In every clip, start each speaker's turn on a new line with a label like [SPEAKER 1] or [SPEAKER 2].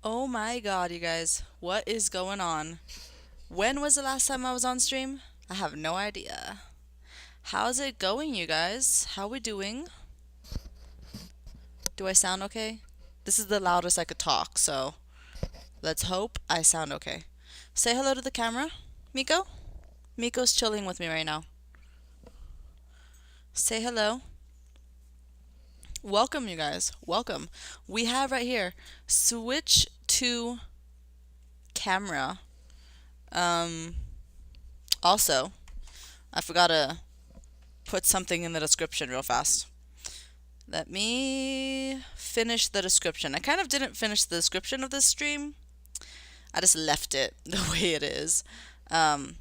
[SPEAKER 1] Oh my god, you guys, what is going on? When was the last time I was on stream? I have no idea. How's it going, you guys? How we doing? Do I sound okay? This is the loudest I could talk, so let's hope I sound okay. Say hello to the camera, Miko. Miko's chilling with me right now. Say hello. Welcome, you guys. Welcome. We have right here switch to camera. Um, Also, I forgot to put something in the description real fast. Let me finish the description. I kind of didn't finish the description of this stream. I just left it the way it is. Um,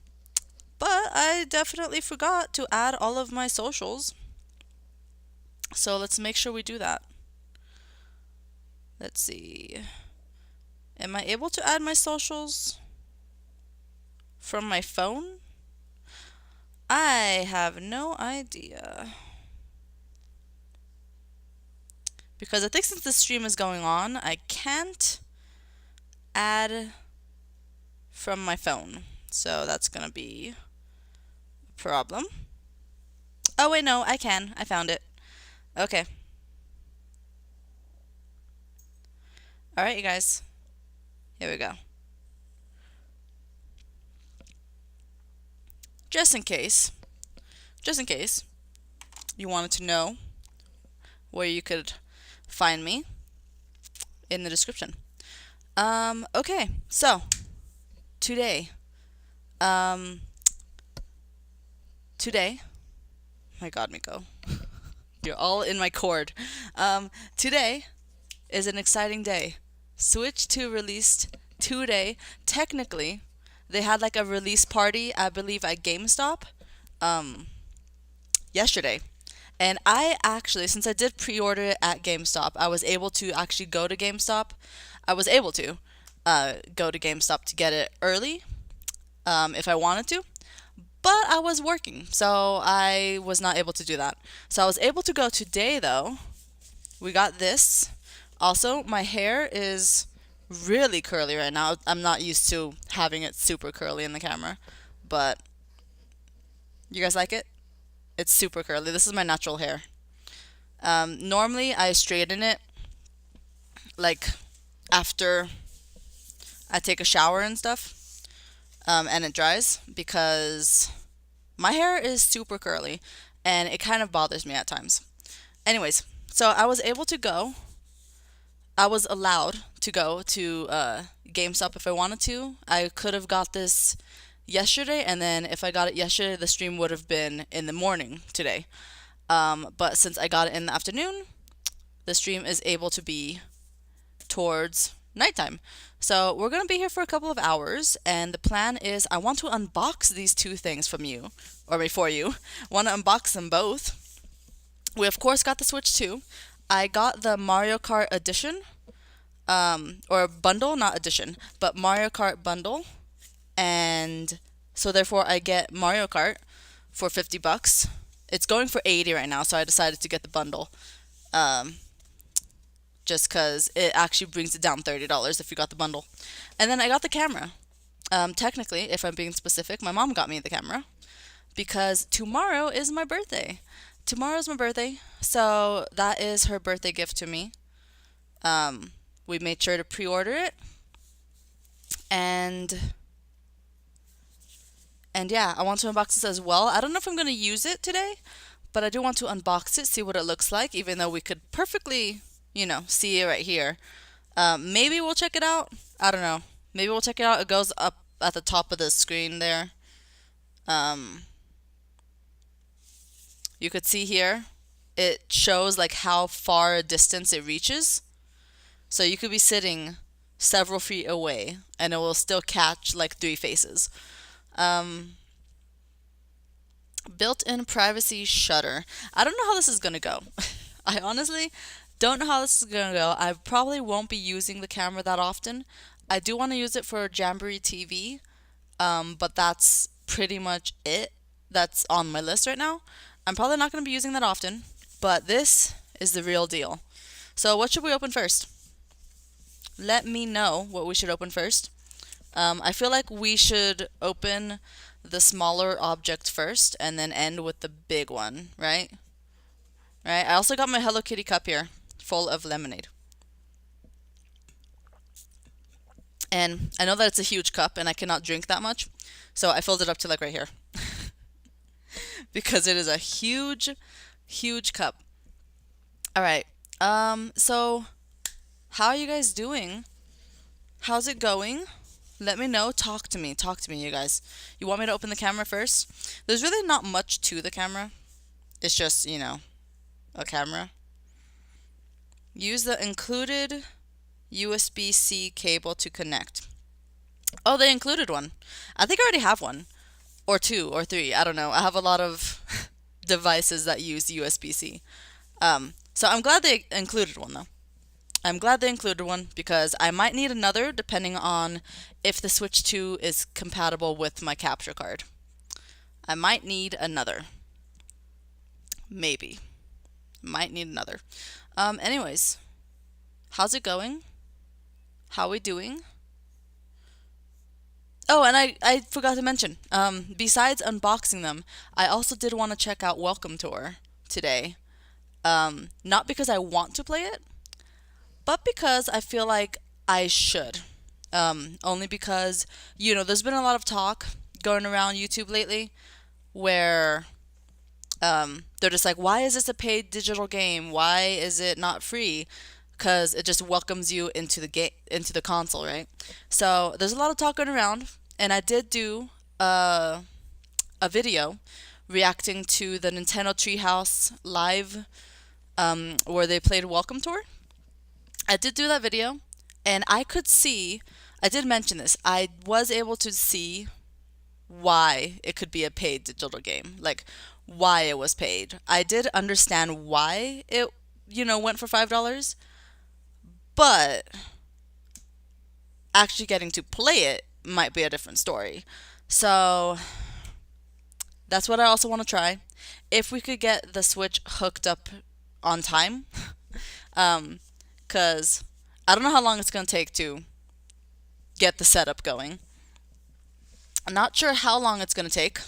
[SPEAKER 1] but I definitely forgot to add all of my socials. So let's make sure we do that. Let's see. Am I able to add my socials from my phone? I have no idea. Because I think since this stream is going on, I can't add from my phone. So that's going to be a problem. Oh, wait, no, I can. I found it. Okay. All right, you guys. Here we go. Just in case you wanted to know where you could find me in the description. Okay, so today, today, my God, Miko, you're all in my cord. Today is an exciting day. Switch 2 released today. Technically, they had like a release party, I believe, at GameStop, yesterday. And I actually, since I did pre-order it at GameStop, I was able to actually go to GameStop. I was able to go to GameStop to get it early, if I wanted to. But I was working, so I was not able to do that. So I was able to go today, though. We got this. Also, my hair is really curly right now. I'm not used to having it super curly in the camera, but you guys like it? It's super curly. This is my natural hair. Normally, I straighten it like after I take a shower and stuff, and it dries because my hair is super curly and it kind of bothers me at times. Anyways, so I was allowed to go to GameStop if I wanted to. I could have got this yesterday, and then if I got it yesterday, the stream would have been in the morning today. But since I got it in the afternoon, the stream is able to be towards nighttime. So we're going to be here for a couple of hours, and the plan is I want to unbox these two things from you, or before you. Want to unbox them both. We, of course, got the Switch 2. I got the Mario Kart edition, or bundle, not edition, but Mario Kart bundle. And so therefore I get Mario Kart for $50. It's going for 80 right now, so I decided to get the bundle. Just because it actually brings it down $30 if you got the bundle. And then I got the camera. Technically, if I'm being specific, my mom got me the camera because tomorrow is my birthday. Tomorrow's my birthday, so that is her birthday gift to me. We made sure to pre-order it, and yeah, I want to unbox this as well. I don't know if I'm going to use it today, but I do want to unbox it, see what it looks like, even though we could perfectly, see it right here. Maybe we'll check it out. I don't know. Maybe we'll check it out. It goes up at the top of the screen there. You could see here, it shows like how far a distance it reaches. So you could be sitting several feet away and it will still catch like 3 faces. Built-in privacy shutter. I don't know how this is gonna go. I honestly don't know how this is gonna go. I probably won't be using the camera that often. I do want to use it for Jamboree TV, but that's pretty much it. That's on my list right now. I'm probably not going to be using that often, but this is the real deal. So, what should we open first? Let me know what we should open first. I feel like we should open the smaller object first and then end with the big one, right? Right? I also got my Hello Kitty cup here, full of lemonade. And I know that it's a huge cup and I cannot drink that much, so I filled it up to like right here because it is a huge, huge cup. All right. So how are you guys doing? How's it going? Let me know. Talk to me. Talk to me, you guys. You want me to open the camera first? There's really not much to the camera. It's just, a camera. Use the included USB-C cable to connect. Oh, they included one. I think I already have one. Or two or three. I don't know. I have a lot of devices that use USB-C. So I'm glad they included one though. I'm glad they included one because I might need another depending on if the Switch 2 is compatible with my capture card. I might need another. Maybe. Might need another. Anyways, how's it going? How we doing? Oh, and I forgot to mention, besides unboxing them, I also did want to check out Welcome Tour today. Not because I want to play it, but because I feel like I should. Only because, there's been a lot of talk going around YouTube lately where they're just like, why is this a paid digital game? Why is it not free? Because it just welcomes you into the into the console, right? So there's a lot of talk going around, and I did do a video reacting to the Nintendo Treehouse live where they played Welcome Tour. I did do that video, and I did mention this, I was able to see why it could be a paid digital game, like why it was paid. I did understand why it, went for $5, but actually getting to play it might be a different story. So that's what I also want to try. If we could get the Switch hooked up on time, because I don't know how long it's going to take to get the setup going. I'm not sure how long it's going to take.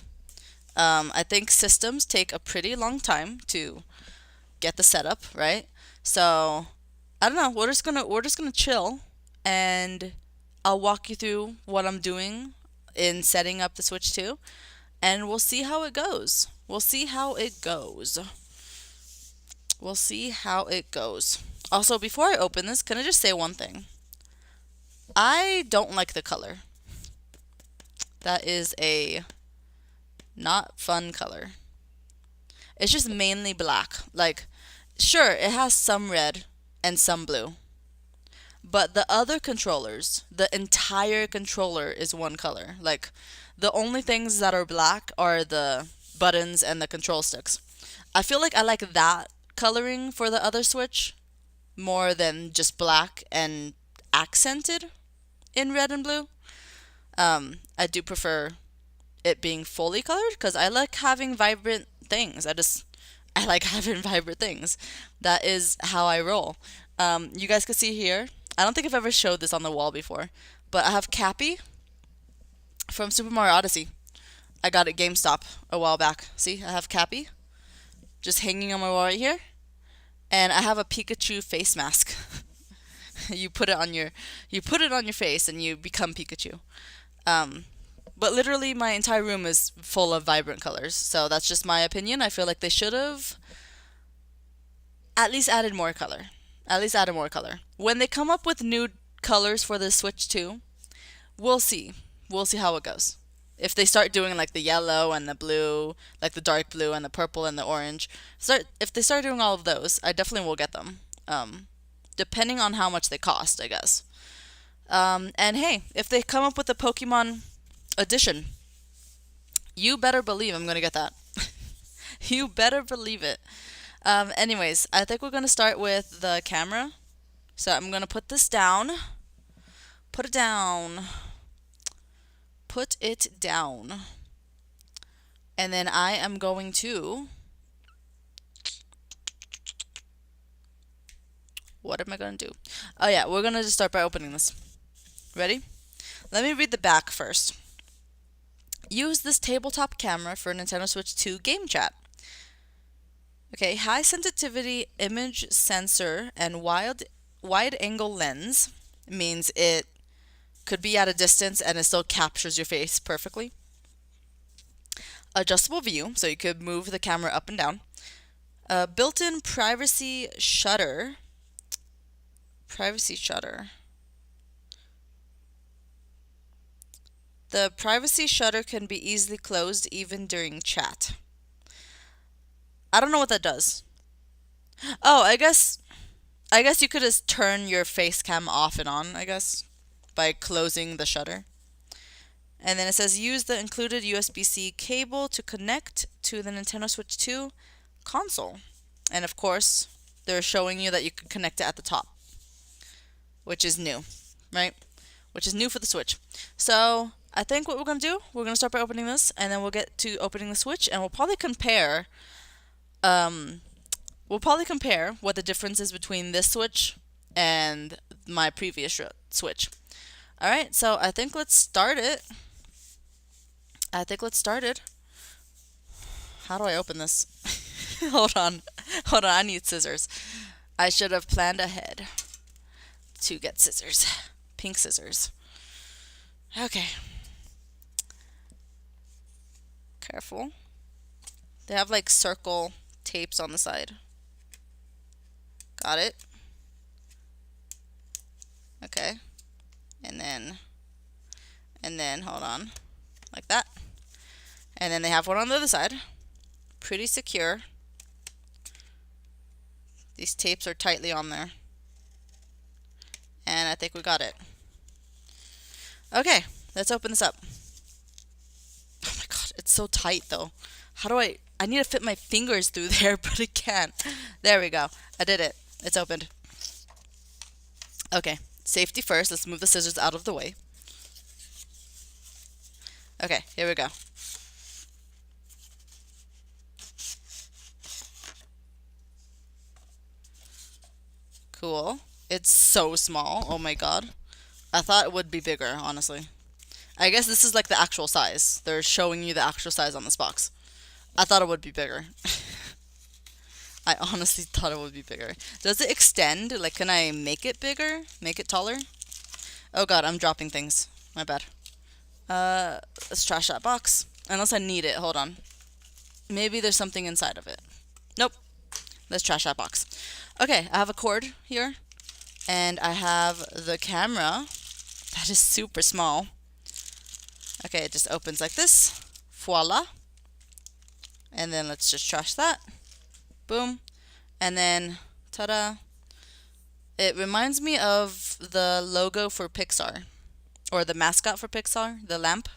[SPEAKER 1] I think systems take a pretty long time to get the setup, right? So I don't know. We're just gonna chill, and I'll walk you through what I'm doing in setting up the Switch 2, and we'll see how it goes. We'll see how it goes. We'll see how it goes. Also, before I open this, can I just say one thing? I don't like the color. That is a not fun color. It's just mainly black. Like, sure, it has some red and some blue. But the other controllers, the entire controller is one color. Like, the only things that are black are the buttons and the control sticks. I feel like I like that coloring for the other Switch more than just black and accented in red and blue. I do prefer it being fully colored because I like having vibrant things. I like having vibrant things. That is how I roll. You guys can see here. I don't think I've ever showed this on the wall before, but I have Cappy from Super Mario Odyssey. I got it at GameStop a while back. See, I have Cappy just hanging on my wall right here, and I have a Pikachu face mask. You put it on your face and you become Pikachu. But literally my entire room is full of vibrant colors. So that's just my opinion. I feel like they should have at least added more color. At least added more color. When they come up with new colors for the Switch 2, we'll see. We'll see how it goes. If they start doing like the yellow and the blue, like the dark blue and the purple and the orange, if they start doing all of those, I definitely will get them. Depending on how much they cost, I guess. And hey, if they come up with a Pokemon edition, you better believe I'm going to get that. You better believe it. Anyways, I think we're gonna start with the camera. So I'm gonna put this down. Put it down. Put it down. And then I am going to... What am I gonna do? Oh yeah, we're gonna just start by opening this. Ready? Let me read the back first. Use this tabletop camera for Nintendo Switch 2 game chat. Okay, high sensitivity image sensor and wide angle lens means it could be at a distance and it still captures your face perfectly. Adjustable view, so you could move the camera up and down. Built-in privacy shutter. Privacy shutter. The privacy shutter can be easily closed even during chat. I don't know what that does. Oh, I guess you could just turn your face cam off and on, I guess, by closing the shutter. And then it says use the included USB-C cable to connect to the Nintendo Switch 2 console. And of course, they're showing you that you can connect it at the top, which is new, right? Which is new for the Switch. So I think what we're going to do, we're going to start by opening this, and then we'll get to opening the Switch, and we'll probably compare what the difference is between this Switch and my previous Switch. Alright, so I think let's start it. How do I open this? Hold on, I need scissors. I should have planned ahead to get scissors. Pink scissors. Okay. Careful. They have like circle tapes on the side. Got it. Okay. And then hold on. Like that. And then they have one on the other side. Pretty secure. These tapes are tightly on there. And I think we got it. Okay, let's open this up. Oh my god, it's so tight though. How do I need to fit my fingers through there, but I can't. There we go. I did it. It's opened. Okay, safety first. Let's move the scissors out of the way. Okay, here we go. Cool. It's so small. Oh my god. I thought it would be bigger, honestly. I guess this is like the actual size. They're showing you the actual size on this box. I thought it would be bigger. I honestly thought it would be bigger. Does it extend? Like, can I make it bigger? Make it taller? Oh god, I'm dropping things. My bad. Let's trash that box. Unless I need it. Hold on. Maybe there's something inside of it. Nope. Let's trash that box. Okay, I have a cord here. And I have the camera. That is super small. Okay, it just opens like this. Voila. And then let's just trash that. Boom. And then, ta-da. It reminds me of the logo for Pixar. Or the mascot for Pixar. The lamp.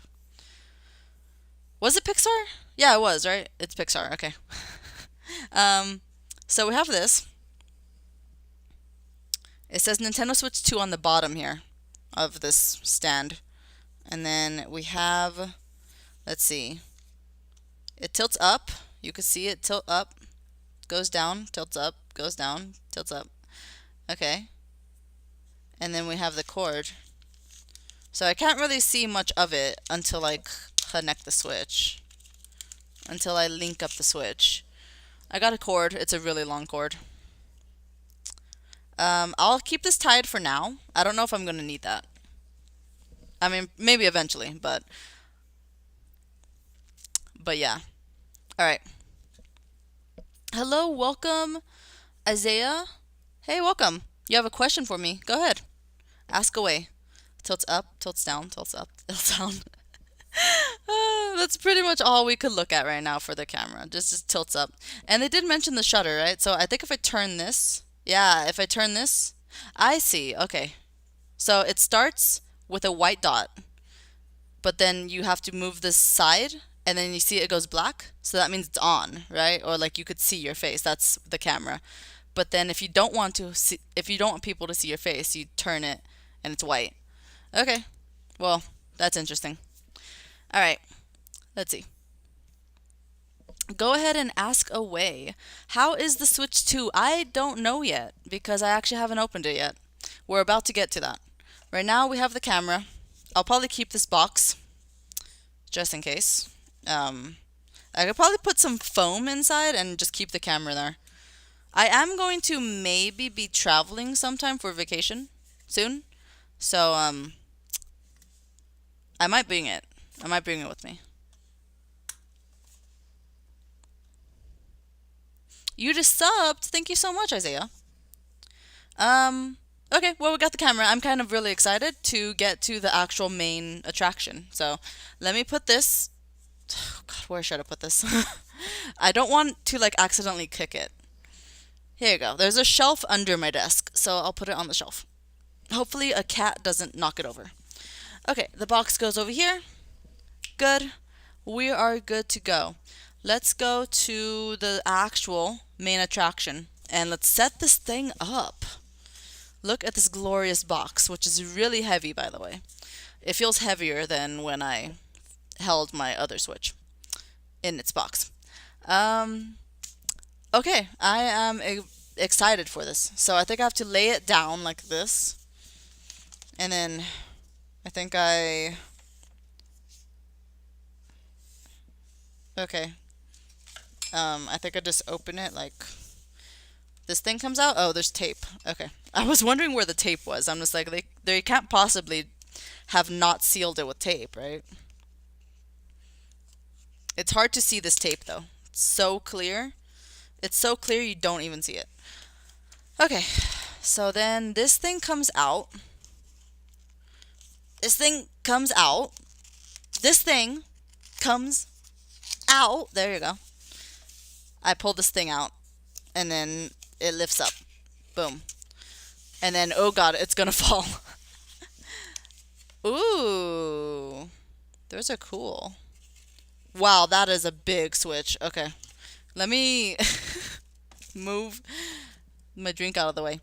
[SPEAKER 1] Was it Pixar? Yeah, it was, right? It's Pixar. Okay. So we have this. It says Nintendo Switch 2 on the bottom here of this stand. And then we have, let's see. It tilts up. You can see it tilt up, goes down, tilts up, goes down, tilts up. Okay. And then we have the cord. So I can't really see much of it until I connect the Switch. Until I link up the Switch. I got a cord. It's a really long cord. I'll keep this tied for now. I don't know if I'm going to need that. I mean, maybe eventually, but yeah. Alright. Hello, welcome, Isaiah. Hey, welcome. You have a question for me. Go ahead. Ask away. Tilts up, tilts down, tilts up, tilts down. That's pretty much all we could look at right now for the camera. Just tilts up. And they did mention the shutter, right? So I think if I turn this, yeah, if I turn this, I see. Okay. So it starts with a white dot, but then you have to move this side and then you see it goes black, so that means it's on, right? Or like you could see your face. That's the camera. But then if you don't want to see, if you don't want people to see your face, you turn it and it's white. Okay. Well, that's interesting. All right. Let's see. Go ahead and ask away. How is the Switch 2? I don't know yet because I actually haven't opened it yet. We're about to get to that. Right now we have the camera. I'll probably keep this box just in case. I could probably put some foam inside and just keep the camera there. I am going to maybe be traveling sometime for vacation soon. So, I might bring it. I might bring it with me. You just subbed. Thank you so much, Isaiah. Okay, well, we got the camera. I'm kind of really excited to get to the actual main attraction. So, let me put this. Oh, God, where should I put this? I don't want to, like, accidentally kick it. Here you go. There's a shelf under my desk, so I'll put it on the shelf. Hopefully, a cat doesn't knock it over. Okay, the box goes over here. Good. We are good to go. Let's go to the actual main attraction and let's set this thing up. Look at this glorious box, which is really heavy, by the way. It feels heavier than when I held my other Switch in its box. Okay, I am excited for this. So I think I have to lay it down like this. And then I think okay. I think I just open it like this thing comes out. Oh, there's tape. Okay. I was wondering where the tape was. I'm just like, they can't possibly have not sealed it with tape, right? It's hard to see this tape though. It's so clear. It's so clear you don't even see it. Okay. So then this thing comes out. This thing comes out. This thing comes out. There you go. I pull this thing out and then it lifts up. Boom. And then, oh God, it's gonna fall. Ooh. Those are cool. Wow, that is a big Switch. Okay. Let me move my drink out of the way.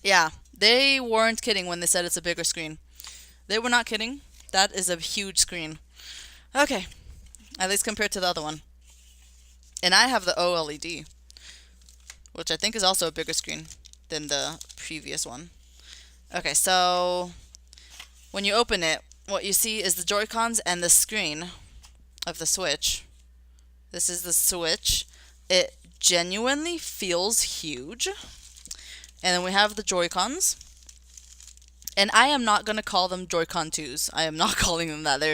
[SPEAKER 1] Yeah, they weren't kidding when they said it's a bigger screen. They were not kidding. That is a huge screen. Okay. At least compared to the other one. And I have the OLED, which I think is also a bigger screen than the previous one. Okay, so when you open it, what you see is the Joy-Cons and the screen of the Switch. This is the Switch. It genuinely feels huge. And then we have the Joy-Cons. And I am not going to call them Joy-Con 2s. I am not calling them that. They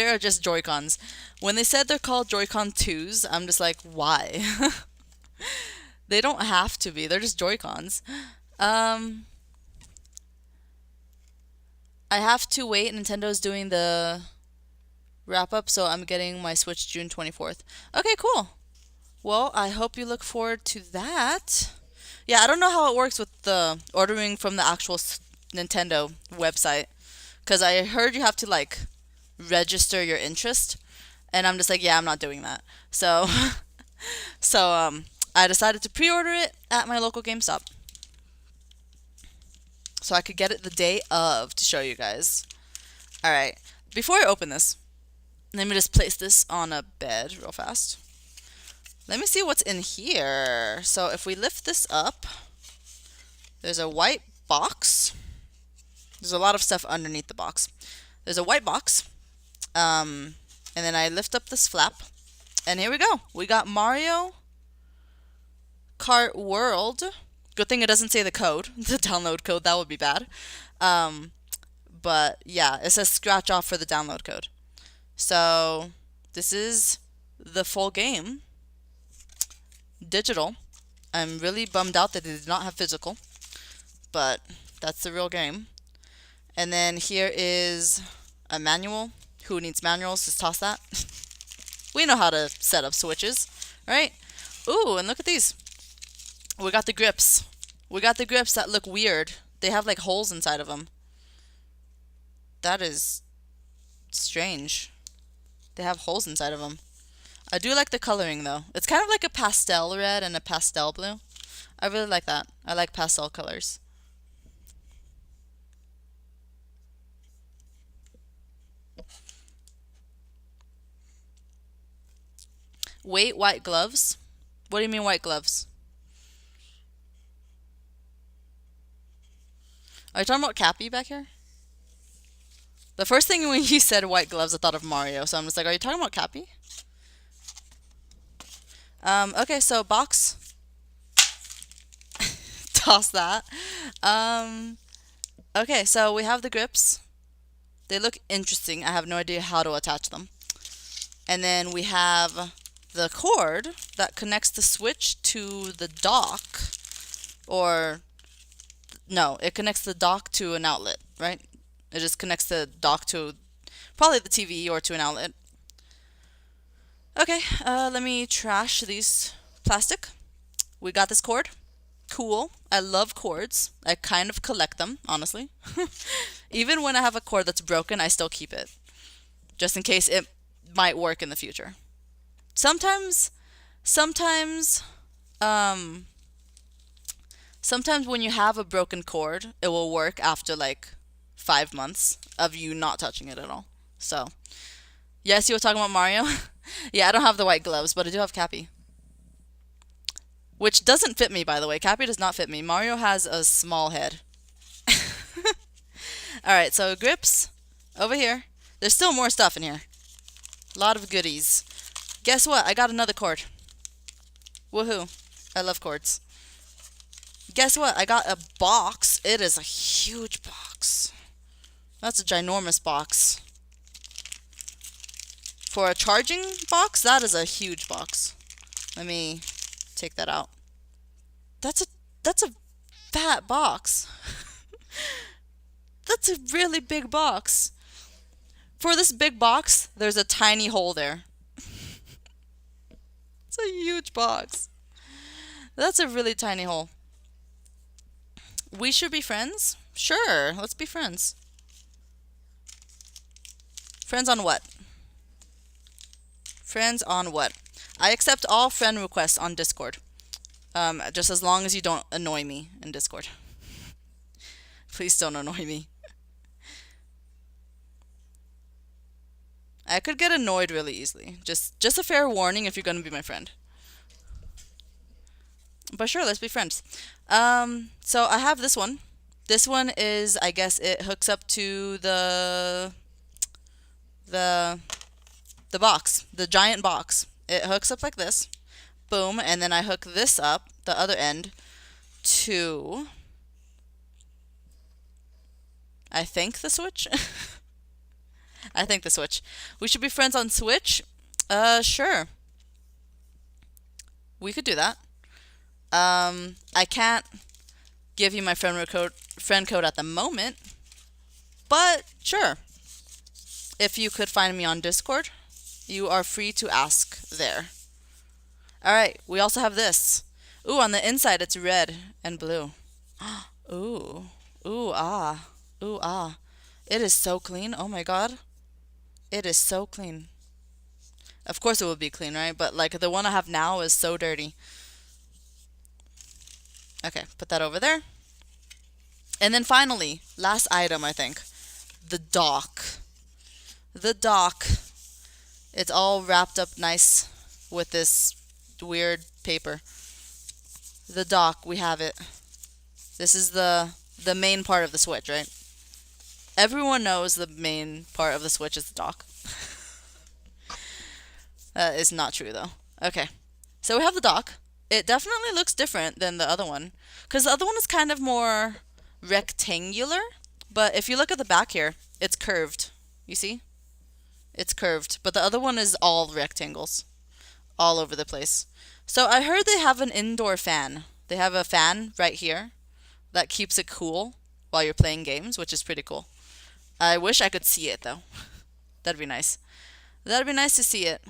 [SPEAKER 1] are just Joy-Cons. When they said they're called Joy-Con 2s, I'm just like, why? They don't have to be. They're just Joy-Cons. I have to wait. Nintendo's doing the wrap-up, so I'm getting my Switch June 24th. Okay, cool. Well, I hope you look forward to that. Yeah, I don't know how it works with the ordering from the actual Nintendo website, because I heard you have to like register your interest, and I'm just like, yeah, I'm not doing that. So I decided to pre-order it at my local GameStop so I could get it the day of to show you guys. All right, before I open this, let me just place this on a bed real fast. Let me see what's in here. So if we lift this up, there's a white box. There's a lot of stuff underneath the box. There's a white box. And then I lift up this flap. And here we go. We got Mario Kart World. Good thing it doesn't say the code. The download code. That would be bad. But yeah, it says scratch off for the download code. So this is the full game. Digital. I'm really bummed out that they did not have physical. But that's the real game. And then here is a manual. Who needs manuals? Just toss that. We know how to set up Switches, right? Ooh, and look at these. We got the grips. We got the grips that look weird. They have like holes inside of them. That is Strange. They have holes inside of them. I do like the coloring though. It's kind of like a pastel red and a pastel blue. I really like that. I like pastel colors. Wait, white gloves? What do you mean white gloves? Are you talking about Cappy back here? The first thing when you said white gloves, I thought of Mario. So I'm just like, are you talking about Cappy? Okay, so box. Toss that. Okay, so we have the grips. They look interesting. I have no idea how to attach them. And then we have the cord that connects the Switch to the dock. Or, no, it connects the dock to an outlet, right? It just connects the dock to probably the TV or to an outlet. Okay, let me trash these plastic. We got this cord. Cool. I love cords. I kind of collect them, honestly. Even when I have a cord that's broken, I still keep it. Just in case it might work in the future. Sometimes um, sometimes when you have a broken cord, it will work after like 5 months of you not touching it at all. So, yes, you were talking about Mario? Yeah, I don't have the white gloves, but I do have Cappy. Which doesn't fit me, by the way. Cappy does not fit me. Mario has a small head. Alright, so grips over here. There's still more stuff in here. A lot of goodies. Guess what? I got another cord. Woohoo. I love cords. Guess what? I got a box. It is a huge box. That's a ginormous box. For a charging box, that is a huge box. Let me take that out. That's a fat box. That's a really big box. For this big box, there's a tiny hole there. It's a huge box. That's a really tiny hole. We should be friends? Sure, let's be friends. Friends on what? Friends on what? I accept all friend requests on Discord. Just as long as you don't annoy me in Discord. Please don't annoy me. I could get annoyed really easily. Just a fair warning if you're gonna be my friend. But sure, let's be friends. So I have this one. This one is, I guess it hooks up to the box, the giant box. It hooks up like this. Boom, and then I hook this up, the other end, to, I think the Switch? I think the Switch. We should be friends on Switch? Sure. We could do that. I can't give you my friend code at the moment, but sure. If you could find me on Discord, you are free to ask there. Alright, we also have this. Ooh, on the inside it's red and blue. Ooh. Ooh, ah. Ooh, ah. It is so clean. Oh my god. It is so clean. Of course it would be clean, right? But like the one I have now is so dirty. Okay, put that over there. And then finally, last item I think. The dock. The dock. It's all wrapped up nice with this weird paper. The dock, we have it. This is the main part of the Switch, right? Everyone knows the main part of the Switch is the dock. That is not true though. Okay, so we have the dock. It definitely looks different than the other one, because the other one is kind of more rectangular, but if you look at the back here, it's curved. You see? It's curved, but the other one is all rectangles, all over the place. So I heard they have an indoor fan. They have a fan right here that keeps it cool while you're playing games, which is pretty cool. I wish I could see it though. That'd be nice. That'd be nice to see it.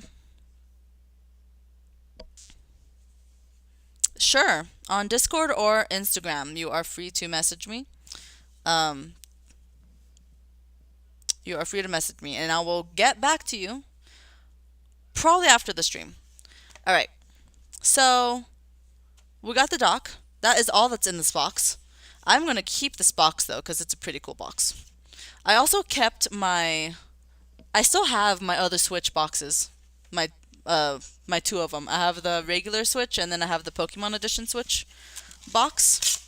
[SPEAKER 1] Sure, on Discord or Instagram, you are free to message me. you are free to message me, and I will get back to you probably after the stream. All right. So we got the dock. That is all that's in this box. I'm going to keep this box though because it's a pretty cool box. I also kept I still have my other Switch boxes. My my two of them. I have the regular Switch and then I have the Pokemon Edition Switch box.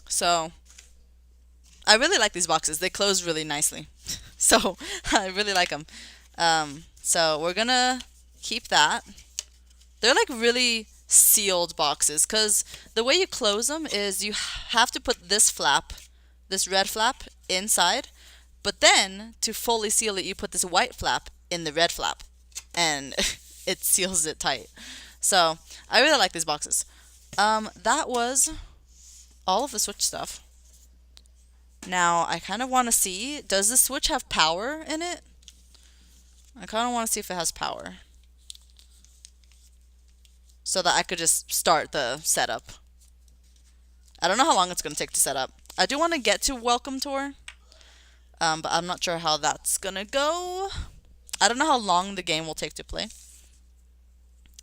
[SPEAKER 1] So I really like these boxes. They close really nicely. So I really like them. So we're gonna keep that. They're like really sealed boxes because the way you close them is you have to put this flap, this red flap, inside, but then to fully seal it, you put this white flap in the red flap, and it seals it tight. So I really like these boxes. That was all of the Switch stuff. Now I kind of want to see, does the Switch have power in it? I kind of want to see if it has power, so that I could just start the setup. I don't know how long it's going to take to set up. I do want to get to Welcome Tour, but I'm not sure how that's going to go. I don't know how long the game will take to play.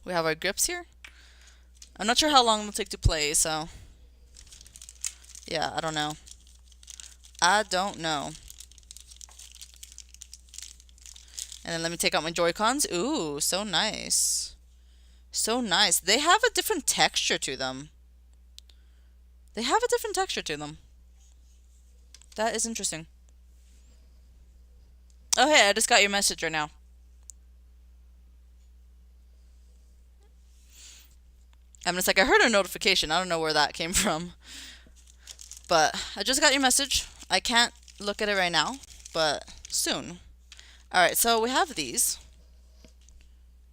[SPEAKER 1] We have our grips here. I'm not sure how long it'll take to play, so yeah, I don't know. I don't know. And then let me take out my Joy-Cons. Ooh, so nice. So nice. They have a different texture to them. They have a different texture to them. That is interesting. Oh, hey, I just got your message right now. I'm just like, I heard a notification. I don't know where that came from. But I just got your message. I can't look at it right now, but soon. Alright, so we have these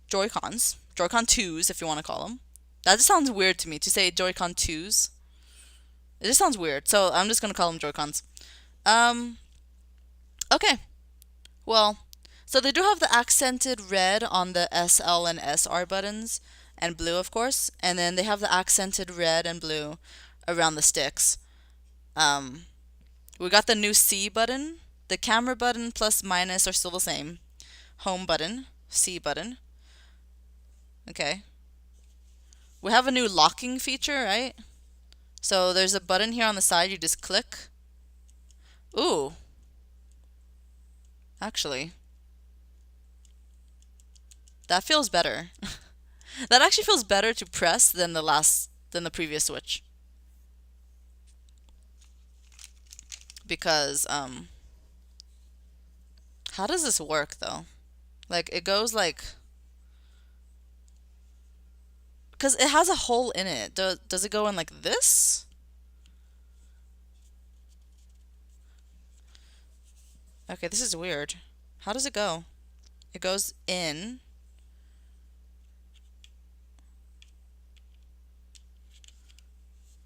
[SPEAKER 1] Joy-Cons. Joy-Con 2s, if you want to call them. That just sounds weird to me, to say Joy-Con 2s. It just sounds weird, so I'm just going to call them Joy-Cons. Okay. Well, so they do have the accented red on the SL and SR buttons, and blue, of course. And then they have the accented red and blue around the sticks. We got the new C button. The camera button plus minus are still the same. Home button, C button. Okay. We have a new locking feature, right? So there's a button here on the side, you just click. Ooh. Actually, that feels better. That actually feels better to press than the previous Switch. Because how does this work though? Like it goes like, because it has a hole in it. Does it go in like this? Okay, this is weird. How does it go? It goes in.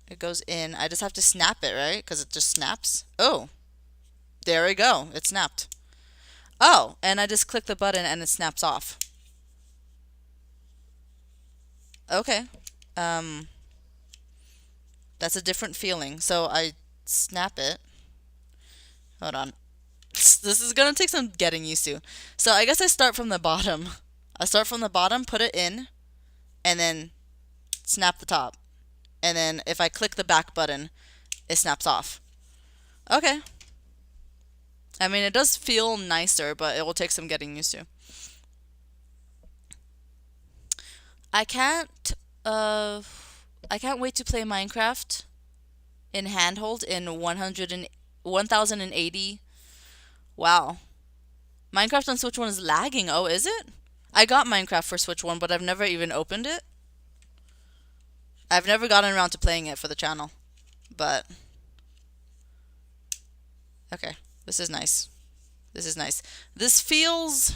[SPEAKER 1] It goes in. I just have to snap it, right? Because it just snaps. Oh, there we go. It snapped. Oh, and I just click the button and it snaps off. Okay. That's a different feeling. So I snap it. Hold on. This is gonna take some getting used to. So I guess I start from the bottom. I start from the bottom, put it in, and then snap the top. And then if I click the back button, it snaps off. Okay. I mean, it does feel nicer, but it will take some getting used to. I can't wait to play Minecraft in handhold in 1080. Wow. Minecraft on Switch 1 is lagging. Oh, is it? I got Minecraft for Switch 1, but I've never even opened it. I've never gotten around to playing it for the channel. But okay, this is nice. This is nice. This feels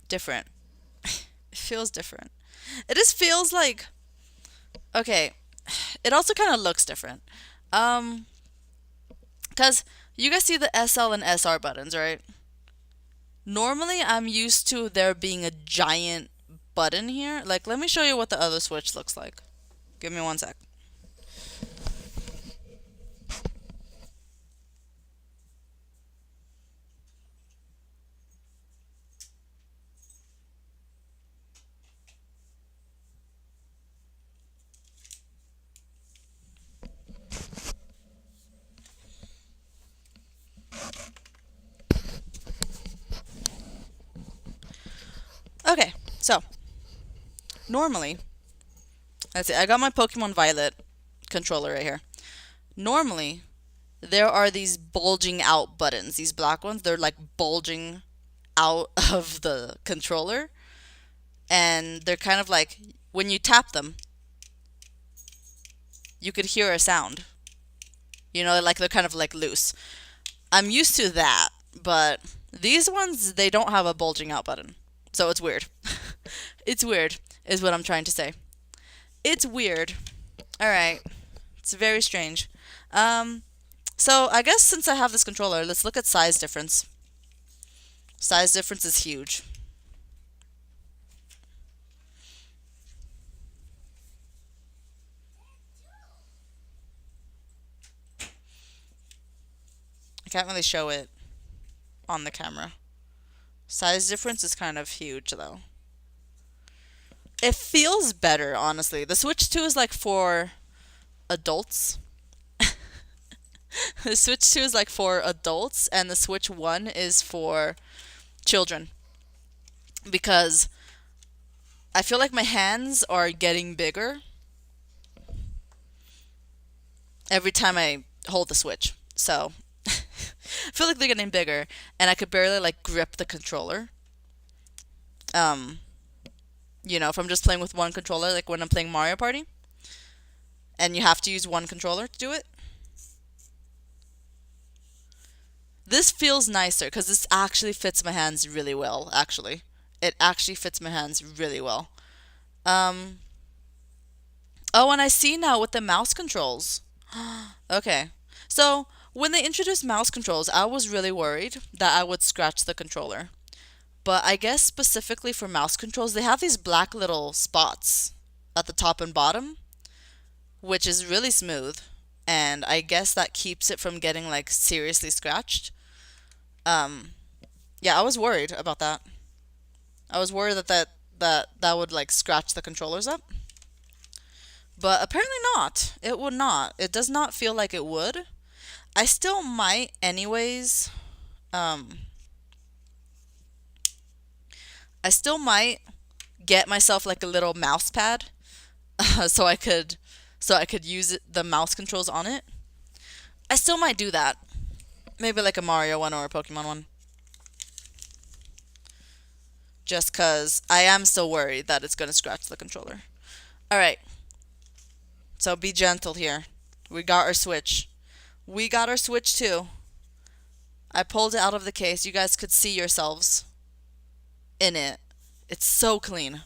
[SPEAKER 1] different. It feels different. It just feels like, okay, it also kind of looks different. Because you guys see the SL and SR buttons, right? Normally, I'm used to there being a giant button here. Like, let me show you what the other Switch looks like. Give me one sec. Okay, so normally, let's see, I got my Pokemon Violet controller right here. Normally, there are these bulging out buttons, these black ones. They're like bulging out of the controller, and they're kind of like when you tap them, you could hear a sound. You know, like they're kind of like loose. I'm used to that, but these ones, they don't have a bulging out button. So it's weird. It's weird, is what I'm trying to say. It's weird. Alright. It's very strange. So I guess since I have this controller, let's look at size difference. Size difference is huge. I can't really show it on the camera. Size difference is kind of huge though. It feels better, honestly. The Switch 2 is like for adults. The Switch 2 is like for adults, and the Switch 1 is for children. Because I feel like my hands are getting bigger every time I hold the Switch. So I feel like they're getting bigger, and I could barely like grip the controller. Um, if I'm just playing with one controller, like when I'm playing Mario Party, and you have to use one controller to do it. This feels nicer because this actually fits my hands really well, actually. It actually fits my hands really well. Um, oh, and I see now with the mouse controls. Okay. So, when they introduced mouse controls, I was really worried that I would scratch the controller. But I guess specifically for mouse controls, they have these black little spots at the top and bottom, which is really smooth. And I guess that keeps it from getting like seriously scratched. Um, yeah, I was worried about that. I was worried that would like scratch the controllers up. But apparently not. It would not. It does not feel like it would. I still might anyways. Um, I still might get myself like a little mouse pad so I could use the mouse controls on it. I still might do that. Maybe like a Mario one or a Pokemon one. Just cuz I am still worried that it's going to scratch the controller. All right. So be gentle here. We got our Switch. We got our Switch too. I pulled it out of the case. You guys could see yourselves in it. It's so clean.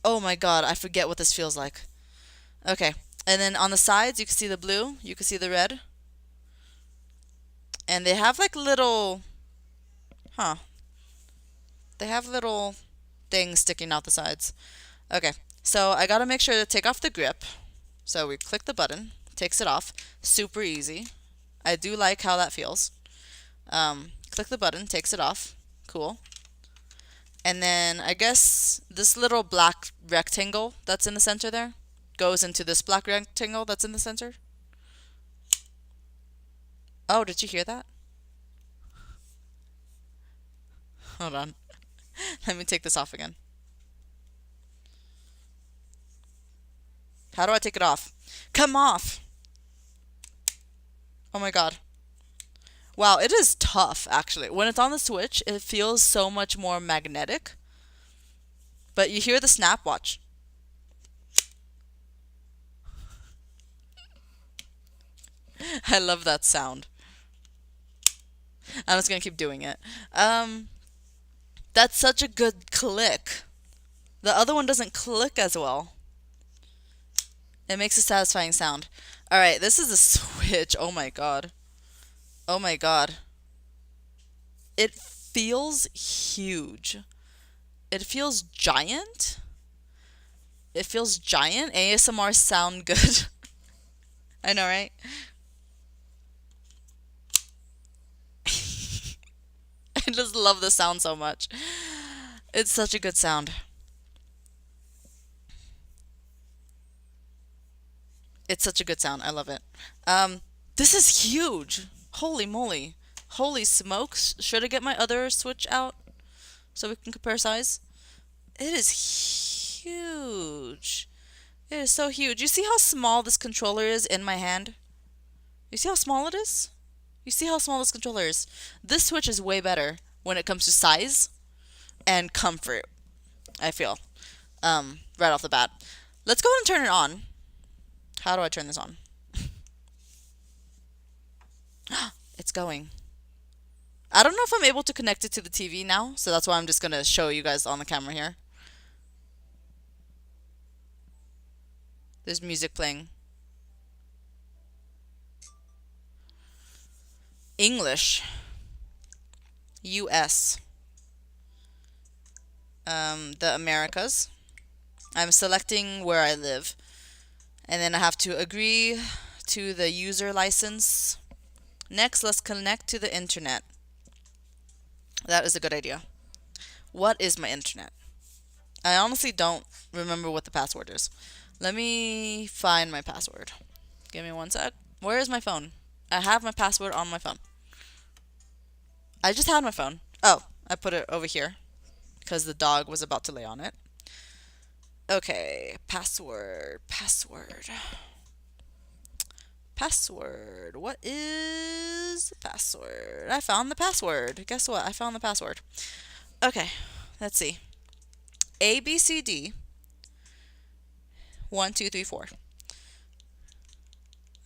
[SPEAKER 1] Oh my god, I forget what this feels like. Okay. And then on the sides, you can see the blue, you can see the red. And they have like little, they have little things sticking out the sides. Okay. So I gotta make sure to take off the grip. So we click the button, takes it off. Super easy. I do like how that feels. Click the button, takes it off. Cool. And then I guess this little black rectangle that's in the center there goes into this black rectangle that's in the center. Oh, did you hear that? Hold on. Let me take this off again. How do I take it off? Come off! Oh my god. Wow, it is tough actually. When it's on the Switch, it feels so much more magnetic. But you hear the snap, watch. I love that sound. I'm just gonna keep doing it. That's such a good click. The other one doesn't click as well. It makes a satisfying sound. Alright, this is a Switch. Oh my god. Oh my god. It feels huge. It feels giant. It feels giant. ASMR sound good. I know, right? I just love the sound so much. It's such a good sound. It's such a good sound. I love it. This is huge. Holy moly. Holy smokes. Should I get my other Switch out so we can compare size? It is huge. It is so huge. You see how small this controller is in my hand? You see how small it is? You see how small this controller is? This Switch is way better when it comes to size and comfort, I feel. Right off the bat. Let's go ahead and turn it on. How do I turn this on? It's going. I don't know if I'm able to connect it to the TV now, so that's why I'm just going to show you guys on the camera here. There's music playing. English. US. The Americas. I'm selecting where I live. And then I have to agree to the user license. Next, let's connect to the internet. That is a good idea. What is my internet? I honestly don't remember what the password is. Let me find my password. Give me one sec. Where is my phone? I have my password on my phone. I just had my phone. Oh, I put it over here because the dog was about to lay on it. Okay, password. What is the password? I found the password. Guess what? I found the password. Okay, let's see. ABCD 1 2 3 4.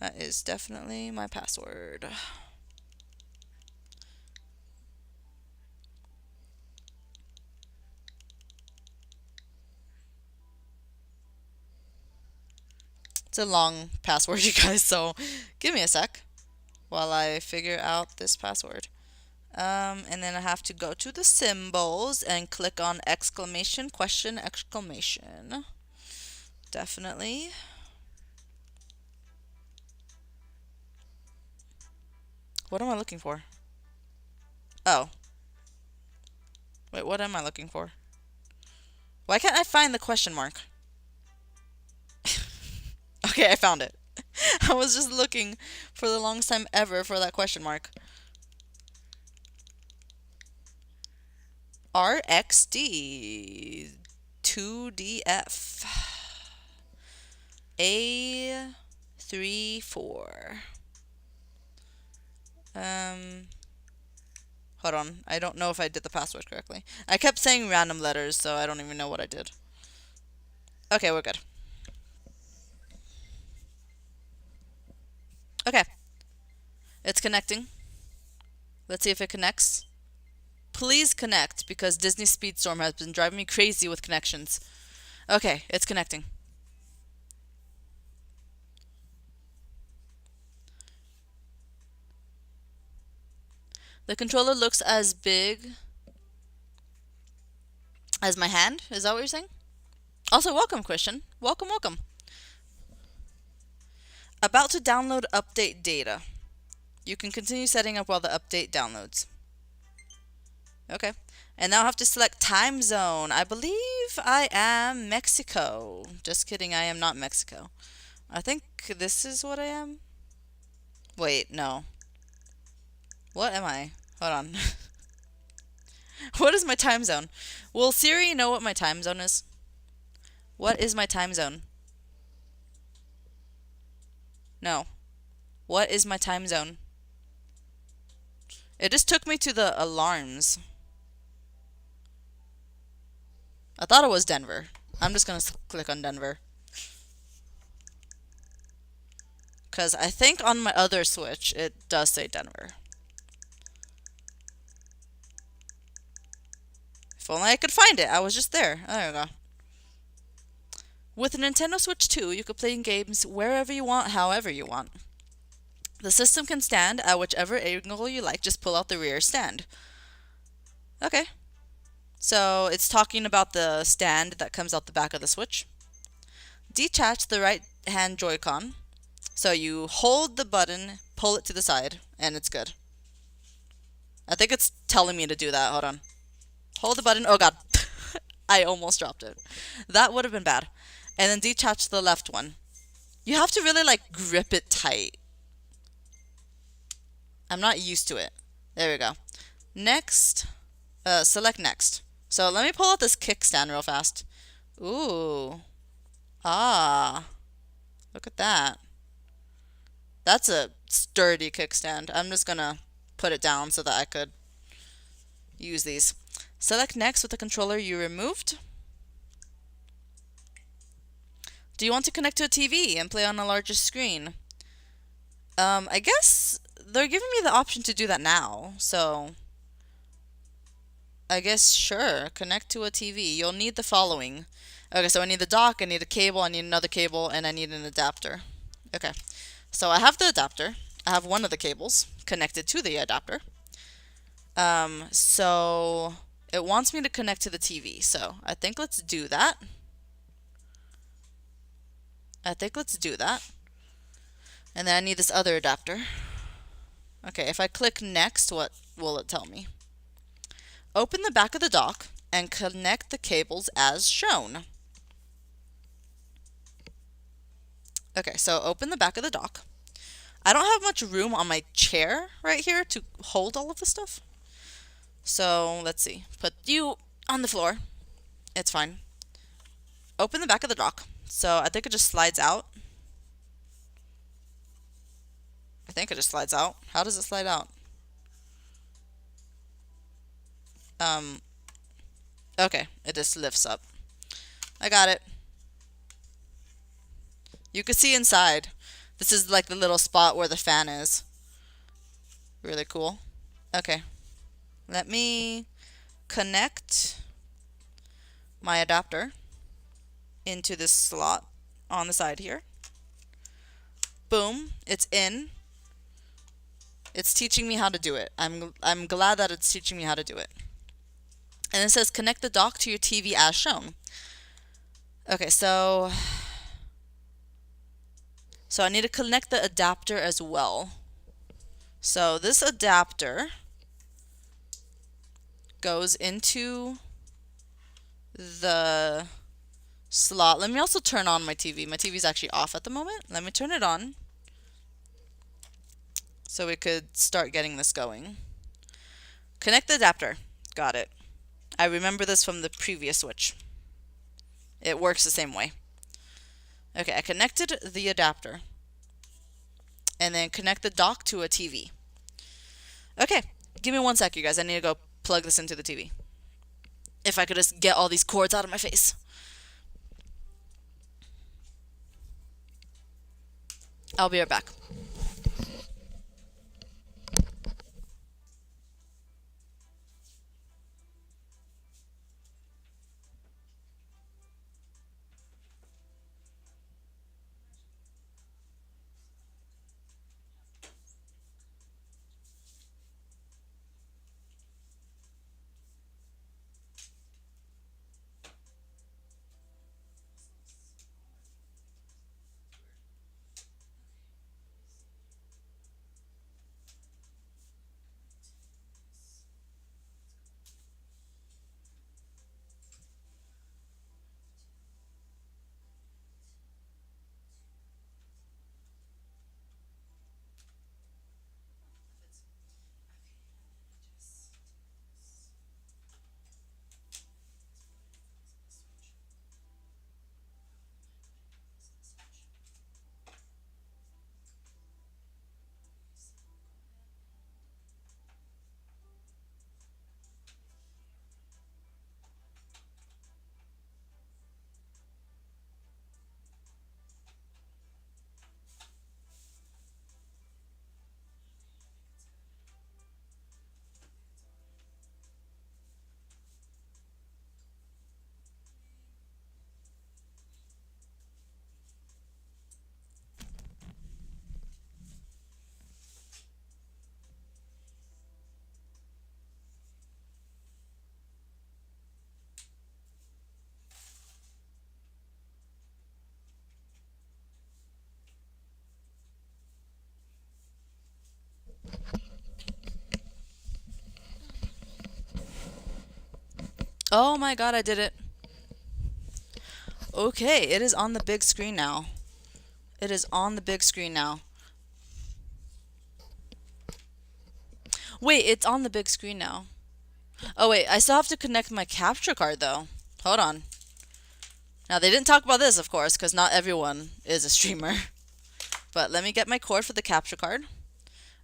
[SPEAKER 1] That is definitely my password. It's a long password, you guys, so give me a sec while I figure out this password. And then I have to go to the symbols and click on exclamation, question, exclamation. Definitely. What am I looking for? Oh. Wait, what am I looking for? Why can't I find the question mark? Okay, I found it. I was just looking for the longest time ever for that question mark. RXD 2DF A34. Hold on. I don't know if I did the password correctly. I kept saying random letters, so I don't even know what I did. Okay, we're good. Okay. It's connecting. Let's see if it connects. Please connect, because Disney Speedstorm has been driving me crazy with connections. Okay, it's connecting. The controller looks as big as my hand. Is that what you're saying? Also, welcome, Christian. Welcome, welcome. About to download update data. You can continue setting up while the update downloads. Okay. And now I have to select time zone. I believe I am Mexico. Just kidding, I am not Mexico. I think this is what I am. Wait, no. What am I? Hold on. What is my time zone? Will Siri know what my time zone is? What is my time zone? No. What is my time zone? It just took me to the alarms. I thought it was Denver. I'm just going to click on Denver. Because I think on my other Switch, it does say Denver. If only I could find it. I was just there. There we go. With a Nintendo Switch 2, you could play games wherever you want, however you want. The system can stand at whichever angle you like. Just pull out the rear stand. Okay. So it's talking about the stand that comes out the back of the Switch. Detach the right hand Joy-Con. So you hold the button, pull it to the side, and it's good. I think it's telling me to do that. Hold on. Hold the button. Oh god. I almost dropped it. That would have been bad. And then detach the left one. You have to really like grip it tight. I'm not used to it. There we go. Next. Select next. So let me pull out this kickstand real fast. Ooh. Ah. Look at that. That's a sturdy kickstand. I'm just gonna put it down so that I could use these. Select next with the controller you removed. Do you want to connect to a TV and play on a larger screen? I guess they're giving me the option to do that now, so I guess sure, connect to a TV. You'll need the following. Okay, so I need the dock, I need a cable, I need another cable, and I need an adapter. Okay, so I have the adapter. I have one of the cables connected to the adapter. So it wants me to connect to the TV, so I think let's do that. And then I need this other adapter. Okay, if I click next, what will it tell me? Open the back of the dock and connect the cables as shown. Okay, so open the back of the dock. I don't have much room on my chair right here to hold all of the stuff. So let's see. Put you on the floor. It's fine. Open the back of the dock. So I think it just slides out. How does it slide out? Okay, it just lifts up. I got it. You can see inside. This is like the little spot where the fan is. Really cool. Okay. Let me connect my adapter into this slot on the side here. Boom, it's in. It's teaching me how to do it. I'm glad that it's teaching me how to do it. And it says connect the dock to your TV as shown. Okay, so I need to connect the adapter as well. So this adapter goes into the slot. Let me also turn on my TV. My TV is actually off at the moment. Let me turn it on so we could start getting this going. Connect the adapter. Got it. I remember this from the previous switch. It works the same way. Okay, I connected the adapter. And then connect the dock to a TV. Okay, give me 1 sec, you guys. I need to go plug this into the TV. If I could just get all these cords out of my face. I'll be right back. Oh my god, I did it. Okay, it is on the big screen now. It is on the big screen now. Wait, it's on the big screen now. Oh wait, I still have to connect my capture card though. Hold on. Now they didn't talk about this, of course, because not everyone is a streamer. But let me get my cord for the capture card.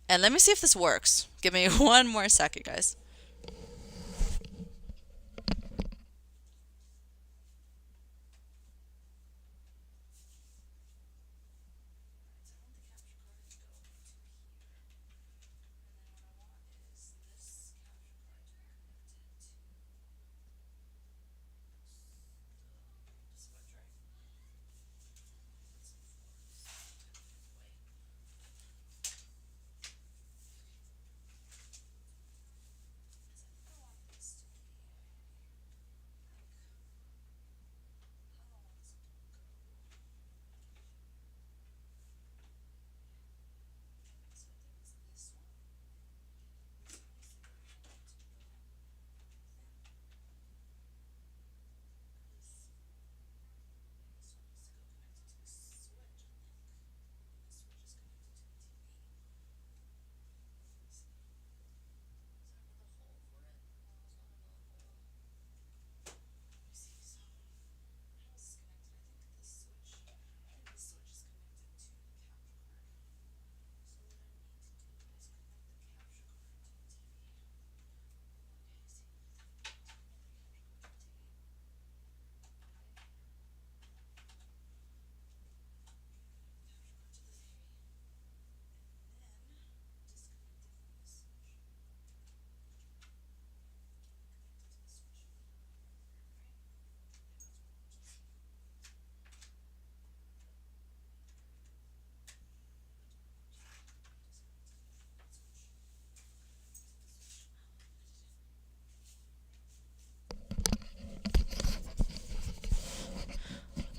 [SPEAKER 1] And let me see if this works. Give me one more second, guys.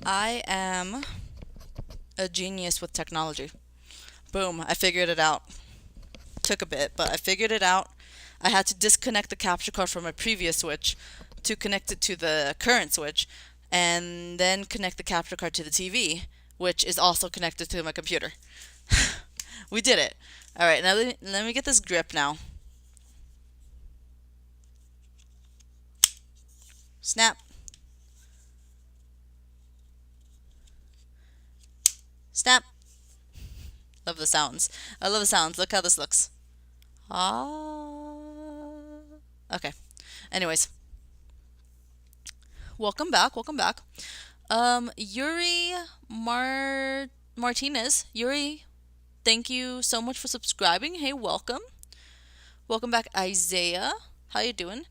[SPEAKER 1] I am a genius with technology. Boom, I figured it out. Took a bit, but I figured it out. I had to disconnect the capture card from my previous switch to connect it to the current switch, and then connect the capture card to the TV, which is also connected to my computer. We did it. All right, now let me get this grip now. Snap. Snap. Love the sounds. I love the sounds. Look how this looks. Ah. Okay. Anyways, welcome back. Welcome back. Yuri Martinez. Yuri, thank you so much for subscribing. Hey, welcome. Welcome back, Isaiah. How you doing?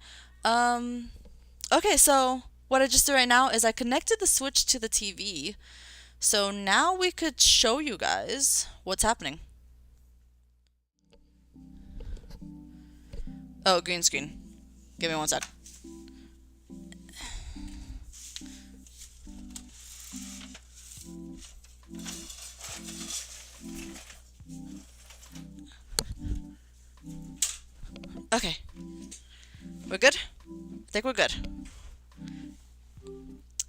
[SPEAKER 1] Okay, so what I just did right now is I connected the switch to the TV. So now we could show you guys what's happening. Oh, green screen. Give me one sec. Okay. We're good? I think we're good.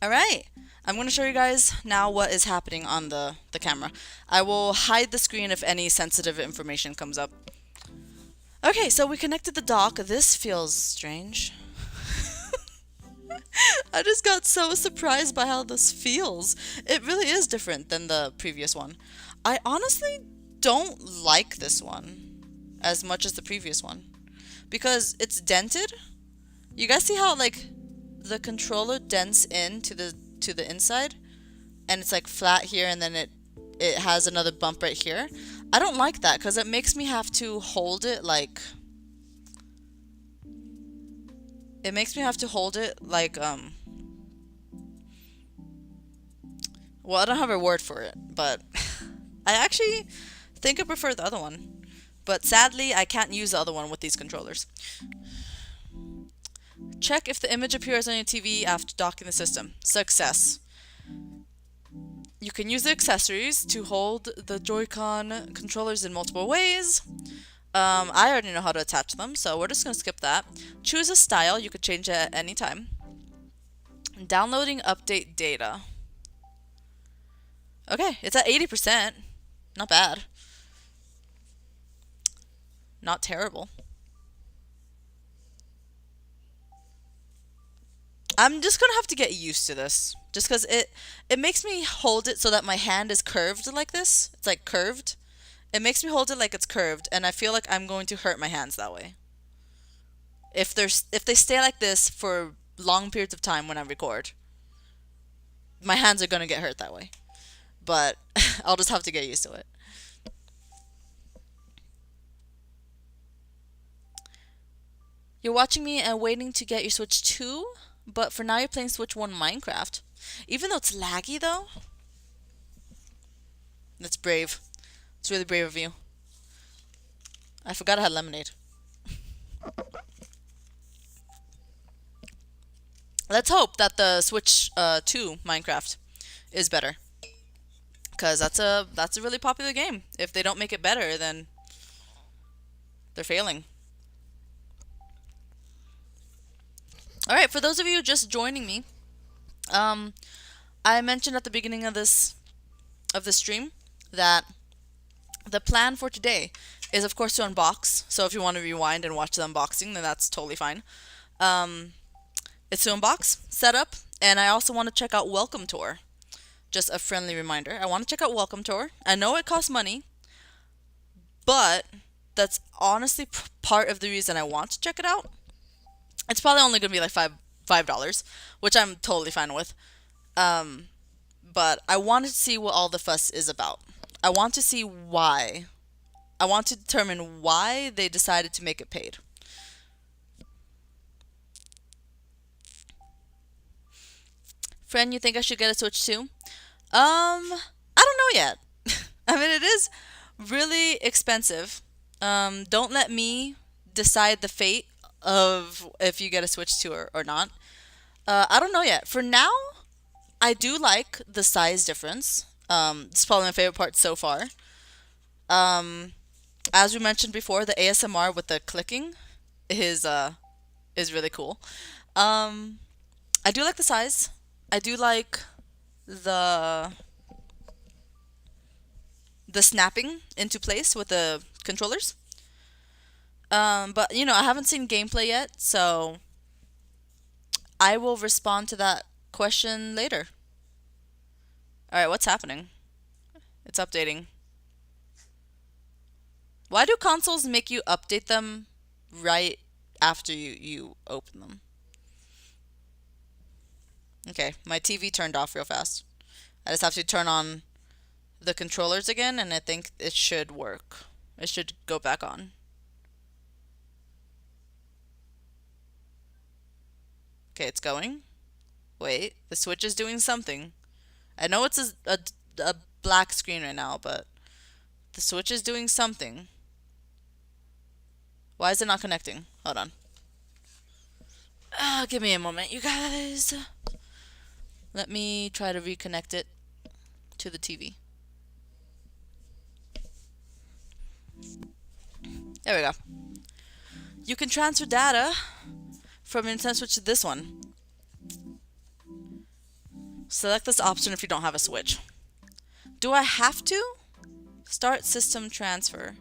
[SPEAKER 1] Alright. I'm going to show you guys now what is happening on the camera. I will hide the screen if any sensitive information comes up. Okay, so we connected the dock. This feels strange. I just got so surprised by how this feels. It really is different than the previous one. I honestly don't like this one as much as the previous one because it's dented. You guys see how like the controller dents in to the inside, and it's like flat here, and then it has another bump right here. I don't like that because it makes me have to hold it like. It makes me have to hold it like well, I don't have a word for it, but I actually think I prefer the other one. But sadly, I can't use the other one with these controllers. Check if the image appears on your TV after docking the system. Success. You can use the accessories to hold the Joy-Con controllers in multiple ways. I already know how to attach them, so we're just going to skip that. Choose a style. You could change it at any time. Downloading update data. Okay, it's at 80%. Not bad. Not terrible. I'm just gonna have to get used to this. Just because it makes me hold it so that my hand is curved like this. It's like curved. It makes me hold it like it's curved, and I feel like I'm going to hurt my hands that way. If they stay like this for long periods of time when I record, my hands are gonna get hurt that way. But I'll just have to get used to it. You're watching me and waiting to get your Switch 2, but for now you're playing Switch 1 Minecraft. Even though it's laggy though, that's brave. It's really brave of you. I forgot I had lemonade. Let's hope that the Switch 2 Minecraft is better. Because that's a really popular game. If they don't make it better, then they're failing. All right, for those of you just joining me, I mentioned at the beginning of this stream that the plan for today is, of course, to unbox. So if you want to rewind and watch the unboxing, then that's totally fine. It's to unbox, setup, and I also want to check out Welcome Tour. Just a friendly reminder. I want to check out Welcome Tour. I know it costs money, but that's honestly part of the reason I want to check it out. It's probably only going to be like $5, which I'm totally fine with. But I wanted to see what all the fuss is about. I want to see why. I want to determine why they decided to make it paid. Friend, you think I should get a Switch too? I don't know yet. I mean, it is really expensive. Don't let me decide the fate of if you get a Switch 2 or not. I don't know yet. For now, I do like the size difference. It's probably my favorite part so far. As we mentioned before, the ASMR with the clicking is really cool. I do like the size. I do like the snapping into place with the controllers. But you know, I haven't seen gameplay yet, so I will respond to that question later. All right, what's happening? It's updating. Why do consoles make you update them right after you open them? Okay, my TV turned off real fast. I just have to turn on the controllers again, and I think it should work. It should go back on. Okay, it's going. Wait, the Switch is doing something. I know it's a black screen right now, but the Switch is doing something. Why is it not connecting? Hold on. Give me a moment, you guys. Let me try to reconnect it to the TV. There we go. You can transfer data from your Nintendo Switch to this one. Select this option if you don't have a Switch. Do I have to? Start system transfer.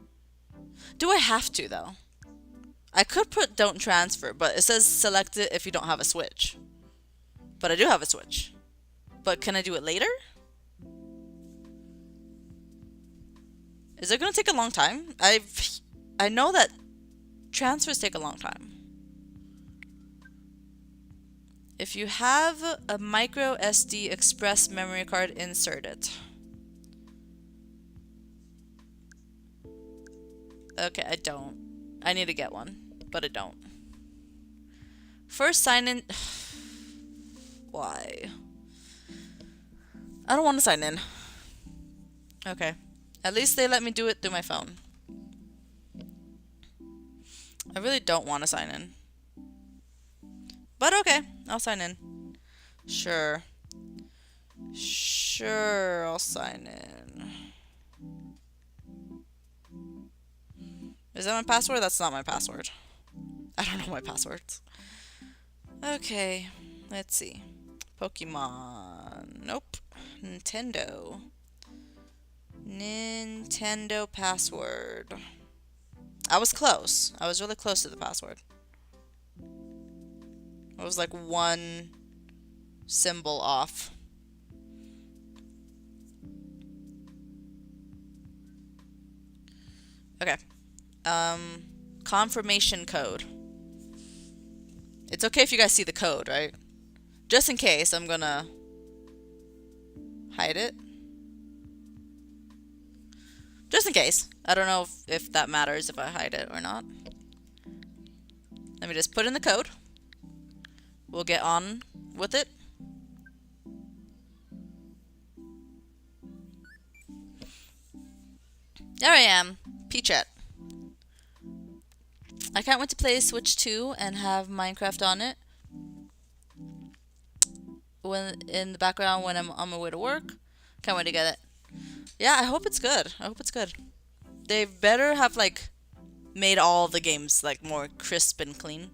[SPEAKER 1] Do I have to, though? I could put don't transfer, but it says select it if you don't have a Switch. But I do have a Switch. But can I do it later? Is it going to take a long time? I know that transfers take a long time. If you have a micro SD express memory card, insert it. Okay, I don't. I need to get one, but I don't. First sign in. Why? I don't want to sign in. Okay. At least they let me do it through my phone. I really don't want to sign in. But okay, I'll sign in. Sure. Sure, I'll sign in. Is that my password? That's not my password. I don't know my passwords. Okay, let's see. Pokemon. Nope. Nintendo. Nintendo password. I was close. I was really close to the password. It was like 1 symbol off. Okay. Confirmation code. It's okay if you guys see the code, right? Just in case, I'm gonna hide it. Just in case. I don't know if that matters if I hide it or not. Let me just put in the code. We'll get on with it. There I am. P-chat. I can't wait to play Switch 2 and have Minecraft on it. When in the background when I'm on my way to work. Can't wait to get it. Yeah, I hope it's good. I hope it's good. They better have like made all the games like more crisp and clean.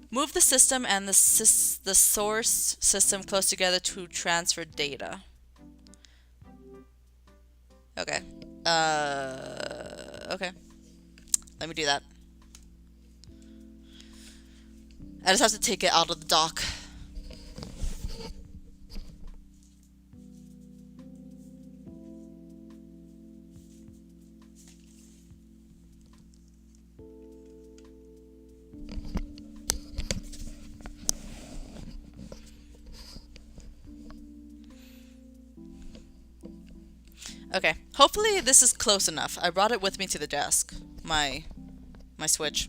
[SPEAKER 1] Move the system and the source system close together to transfer data. Okay. Okay. Let me do that. I just have to take it out of the dock. Okay, hopefully this is close enough. I brought it with me to the desk. My Switch.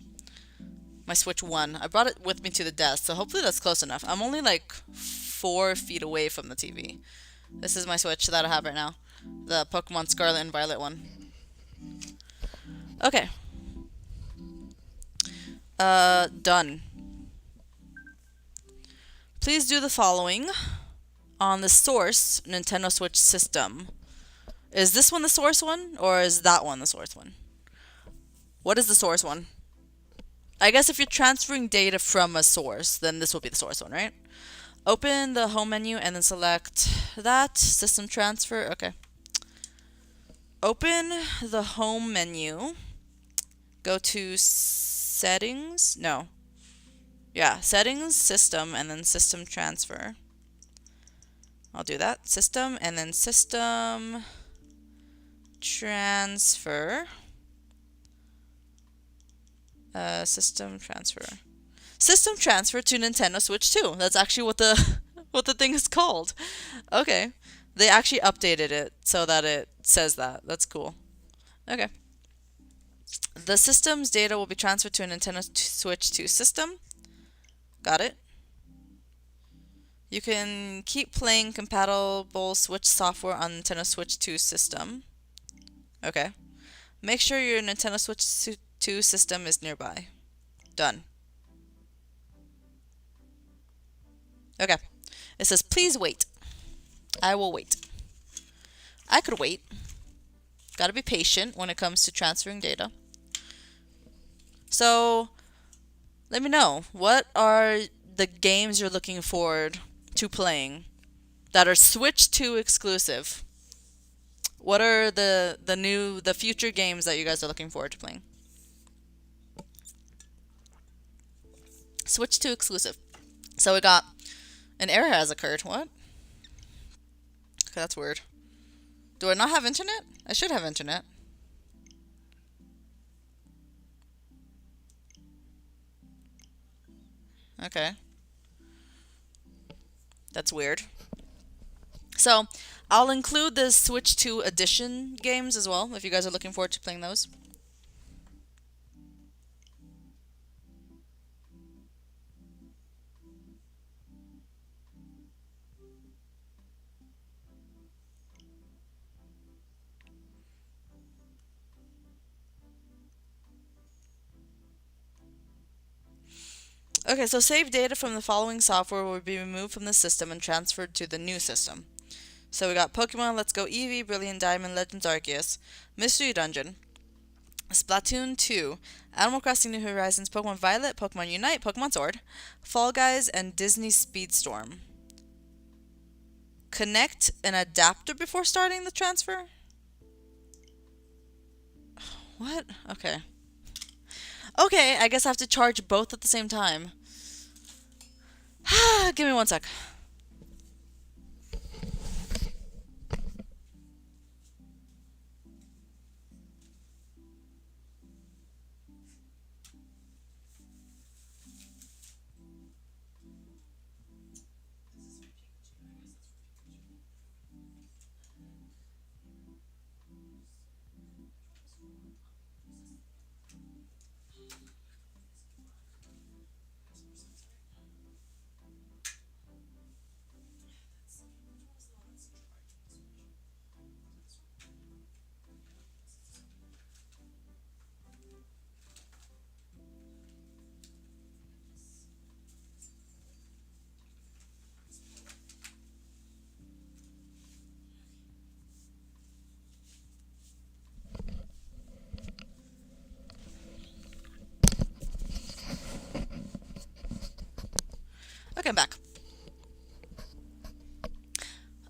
[SPEAKER 1] My Switch 1. I brought it with me to the desk, so hopefully that's close enough. I'm only like 4 feet away from the TV. This is my Switch that I have right now. The Pokemon Scarlet and Violet one. Okay. Done. Please do the following on the source Nintendo Switch system. Is this one the source one, or is that one the source one? What is the source one? I guess if you're transferring data from a source, then this will be the source one, right? Open the home menu and then select that. System transfer. Okay. Open the home menu. Go to settings. No. Yeah, settings, system, and then system transfer. I'll do that. System, and then system transfer. System transfer. System transfer to Nintendo Switch 2. That's actually what the what the thing is called. Okay. They actually updated it so that it says that. That's cool. Okay. The system's data will be transferred to a Nintendo Switch 2 system. Got it. You can keep playing compatible Switch software on Nintendo Switch 2 system. Okay. Make sure your Nintendo Switch 2 system is nearby. Done. Okay. It says, please wait. I will wait. I could wait. Gotta be patient when it comes to transferring data. So, let me know. What are the games you're looking forward to playing that are Switch 2 exclusive? What are the future games that you guys are looking forward to playing? Switch 2 exclusive. So we got an error has occurred. What? Okay, that's weird. Do I not have internet? I should have internet. Okay. That's weird. So, I'll include the Switch 2 Edition games as well, if you guys are looking forward to playing those. Okay, so save data from the following software will be removed from the system and transferred to the new system. So we got Pokemon Let's Go Eevee, Brilliant Diamond, Legends Arceus, Mystery Dungeon, Splatoon 2, Animal Crossing New Horizons, Pokemon Violet, Pokemon Unite, Pokemon Sword, Fall Guys, and Disney Speedstorm. Connect an adapter before starting the transfer? What? Okay. Okay, I guess I have to charge both at the same time. Give me one sec.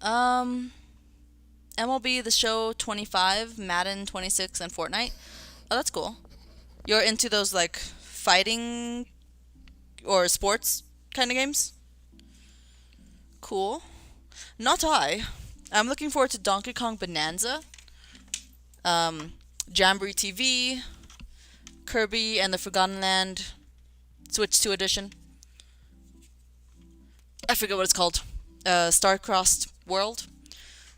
[SPEAKER 1] Um, MLB The Show 25, Madden 26, and Fortnite. Oh, that's cool. You're into those like fighting or sports kind of games? Cool. Not I. I'm looking forward to Donkey Kong Bonanza, um, Jamboree TV, Kirby and the Forgotten Land, Switch 2 edition. I forget what it's called. Star-Crossed World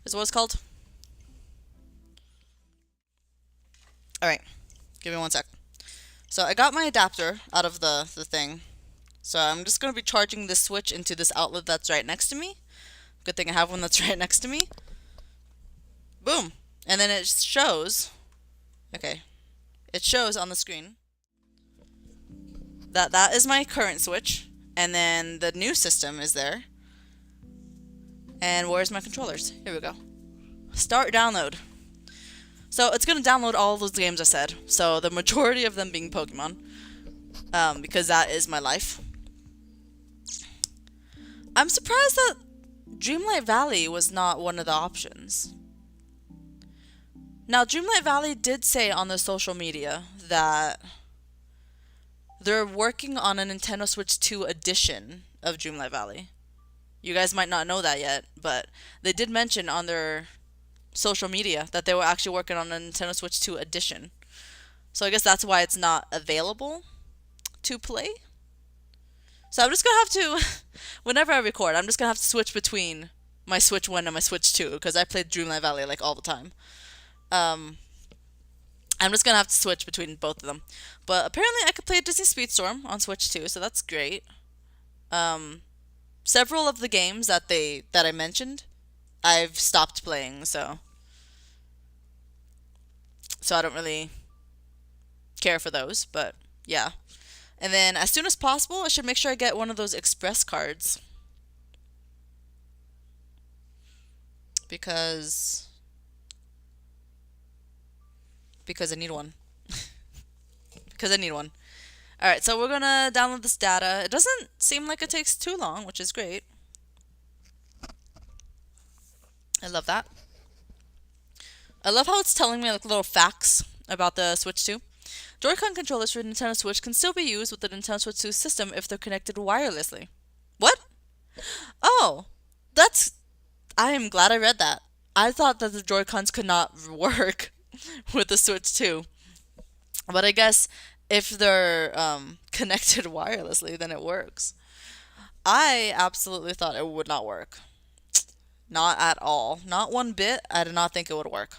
[SPEAKER 1] is what it's called. Alright, give me one sec. So I got my adapter out of the thing. So I'm just going to be charging this Switch into this outlet that's right next to me. Good thing I have one that's right next to me. Boom. And then it shows, okay, it shows on the screen that that is my current Switch. And then the new system is there. And where's my controllers? Here we go. Start download. So it's going to download all of those games I said. So the majority of them being Pokemon. Because that is my life. I'm surprised that Dreamlight Valley was not one of the options. Now, Dreamlight Valley did say on the social media that they're working on a Nintendo Switch 2 edition of Dreamlight Valley. You guys might not know that yet, but they did mention on their social media that they were actually working on a Nintendo Switch 2 edition. So I guess that's why it's not available to play. So I'm just going to have to, whenever I record, I'm just going to have to switch between my Switch 1 and my Switch 2, because I played Dreamlight Valley like all the time. I'm just going to have to switch between both of them. But apparently I could play Disney Speedstorm on Switch 2, so that's great. Several of the games that I mentioned, I've stopped playing, so I don't really care for those, but yeah. And then as soon as possible, I should make sure I get one of those express cards. Because I need one. Because I need one. Alright, so we're gonna download this data. It doesn't seem like it takes too long, which is great. I love that. I love how it's telling me like little facts about the Switch 2. Joy-Con controllers for Nintendo Switch can still be used with the Nintendo Switch 2 system if they're connected wirelessly. What? Oh, that's... I am glad I read that. I thought that the Joy-Cons could not work with the Switch 2. But I guess if they're connected wirelessly, then it works. I absolutely thought it would not work. Not at all. Not one bit. I did not think it would work.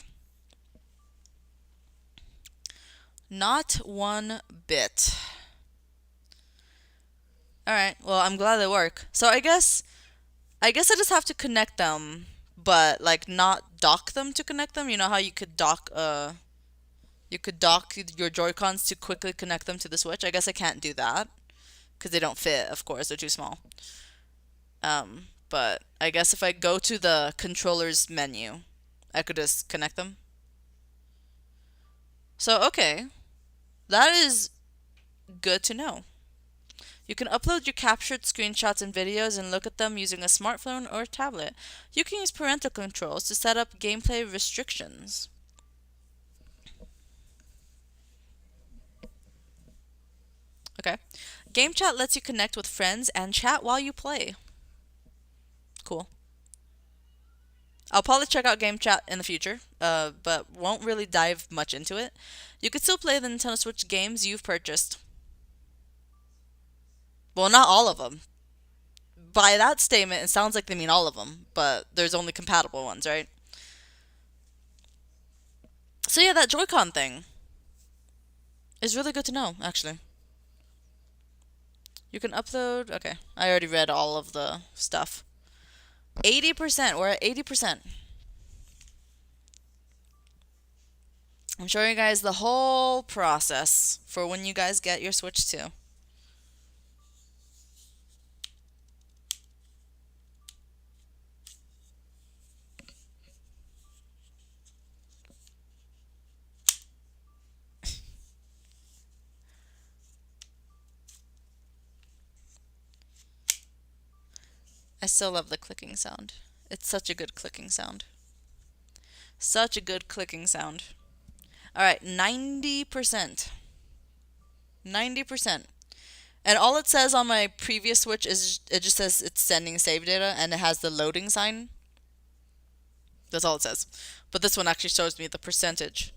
[SPEAKER 1] Not one bit. Alright, well, I'm glad they work. So I guess I just have to connect them, but like not dock them to connect them. You know how you could dock your Joy-Cons to quickly connect them to the Switch? I guess I can't do that because they don't fit, of course. They're too small. But I guess if I go to the controllers menu, I could just connect them. So, okay. That is good to know. You can upload your captured screenshots and videos and look at them using a smartphone or a tablet. You can use parental controls to set up gameplay restrictions. Okay. Game chat lets you connect with friends and chat while you play. Cool. I'll probably check out game chat in the future, but won't really dive much into it. You can still play the Nintendo Switch games you've purchased. Well, not all of them. By that statement, it sounds like they mean all of them, but there's only compatible ones, right? So yeah, that Joy-Con thing is really good to know, actually. You can upload... Okay, I already read all of the stuff. 80%. We're at 80%. I'm showing you guys the whole process for when you guys get your Switch 2. I still love the clicking sound. It's such a good clicking sound. Such a good clicking sound. Alright, 90%. 90%. And all it says on my previous Switch is it just says it's sending save data and it has the loading sign. That's all it says. But this one actually shows me the percentage.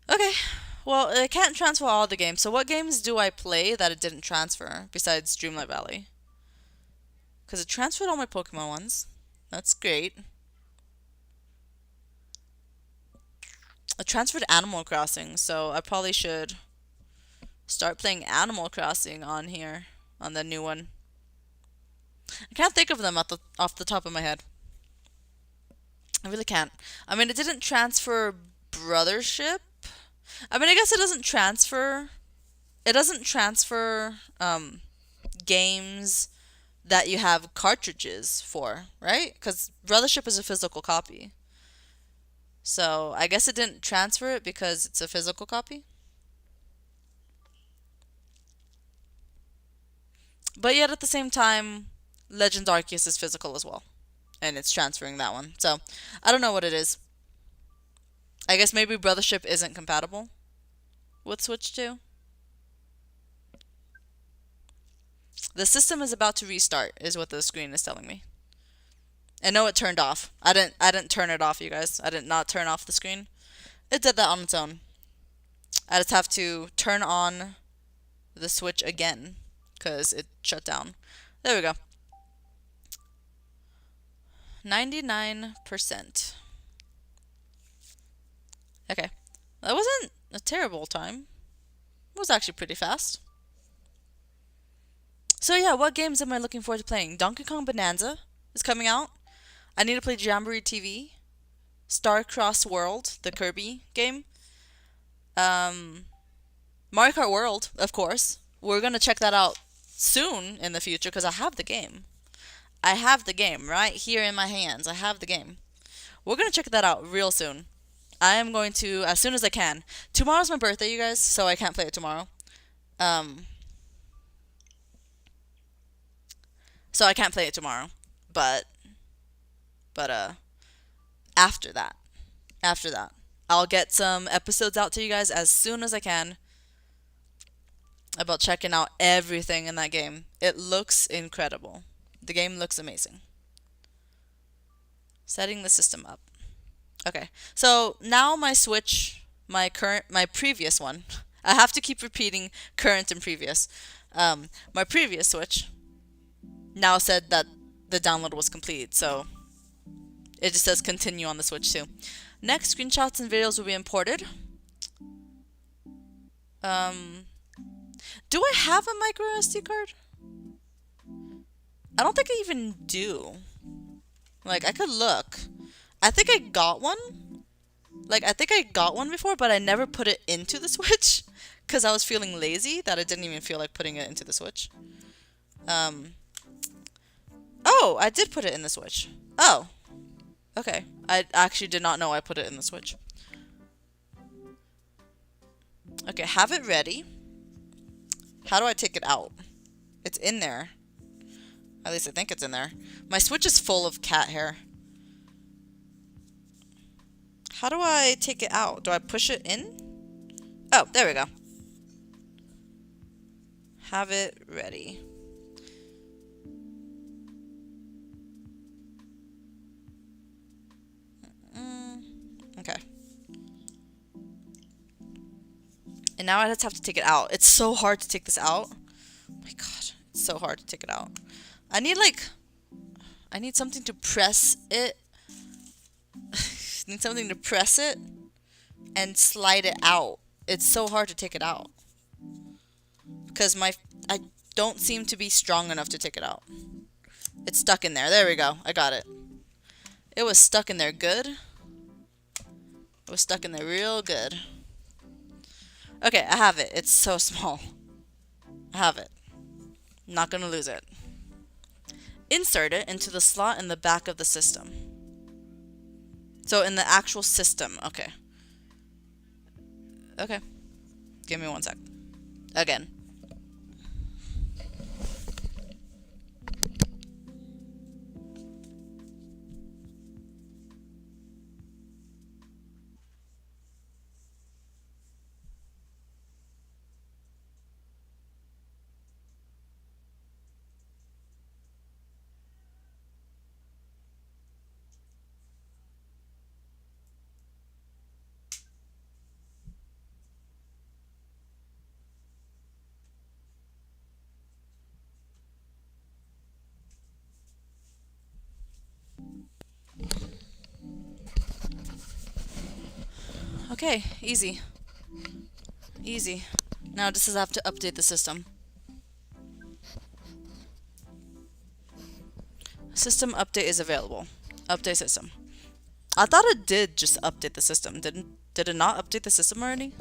[SPEAKER 1] Okay, well, it can't transfer all the games. So what games do I play that it didn't transfer besides Dreamlight Valley? Because it transferred all my Pokemon ones. That's great. It transferred Animal Crossing, so I probably should start playing Animal Crossing on here, on the new one. I can't think of them off the top of my head. I really can't. I mean, it didn't transfer Brothership. I mean, I guess it doesn't transfer. It doesn't transfer games that you have cartridges for, right? Because Brothership is a physical copy. So I guess it didn't transfer it because it's a physical copy. But yet at the same time, Legends Arceus is physical as well. And it's transferring that one. So I don't know what it is. I guess maybe Brothership isn't compatible with Switch 2. The system is about to restart, is what the screen is telling me. And no, it turned off. I didn't turn it off, you guys. I did not turn off the screen. It did that on its own. I just have to turn on the Switch again because it shut down. There we go. 99%. Okay. That wasn't a terrible time. It was actually pretty fast. So yeah, what games am I looking forward to playing? Donkey Kong Bonanza is coming out. I need to play Jamboree TV. Starcross World, the Kirby game. Mario Kart World, of course. We're going to check that out soon in the future because I have the game. I have the game right here in my hands. I have the game. We're going to check that out real soon. I am going to, as soon as I can. Tomorrow's my birthday, you guys, so I can't play it tomorrow. So I can't play it tomorrow. But after that, I'll get some episodes out to you guys as soon as I can about checking out everything in that game. It looks incredible. The game looks amazing. Setting the system up. Okay, so now my Switch, my previous one. I have to keep repeating current and previous. My previous Switch now said that the download was complete, so it just says continue on the Switch too. Next, screenshots and videos will be imported. Do I have a micro SD card? I don't think I even do. Like, I could look. I think I got one. Like, I think I got one before, but I never put it into the Switch because I was feeling lazy that I didn't even feel like putting it into the Switch. Oh, I did put it in the Switch. Oh. Okay. I actually did not know I put it in the Switch. Okay, have it ready. How do I take it out? It's in there. At least I think it's in there. My Switch is full of cat hair. How do I take it out? Do I push it in? Oh, there we go. Have it ready. Okay. And now I just have to take it out. It's so hard to take this out. Oh my god, it's so hard to take it out. I need something to press it. Need something to press it and slide it out. It's so hard to take it out. Because I don't seem to be strong enough to take it out. It's stuck in there. There we go. I got it. It was stuck in there good. It was stuck in there real good. Okay, I have it. It's so small. I have it. Not gonna lose it. Insert it into the slot in the back of the system. So in the actual system. Okay. Okay. Give me one sec. Again. Okay, easy. Easy. Now just have to update the system. System update is available. Update system. I thought it did just update the system. Did it not update the system already?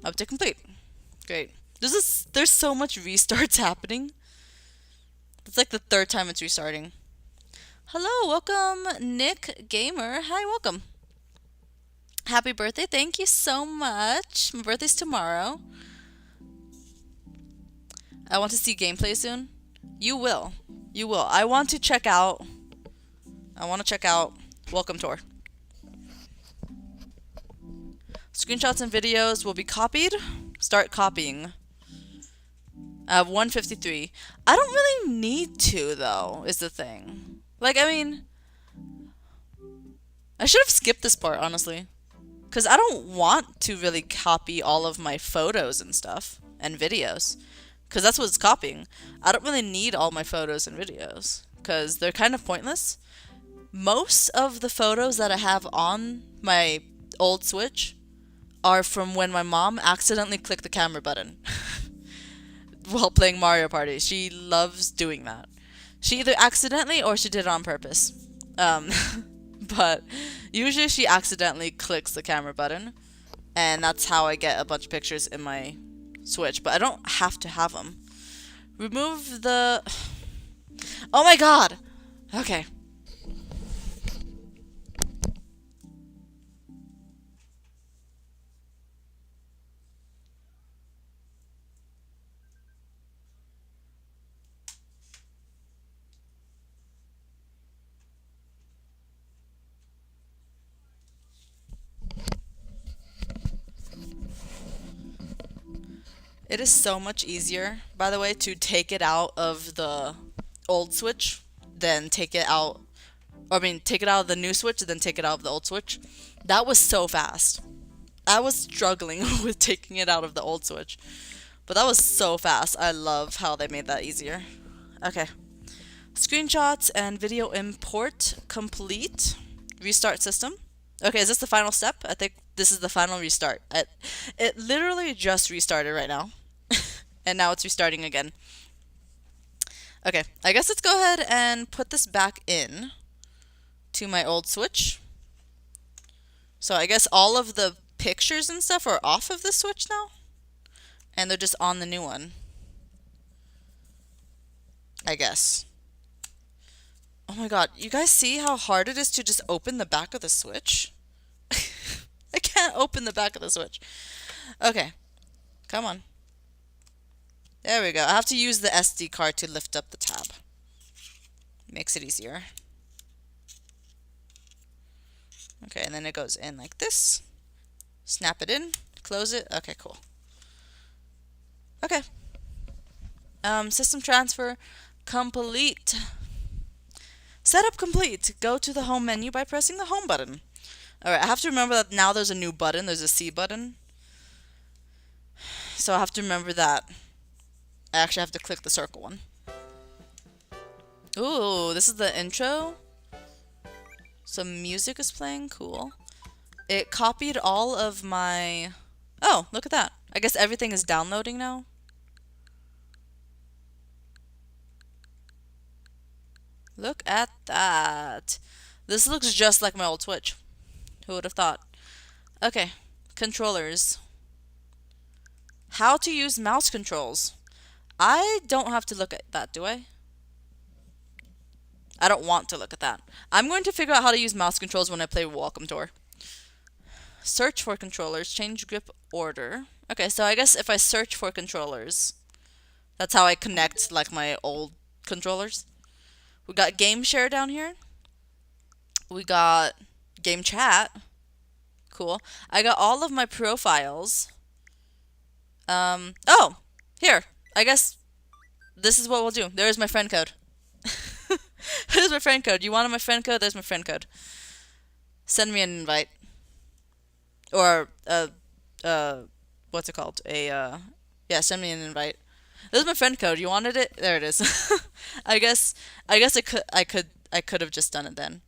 [SPEAKER 1] Update complete. Great. There's so much restarts happening. It's like the third time it's restarting. Hello, welcome Nick Gamer. Hi, welcome. Happy birthday. Thank you so much. My birthday's tomorrow. I want to see gameplay soon. You will. You will. I want to check out Welcome Tour. Screenshots and videos will be copied. Start copying. I have 153. I don't really need to, though, is the thing. Like, I mean, I should have skipped this part, honestly. Because I don't want to really copy all of my photos and stuff and videos. Because that's what it's copying. I don't really need all my photos and videos. Because they're kind of pointless. Most of the photos that I have on my old Switch are from when my mom accidentally clicked the camera button while playing Mario Party. She loves doing that. She either accidentally or she did it on purpose. But usually she accidentally clicks the camera button, and that's how I get a bunch of pictures in my Switch. But I don't have to have them. Remove the... Oh my god! Okay. It is so much easier, by the way, to take it out of the old Switch than take it out, take it out of the new Switch and then take it out of the old Switch. That was so fast. I was struggling with taking it out of the old Switch, but that was so fast. I love how they made that easier. Okay. Screenshots and video import complete. Restart system. Okay, is this the final step? I think this is the final restart. It literally just restarted right now. And now it's restarting again. Okay, I guess let's go ahead and put this back in to my old Switch. So I guess all of the pictures and stuff are off of the Switch now. And they're just on the new one. I guess. Oh my god, you guys see how hard it is to just open the back of the Switch? I can't open the back of the Switch. Okay, come on. There we go. I have to use the SD card to lift up the tab. Makes it easier. Okay, and then it goes in like this. Snap it in, close it. Okay, cool. Okay. System transfer complete. Setup complete. Go to the home menu by pressing the home button. Alright, I have to remember that now there's a new button. There's a C button. So I have to remember that. I actually have to click the circle one. Ooh, this is the intro. Some music is playing. Cool. It copied all of my... Oh, look at that. I guess everything is downloading now. Look at that. This looks just like my old Switch. Who would have thought? Okay, controllers. How to use mouse controls. I don't have to look at that, do I? I don't want to look at that. I'm going to figure out how to use mouse controls when I play Welcome Tour. Search for controllers. Change grip order. Okay, so I guess if I search for controllers, that's how I connect like my old controllers. We got game share down here. We got game chat. Cool. I got all of my profiles. Oh, here. I guess this is what we'll do. There's my friend code. There's my friend code. You wanted my friend code? There's my friend code. Send me an invite. Or, what's it called? Yeah, send me an invite. This is my friend code. You wanted it? There it is. I guess I could have just done it then.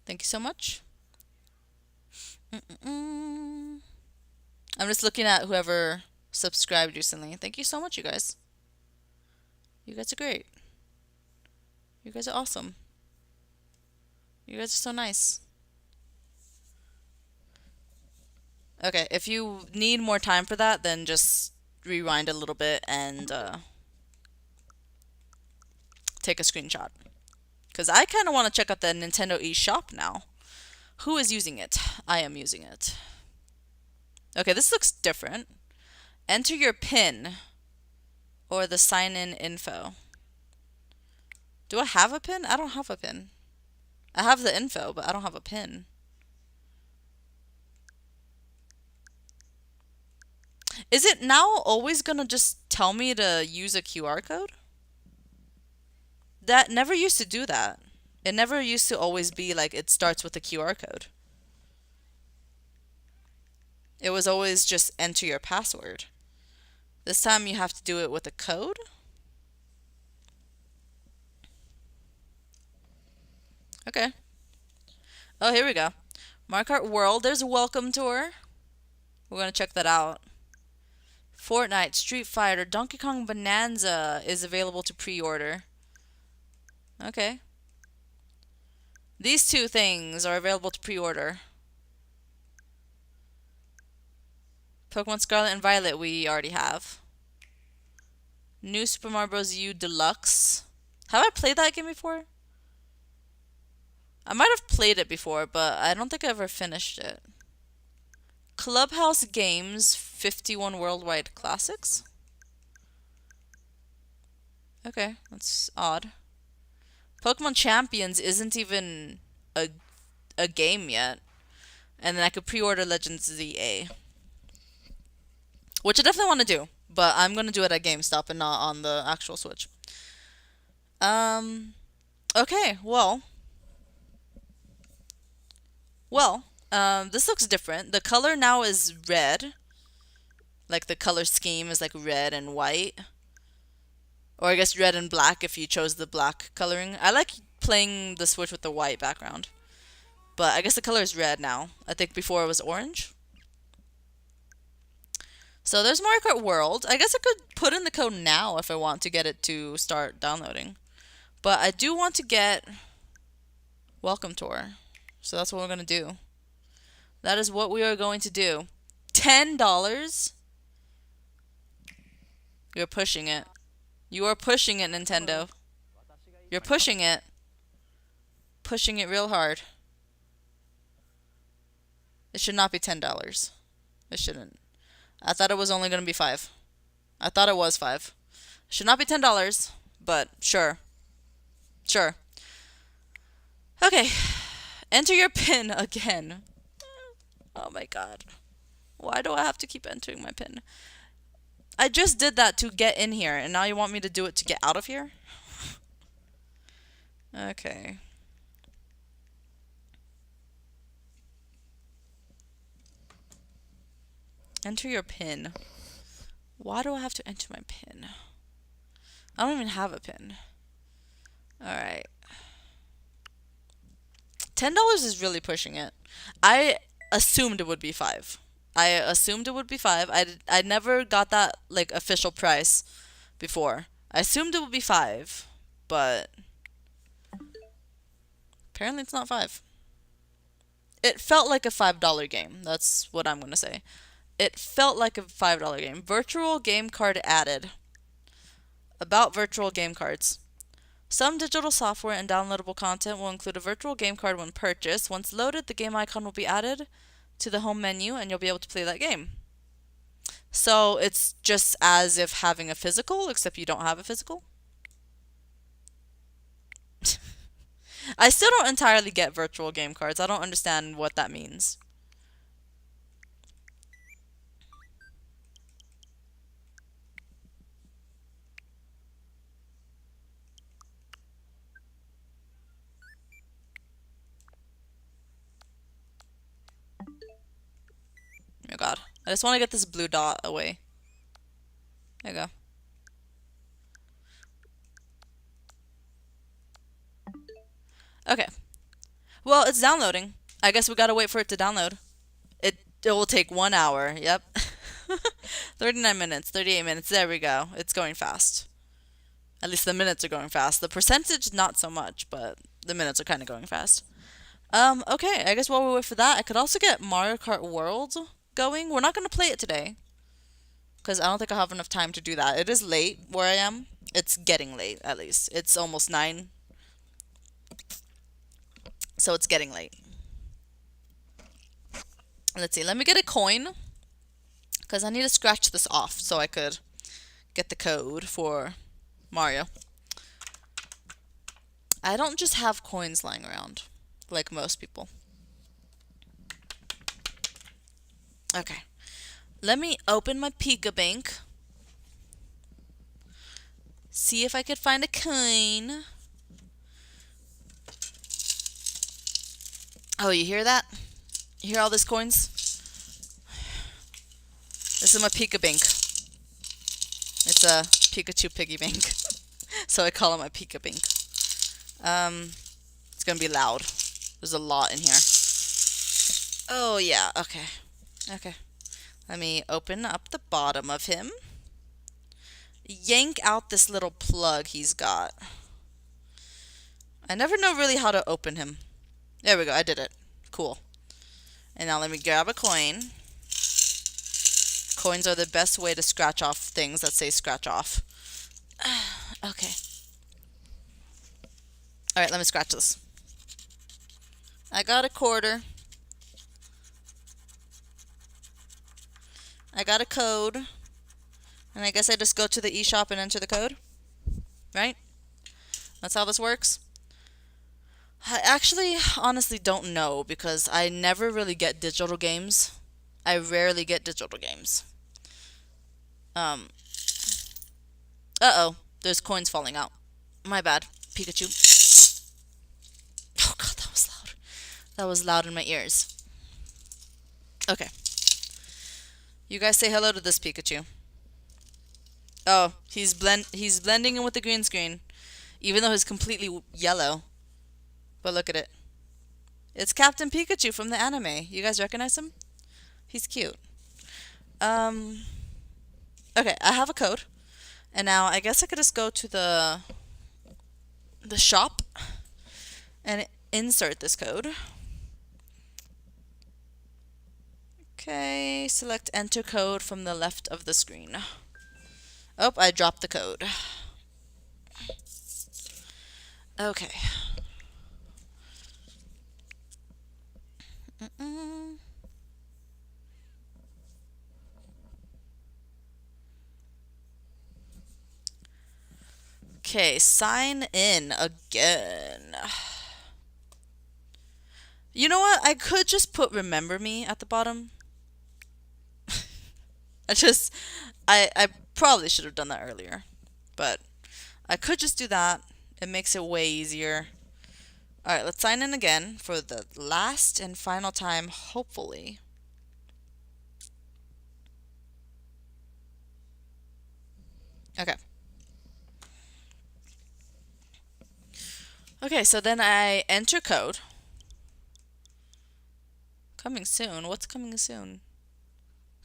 [SPEAKER 1] Thank you so much. Mm-mm-mm. I'm just looking at whoever subscribed recently. Thank you so much, you guys. You guys are great. You guys are awesome. You guys are so nice. Okay, if you need more time for that, then just rewind a little bit and take a screenshot. Because I kind of want to check out the Nintendo eShop now. Who is using it? I am using it. Okay, this looks different. Enter your PIN or the sign-in info. Do I have a PIN? I don't have a PIN. I have the info, but I don't have a PIN. Is it now always gonna just tell me to use a QR code? That never used to do that. It never used to always be like it starts with a QR code. It was always just enter your password. This time you have to do it with a code? Okay. Oh, here we go. Mario Kart World. There's a welcome tour. We're gonna check that out. Fortnite, Street Fighter, Donkey Kong Bonanza is available to pre-order. Okay. These two things are available to pre-order. Pokemon Scarlet and Violet we already have. New Super Mario Bros. U Deluxe. Have I played that game before? I might have played it before, but I don't think I ever finished it. Clubhouse Games 51 Worldwide Classics? Okay, that's odd. Pokemon Champions isn't even a game yet. And then I could pre-order Legends ZA. Which I definitely want to do. But I'm going to do it at GameStop and not on the actual Switch. Okay, this looks different. The color now is red. Like the color scheme is like red and white. Or I guess red and black if you chose the black coloring. I like playing the Switch with the white background. But I guess the color is red now. I think before it was orange. So there's Mario Kart World. I guess I could put in the code now if I want to get it to start downloading. But I do want to get Welcome Tour. So that's what we're going to do. That is what we are going to do. $10? You're pushing it. You are pushing it, Nintendo. You're pushing it. Pushing it real hard. It should not be $10. It shouldn't. I thought it was only going to be 5. I thought it was 5. It should not be $10, but sure. Sure. Okay. Enter your PIN again. Oh my god. Why do I have to keep entering my PIN? I just did that to get in here, and now you want me to do it to get out of here? Okay. Enter your PIN. Why do I have to enter my PIN? I don't even have a PIN. Alright. $10 is really pushing it. I assumed it would be 5. I assumed it would be 5. I never got that like official price before. I assumed it would be 5, but apparently it's not 5. It felt like a $5 game. That's what I'm going to say. It felt like a $5 game. Virtual game card added. About virtual game cards. Some digital software and downloadable content will include a virtual game card when purchased. Once loaded, the game icon will be added to the home menu and you'll be able to play that game. So it's just as if having a physical, except you don't have a physical. I still don't entirely get virtual game cards. I don't understand what that means. Oh god. I just want to get this blue dot away. There you go. Okay. Well, it's downloading. I guess we gotta wait for it to download. It will take 1 hour. Yep. 39 minutes, 38 minutes. There we go. It's going fast. At least the minutes are going fast. The percentage, not so much, but the minutes are kind of going fast. Okay. I guess while we wait for that, I could also get Mario Kart World going. We're not gonna play it today because I don't think I have enough time to do that. It is late where I am. It's getting late, at least. It's almost 9, so it's getting late. Let's see. Let me get a coin because I need to scratch this off so I could get the code for Mario. I don't just have coins lying around like most people. Okay. Let me open my Pika Bank. See if I could find a coin. Oh, you hear that? You hear all these coins? This is my Pika Bank. It's a Pikachu piggy bank. So I call it my Pika Bank. It's gonna be loud. There's a lot in here. Oh yeah, okay. Okay. Let me open up the bottom of him. Yank out this little plug he's got. I never know really how to open him. There we go, I did it. Cool. And now let me grab a coin. Coins are the best way to scratch off things that say scratch off. Okay. Alright, let me scratch this. I got a quarter. I got a code. And I guess I just go to the eShop and enter the code. Right? That's how this works. I actually honestly don't know because I never really get digital games. I rarely get digital games. Uh-oh. There's coins falling out. My bad. Pikachu. Oh god, that was loud. That was loud in my ears. Okay. You guys say hello to this Pikachu. Oh, he's blending in with the green screen. Even though he's completely yellow. But look at it. It's Captain Pikachu from the anime. You guys recognize him? He's cute. Okay, I have a code. And now I guess I could just go to the shop and insert this code. Okay, select enter code from the left of the screen. Oh, I dropped the code. Okay. Okay, sign in again. You know what? I could just put remember me at the bottom. I probably should have done that earlier. But I could just do that. It makes it way easier. Alright, let's sign in again for the last and final time, hopefully. Okay. Okay, so then I enter code. Coming soon? What's coming soon?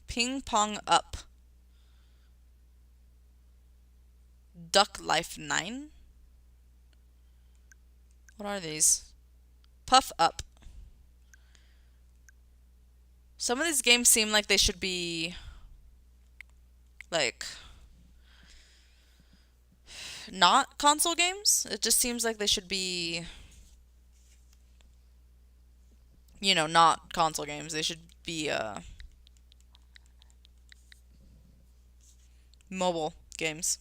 [SPEAKER 1] Ping pong up. Duck life 9? What are these? Puff up. Some of these games seem like they should be like not console games. It just seems like they should be, you know, not console games. They should be mobile games.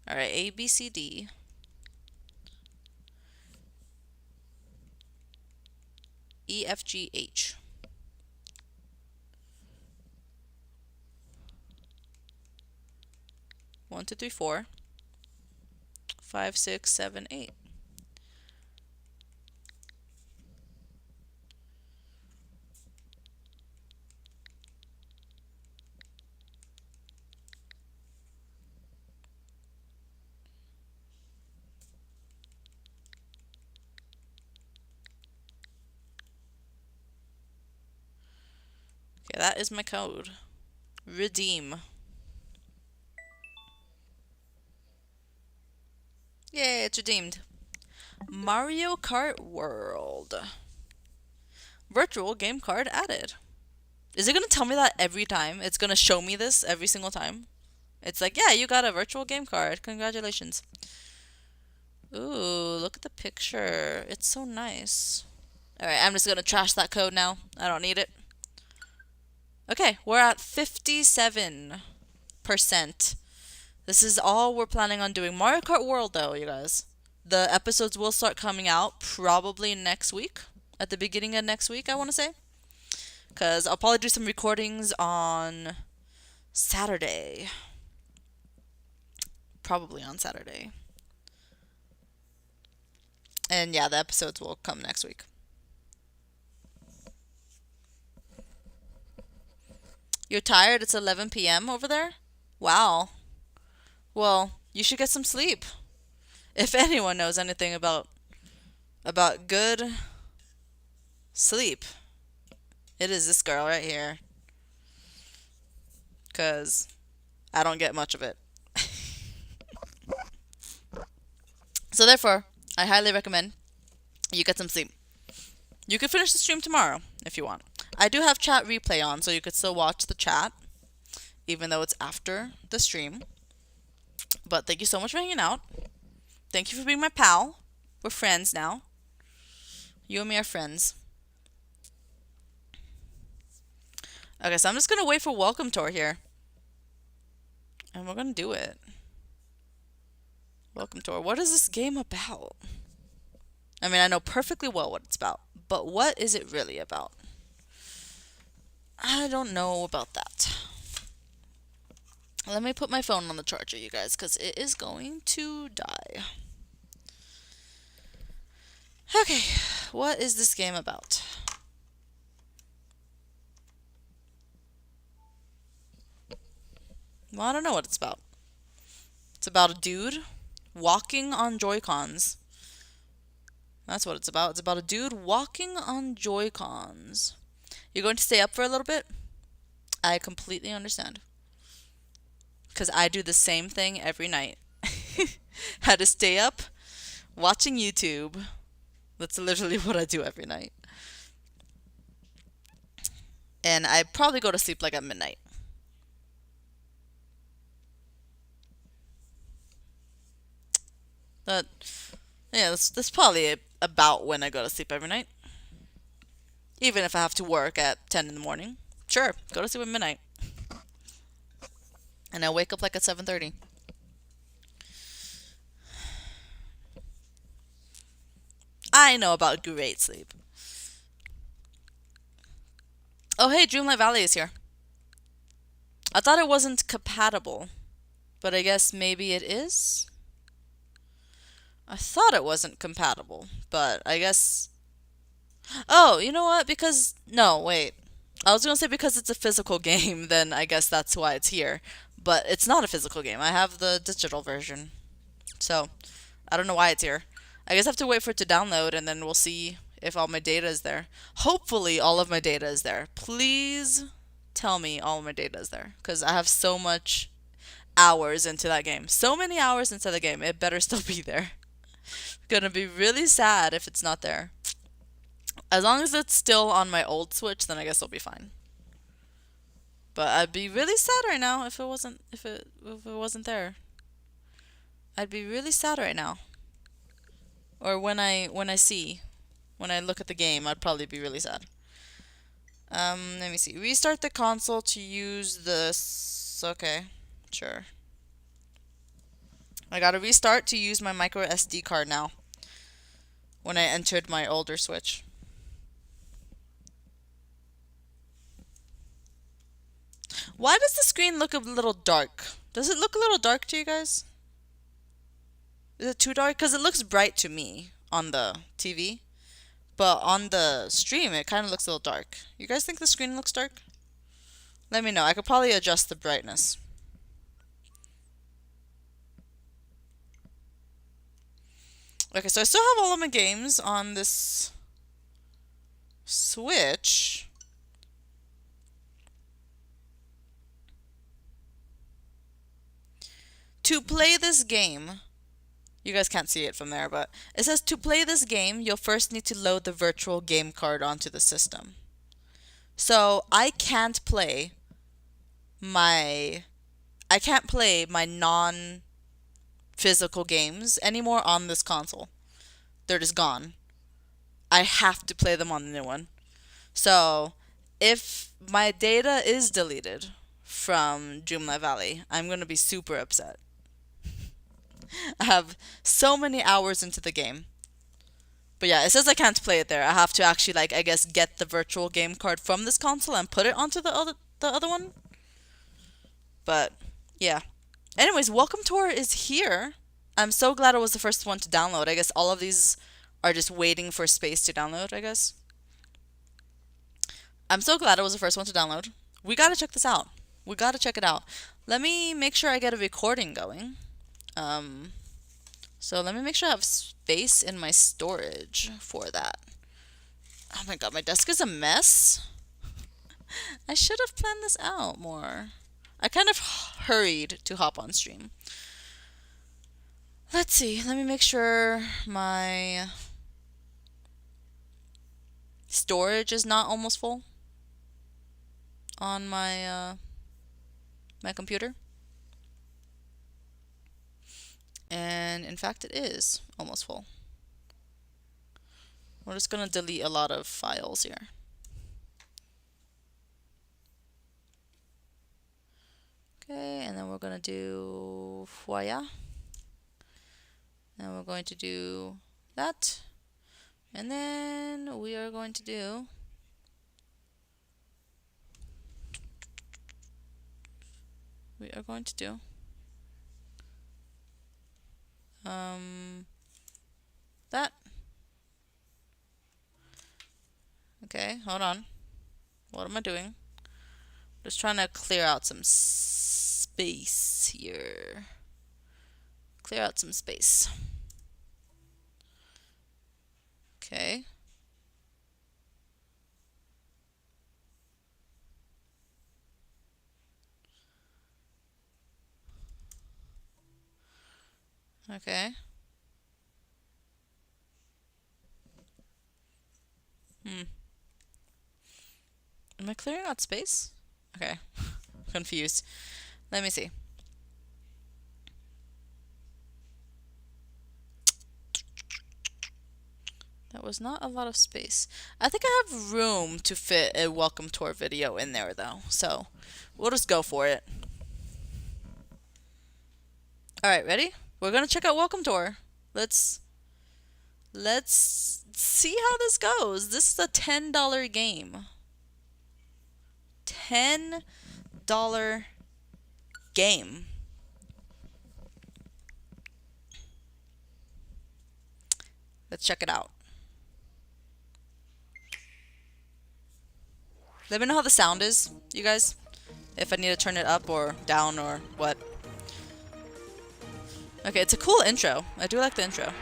[SPEAKER 1] Alright, A, B, C, D. E, F, G, H. One, two, three, 4. 5, 6, 7, 8. That is my code. Redeem. Yay, it's redeemed. Mario Kart World. Virtual game card added. Is it going to tell me that every time? It's going to show me this every single time? It's like, yeah, you got a virtual game card. Congratulations. Ooh, look at the picture. It's so nice. Alright, I'm just going to trash that code now. I don't need it. Okay, we're at 57%. This is all we're planning on doing. Mario Kart World, though, you guys. The episodes will start coming out probably next week. At the beginning of next week, I want to say. Because I'll probably do some recordings on Saturday. Probably on Saturday. And yeah, the episodes will come next week. You're tired? It's 11 p.m. over there? Wow. Well, you should get some sleep. If anyone knows anything about good sleep, it is this girl right here. 'Cause I don't get much of it. So therefore, I highly recommend you get some sleep. You could finish the stream tomorrow if you want. I do have chat replay on, so you could still watch the chat, even though it's after the stream. But thank you so much for hanging out. Thank you for being my pal. We're friends now. You and me are friends. Okay, so I'm just going to wait for Welcome Tour here. And we're going to do it. Welcome Tour. What is this game about? I mean, I know perfectly well what it's about. But what is it really about? I don't know about that. Let me put my phone on the charger, you guys, because it is going to die. Okay, what is this game about? Well, I don't know what it's about. It's about a dude walking on Joy-Cons. That's what it's about. It's about a dude walking on Joy-Cons. You're going to stay up for a little bit? I completely understand. Because I do the same thing every night. Had to stay up watching YouTube. That's literally what I do every night. And I probably go to sleep like at midnight. But yeah, that's probably about when I go to sleep every night. Even if I have to work at 10 in the morning. Sure, go to sleep at midnight. And I wake up like at 7:30. I know about great sleep. Oh hey, Dreamlight Valley is here. I thought it wasn't compatible. But I guess maybe it is? I thought it wasn't compatible. But I guess... Oh, you know what? Because... No, wait. I was going to say because it's a physical game, then I guess that's why it's here. But it's not a physical game. I have the digital version. So, I don't know why it's here. I guess I have to wait for it to download and then we'll see if all my data is there. Hopefully all of my data is there. Please tell me all of my data is there. Because I have so much hours into that game. So many hours into the game. It better still be there. Gonna be really sad if it's not there. As long as it's still on my old Switch, then I guess it'll be fine. But I'd be really sad right now if it wasn't there. I'd be really sad right now. Or when I look at the game, I'd probably be really sad. Let me see. Restart the console to use this. Okay, sure. I gotta restart to use my micro SD card now. When I entered my older Switch. Why does the screen look a little dark? Does it look a little dark to you guys? Is it too dark? Because it looks bright to me on the TV. But on the stream, it kind of looks a little dark. You guys think the screen looks dark? Let me know. I could probably adjust the brightness. Okay, so I still have all of my games on this Switch. to play this game, you guys can't see it from there, but it says to play this game, you'll first need to load the virtual game card onto the system. So I can't play my non-physical games anymore on this console. They're just gone. I have to play them on the new one. So if my data is deleted from Dreamlight Valley, I'm going to be super upset. I have so many hours into the game. But yeah, it says I can't play it there. I have to actually, like, I guess, get the virtual game card from this console and put it onto the other one. But yeah. Anyways, Welcome Tour is here. I'm so glad I was the first one to download. I guess all of these are just waiting for space to download, I guess. I'm so glad I was the first one to download. We gotta check this out. We gotta check it out. Let me make sure I get a recording going. So let me make sure I have space in my storage for that. Oh my god, my desk is a mess. I should have planned this out more. I kind of hurried to hop on stream. Let's see. Let me make sure my storage is not almost full on my my computer. And in fact, it is almost full. We're just gonna delete a lot of files here. Okay, and then we're gonna do foyer. And we're going to do that. And then we are going to do that. Okay, hold on. What am I doing? Just trying to clear out some space here. Clear out some space. Okay. Okay. Am I clearing out space? Okay. Confused. Let me see. That was not a lot of space. I think I have room to fit a welcome tour video in there though. So we'll just go for it. Alright, ready? We're gonna check out Welcome Tour. Let's see how this goes. This is a $10 game. $10 game. Let's check it out. Let me know how the sound is, you guys. If I need to turn it up or down or what. Okay, it's a cool intro. I do like the intro.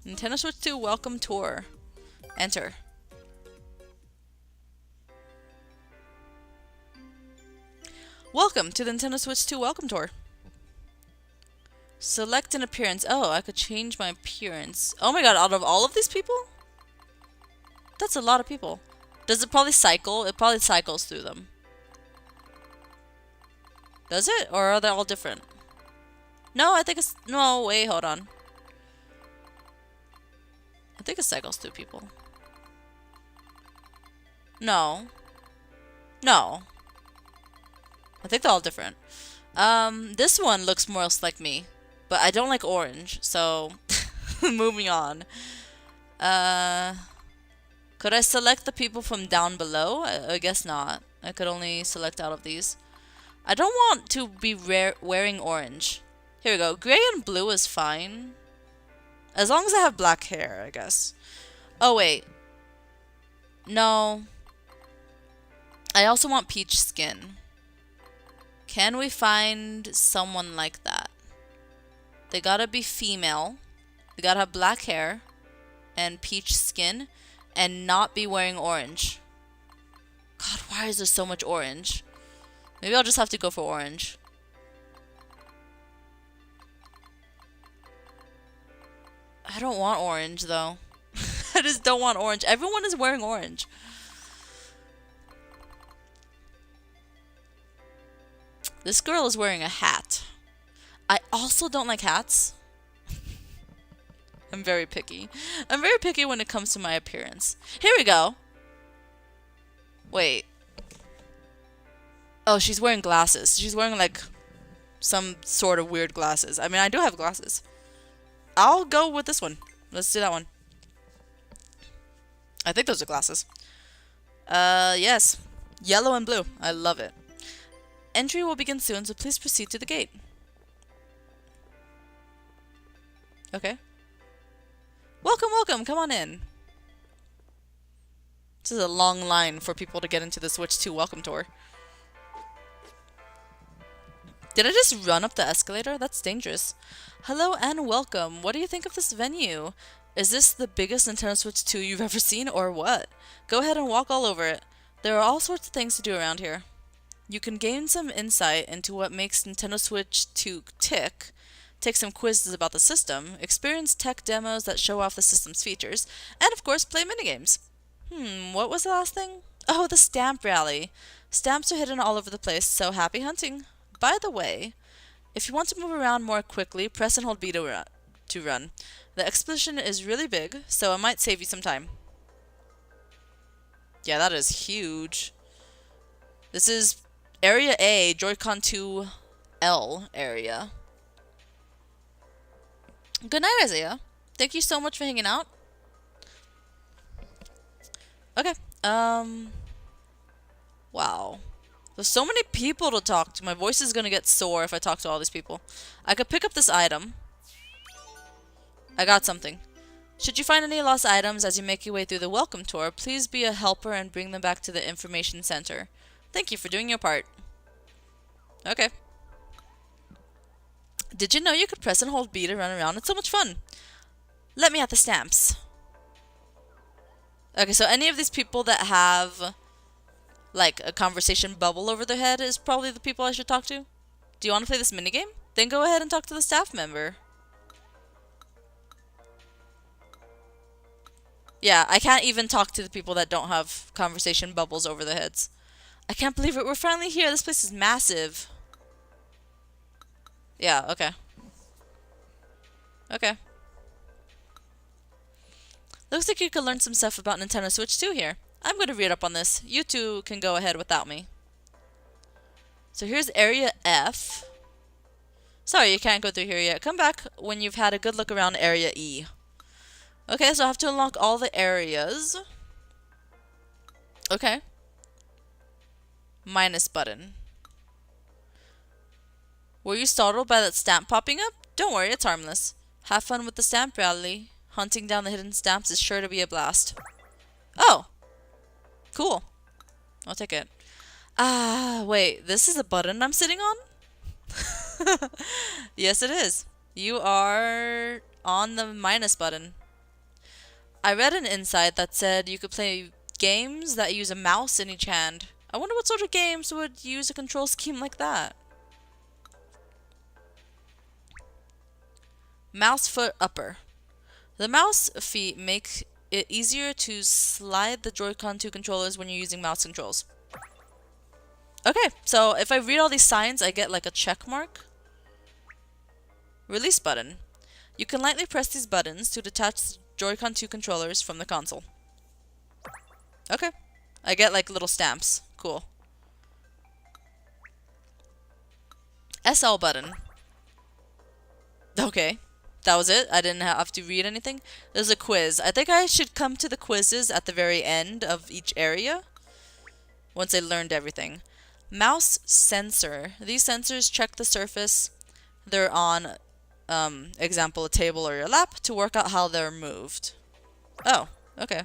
[SPEAKER 1] Nintendo Switch 2 Welcome Tour. Enter. Welcome to the Nintendo Switch 2 Welcome Tour. Select an appearance. Oh, I could change my appearance. Oh my god, out of all of these people? That's a lot of people. Does it probably cycle? It probably cycles through them. Does it? Or are they all different? No, I think it's... No, wait, hold on. I think it cycles through people. No. No. I think they're all different. This one looks more like me. But I don't like orange, so... moving on. Could I select the people from down below? I guess not. I could only select out of these. I don't want to be wearing orange. Here we go. Gray and blue is fine. As long as I have black hair, I guess. Oh, wait. No. I also want peach skin. Can we find someone like that? They gotta be female. They gotta have black hair. and peach skin and not be wearing orange. God, why is there so much orange? Maybe I'll just have to go for orange. I don't want orange though. I just don't want orange. Everyone is wearing orange. This girl is wearing a hat. I also don't like hats. I'm very picky. I'm very picky when it comes to my appearance. Here we go. Wait. Oh, she's wearing glasses. She's wearing like some sort of weird glasses. I mean, I do have glasses. I'll go with this one. Let's do that one. I think those are glasses. Yes. Yellow and blue. I love it. Entry will begin soon, so please proceed to the gate. Okay. Welcome, welcome. Come on in. This is a long line for people to get into the Switch 2 welcome tour. Did I just run up the escalator? That's dangerous. Hello and welcome. What do you think of this venue? Is this the biggest Nintendo Switch 2 you've ever seen, or what? Go ahead and walk all over it. There are all sorts of things to do around here. You can gain some insight into what makes Nintendo Switch 2 tick, take some quizzes about the system, experience tech demos that show off the system's features, and of course play minigames. What was the last thing? Oh, the stamp rally. Stamps are hidden all over the place, so happy hunting. By the way, if you want to move around more quickly, press and hold B to run. The exposition is really big, so it might save you some time. Yeah, that is huge. This is Area A, Joy-Con 2L area. Good night, Isaiah. Thank you so much for hanging out. Okay, wow. There's so many people to talk to. My voice is gonna get sore if I talk to all these people. I could pick up this item. I got something. Should you find any lost items as you make your way through the welcome tour, please be a helper and bring them back to the information center. Thank you for doing your part. Okay. Did you know you could press and hold B to run around? It's so much fun. Let me at the stamps. Okay, so any of these people that have like a conversation bubble over their head is probably the people I should talk to. Do you want to play this minigame? Then go ahead and talk to the staff member. Yeah, I can't even talk to the people that don't have conversation bubbles over their heads. I can't believe it. We're finally here. This place is massive. Yeah, okay. Okay. Looks like you could learn some stuff about Nintendo Switch 2 here. I'm going to read up on this. You two can go ahead without me. So here's Area F. Sorry, you can't go through here yet. Come back when you've had a good look around Area E. Okay, so I have to unlock all the areas. Okay. Minus button. Were you startled by that stamp popping up? Don't worry, it's harmless. Have fun with the stamp rally. Hunting down the hidden stamps is sure to be a blast. Oh! Cool. I'll take it. Ah, wait. This is a button I'm sitting on? Yes, it is. You are on the minus button. I read an insight that said you could play games that use a mouse in each hand. I wonder what sort of games would use a control scheme like that. Mouse foot upper. The mouse feet make it easier to slide the Joy-Con 2 controllers when you're using mouse controls. Okay, so if I read all these signs, I get like a check mark. Release button. You can lightly press these buttons to detach Joy-Con 2 controllers from the console. Okay. I get like little stamps. Cool. SL button. Okay. That was it? I didn't have to read anything? There's a quiz. I think I should come to the quizzes at the very end of each area. Once I learned everything. Mouse sensor. These sensors check the surface they're on, example, a table or your lap, to work out how they're moved. Oh, okay.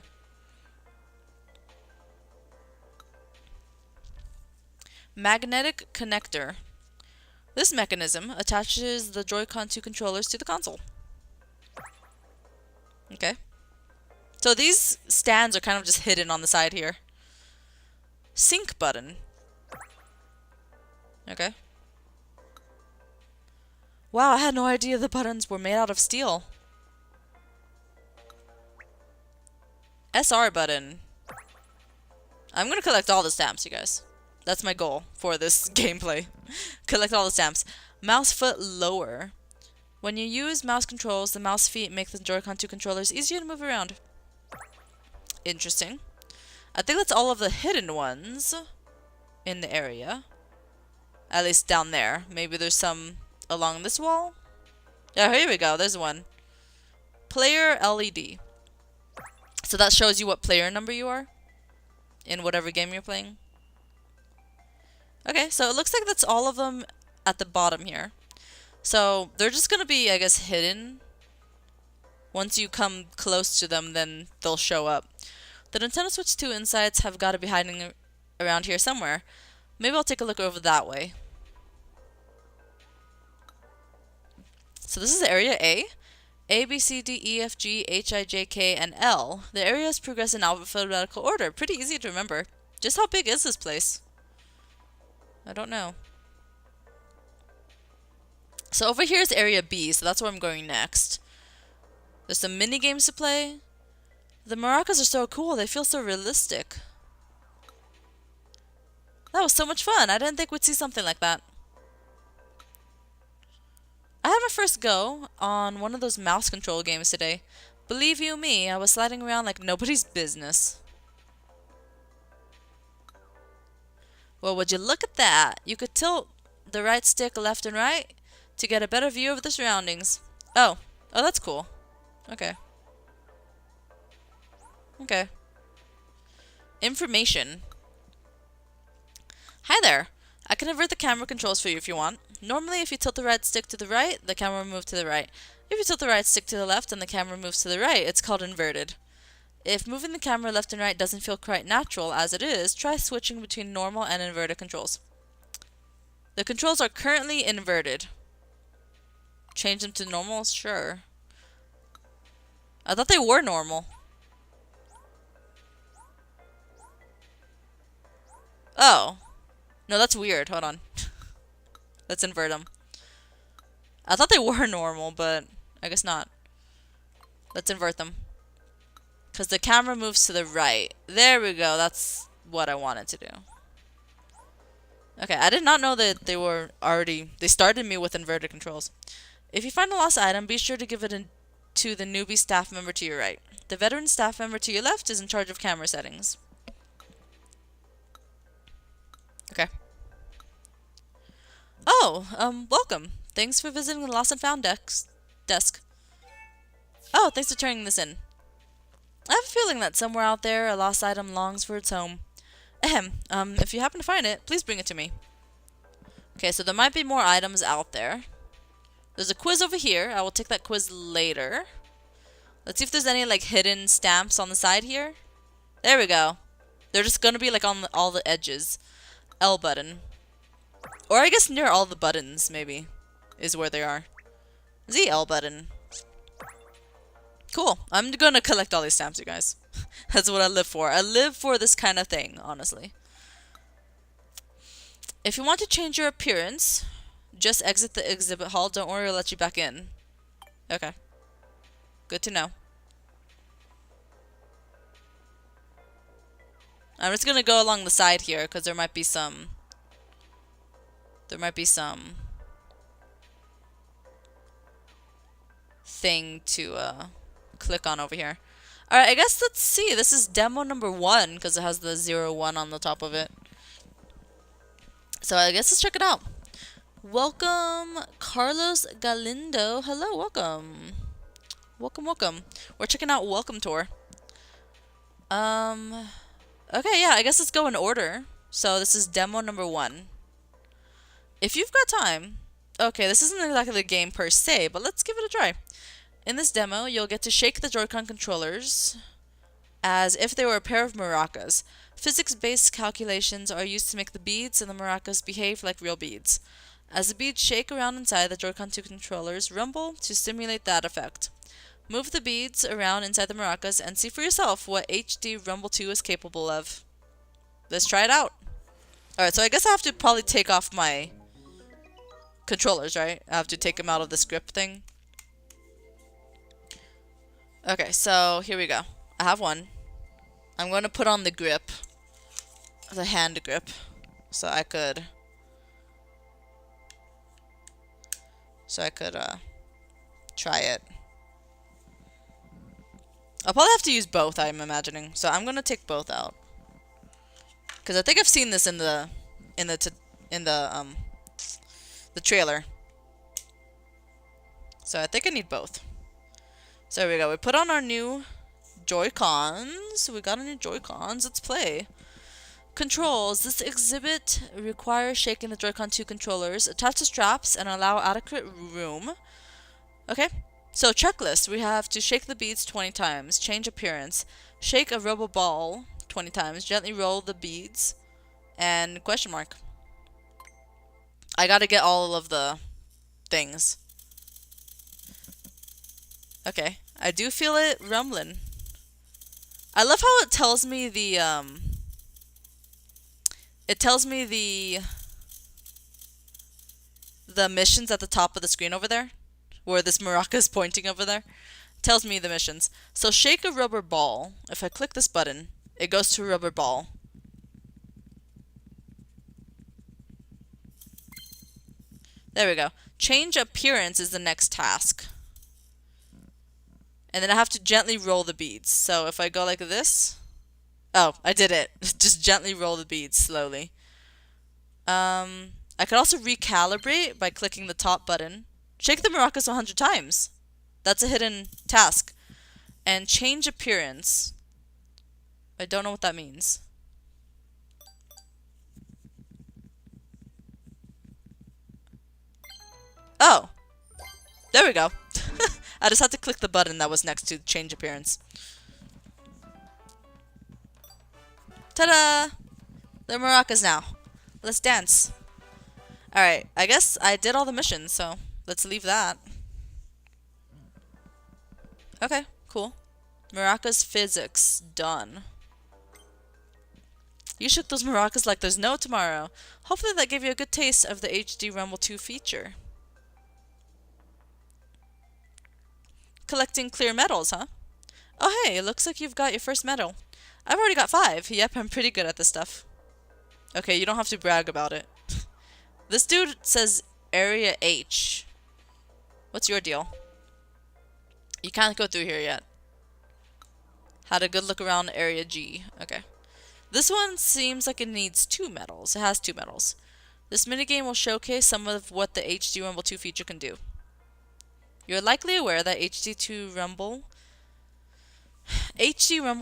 [SPEAKER 1] Magnetic connector. This mechanism attaches the Joy-Con 2 controllers to the console. Okay. So these stands are kind of just hidden on the side here. Sync button. Okay. Wow, I had no idea the buttons were made out of steel. SR button. I'm gonna collect all the stamps, you guys. That's my goal for this gameplay. Collect all the stamps. Mouse foot lower. When you use mouse controls, the mouse feet make the Joy-Con 2 controllers easier to move around. Interesting. I think that's all of the hidden ones in the area. At least down there. Maybe there's some along this wall? Yeah, here we go. There's one. Player LED. So that shows you what player number you are in whatever game you're playing. Okay, so it looks like that's all of them at the bottom here. So they're just going to be, I guess, hidden. Once you come close to them, then they'll show up. The Nintendo Switch 2 insides have got to be hiding around here somewhere. Maybe I'll take a look over that way. So this is area A. A, B, C, D, E, F, G, H, I, J, K, and L. The areas progress in alphabetical order. Pretty easy to remember. Just how big is this place? I don't know. So over here is area B, so that's where I'm going next. There's some mini games to play. The maracas are so cool. They feel so realistic. That was so much fun. I didn't think we'd see something like that. I had my first go on one of those mouse control games today. Believe you me, I was sliding around like nobody's business. Well, would you look at that? You could tilt the right stick left and right to get a better view of the surroundings. Oh, that's cool. Okay. Okay. Information. Hi there. I can invert the camera controls for you if you want. Normally, if you tilt the right stick to the right, the camera will move to the right. If you tilt the right stick to the left and the camera moves to the right, it's called inverted. If moving the camera left and right doesn't feel quite natural as it is, try switching between normal and inverted controls. The controls are currently inverted. Change them to normal? Sure. I thought they were normal. Oh. No, that's weird. Hold on. Let's invert them. I thought they were normal, but I guess not. Let's invert them. Because the camera moves to the right. There we go. That's what I wanted to do. Okay, I did not know that they were already... They started me with inverted controls. If you find a lost item, be sure to give it to the newbie staff member to your right. The veteran staff member to your left is in charge of camera settings. Okay. Oh, welcome. Thanks for visiting the Lost and Found desk. Oh, thanks for turning this in. I have a feeling that somewhere out there a lost item longs for its home. Ahem. If you happen to find it, please bring it to me. Okay, so there might be more items out there. There's a quiz over here. I will take that quiz later. Let's see if there's any, like, hidden stamps on the side here. There we go. They're just gonna be, like, on all the edges. L button. Or I guess near all the buttons, maybe, is where they are. ZL button. Cool. I'm gonna collect all these stamps, you guys. That's what I live for. I live for this kind of thing, honestly. If you want to change your appearance, just exit the exhibit hall. Don't worry, I'll let you back in. Okay. Good to know. I'm just gonna go along the side here, because there might be some... thing to click on over here. Alright, I guess let's see. This is demo number 1 because it has the 01 on the top of it. So I guess let's check it out. Welcome, Carlos Galindo. Hello, welcome. Welcome. We're checking out Welcome Tour. Okay, yeah, I guess let's go in order. So this is demo number 1. If you've got time... Okay, this isn't exactly the game per se, but let's give it a try. In this demo, you'll get to shake the Joy-Con controllers as if they were a pair of maracas. Physics-based calculations are used to make the beads and the maracas behave like real beads. As the beads shake around inside, the Joy-Con 2 controllers rumble to simulate that effect. Move the beads around inside the maracas and see for yourself what HD Rumble 2 is capable of. Let's try it out. Alright, so I guess I have to probably take off my controllers, right? I have to take them out of this grip thing. Okay, so here we go. I have one. I'm going to put on the grip, the hand grip, so I could try it. I'll probably have to use both, I'm imagining. So I'm gonna take both out, because I think I've seen this in the trailer. So I think I need both. So there we go. We put on our new Joy-Cons. We got our new Joy-Cons. Let's play. Controls. This exhibit requires shaking the Joy-Con 2 controllers, attach the straps, and allow adequate room. Okay. So checklist. We have to shake the beads 20 times. Change appearance. Shake a rubber ball 20 times. Gently roll the beads. And question mark. I gotta get all of the things. Okay. I do feel it rumbling. I love how it tells me the missions at the top of the screen over there, where this maraca is pointing over there. It tells me the missions. So shake a rubber ball. If I click this button, it goes to a rubber ball. There we go. Change appearance is the next task. And then I have to gently roll the beads. So if I go like this... Oh, I did it. Just gently roll the beads slowly. I could also recalibrate by clicking the top button. Shake the maracas 100 times. That's a hidden task. And change appearance. I don't know what that means. Oh. There we go. I just had to click the button that was next to change appearance. Ta-da! They're maracas now. Let's dance. Alright, I guess I did all the missions, so let's leave that. Okay, cool. Maracas physics, done. You shook those maracas like there's no tomorrow. Hopefully that gave you a good taste of the HD Rumble 2 feature. Collecting clear medals, huh? Oh hey, it looks like you've got your first medal. I've already got 5. Yep, I'm pretty good at this stuff. Okay, you don't have to brag about it. This dude says Area H. What's your deal? You can't go through here yet. Had a good look around Area G. Okay. This one seems like it needs 2 medals. It has 2 medals. This minigame will showcase some of what the HD Rumble 2 feature can do. You're likely aware that HD Rumble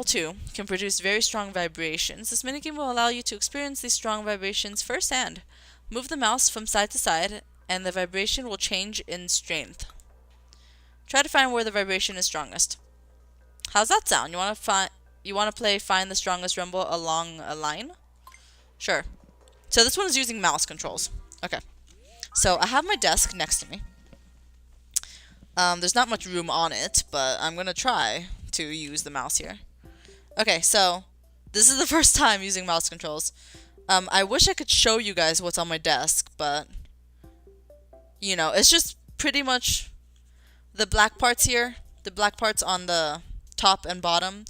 [SPEAKER 1] 2 can produce very strong vibrations. This minigame will allow you to experience these strong vibrations firsthand. Move the mouse from side to side, and the vibration will change in strength. Try to find where the vibration is strongest. How's that sound? You want to play Find the Strongest Rumble along a line? Sure. So this one is using mouse controls. Okay. So I have my desk next to me. There's not much room on it, but I'm gonna try to use the mouse here. Okay, so this is the first time using mouse controls. I wish I could show you guys what's on my desk, but you know, it's just pretty much the black parts here. The black parts on the top and bottom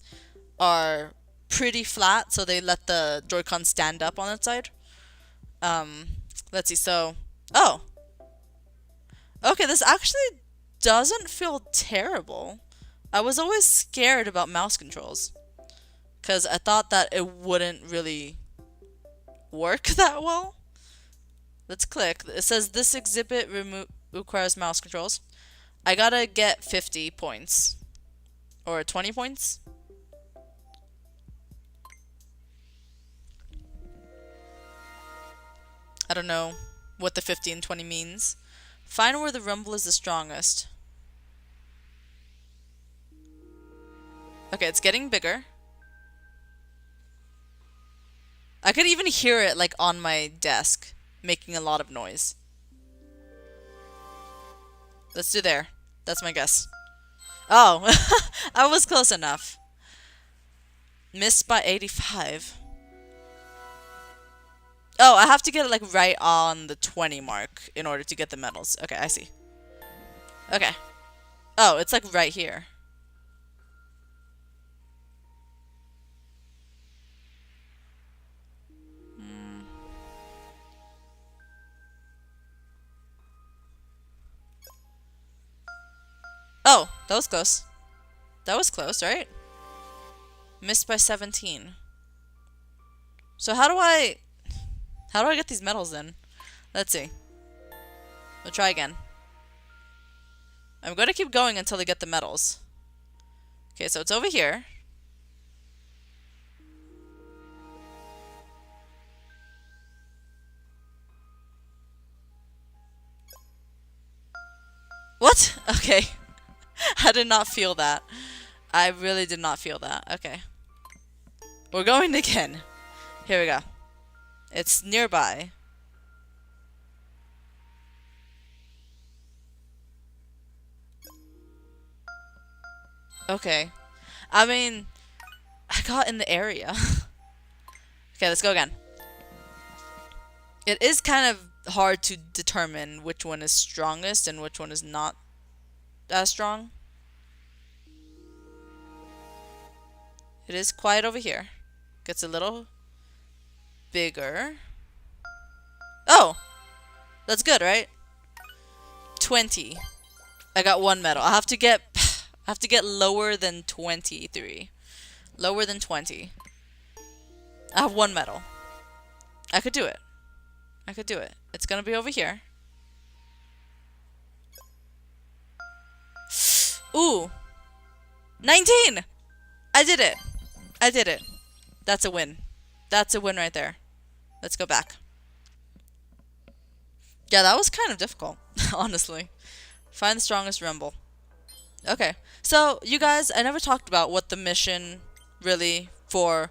[SPEAKER 1] are pretty flat, so they let the Joy-Con stand up on its side. Let's see, so... Oh! Okay, this actually doesn't feel terrible. I was always scared about mouse controls, because I thought that it wouldn't really work that well. Let's click. It says this exhibit requires mouse controls. I gotta get 50 points. Or 20 points. I don't know what the 50 and 20 means. Find where the rumble is the strongest. Okay, it's getting bigger. I could even hear it like on my desk, making a lot of noise. Let's do there. That's my guess. Oh, I was close enough. Missed by 85. Oh, I have to get it like right on the 20 mark in order to get the medals. Okay, I see. Okay. Oh, it's like right here. Oh, that was close. That was close, right? Missed by 17. So how do I get these medals then? Let's see. We'll try again. I'm going to keep going until they get the medals. Okay, so it's over here. What? Okay. I did not feel that. I really did not feel that. Okay. We're going again. Here we go. It's nearby. Okay. I mean, I got in the area. Okay, let's go again. It is kind of hard to determine which one is strongest and which one is not as strong. It is quiet over here. Gets a little bigger. Oh! That's good, right? 20. I got one medal. I have to get lower than 23. Lower than 20. I have one medal. I could do it. I could do it. It's gonna be over here. Ooh! 19! I did it! I did it. That's a win. That's a win right there. Let's go back. Yeah, that was kind of difficult, honestly. Find the strongest rumble. Okay. So, you guys, I never talked about what the mission really for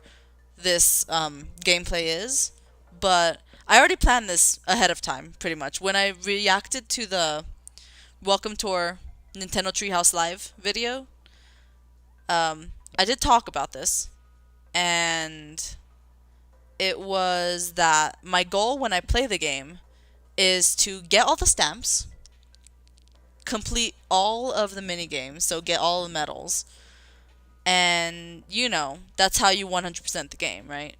[SPEAKER 1] this gameplay is, but I already planned this ahead of time, pretty much. When I reacted to the Welcome Tour Nintendo Treehouse Live video, I did talk about this, and it was that my goal when I play the game is to get all the stamps, complete all of the mini games, so get all the medals, and you know, that's how you 100% the game, right?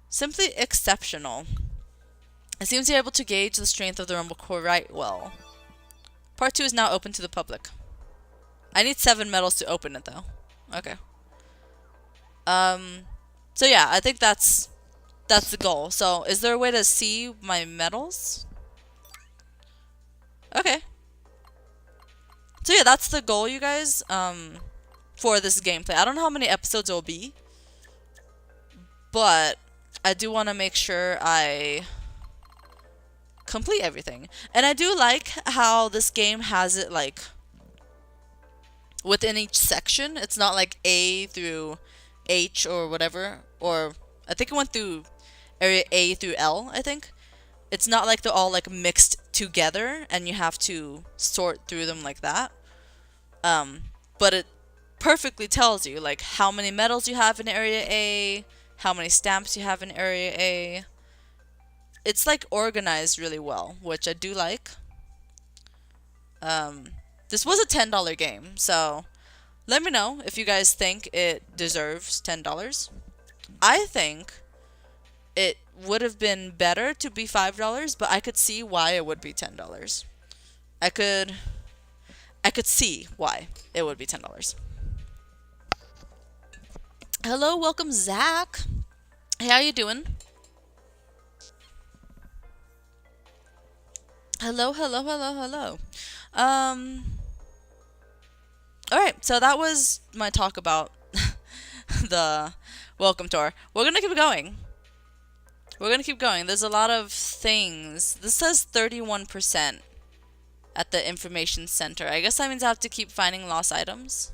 [SPEAKER 1] Simply exceptional. It seems you're able to gauge the strength of the Rumble Core right well. Part 2 is now open to the public. I need 7 medals to open it though. Okay. So yeah, I think that's the goal. So is there a way to see my medals? Okay. So yeah, that's the goal, you guys, for this gameplay. I don't know how many episodes it will be, but I do want to make sure I complete everything. And I do like how this game has it like within each section. It's not like A through H or whatever, or I think it went through area A through L, I think. It's not like they're all like mixed together and you have to sort through them like that. But it perfectly tells you like how many medals you have in area A, how many stamps you have in area A. It's like organized really well, which I do like. This was a $10 game, so let me know if you guys think it deserves $10. I think it would have been better to be $5, but I could see why it would be $10. I could see why it would be $10. Hello, welcome Zach. Hey, how you doing? Hello, hello, hello, hello. Alright, so that was my talk about the welcome tour. We're gonna keep going. We're gonna keep going. There's a lot of things. This says 31% at the information center. I guess that means I have to keep finding lost items.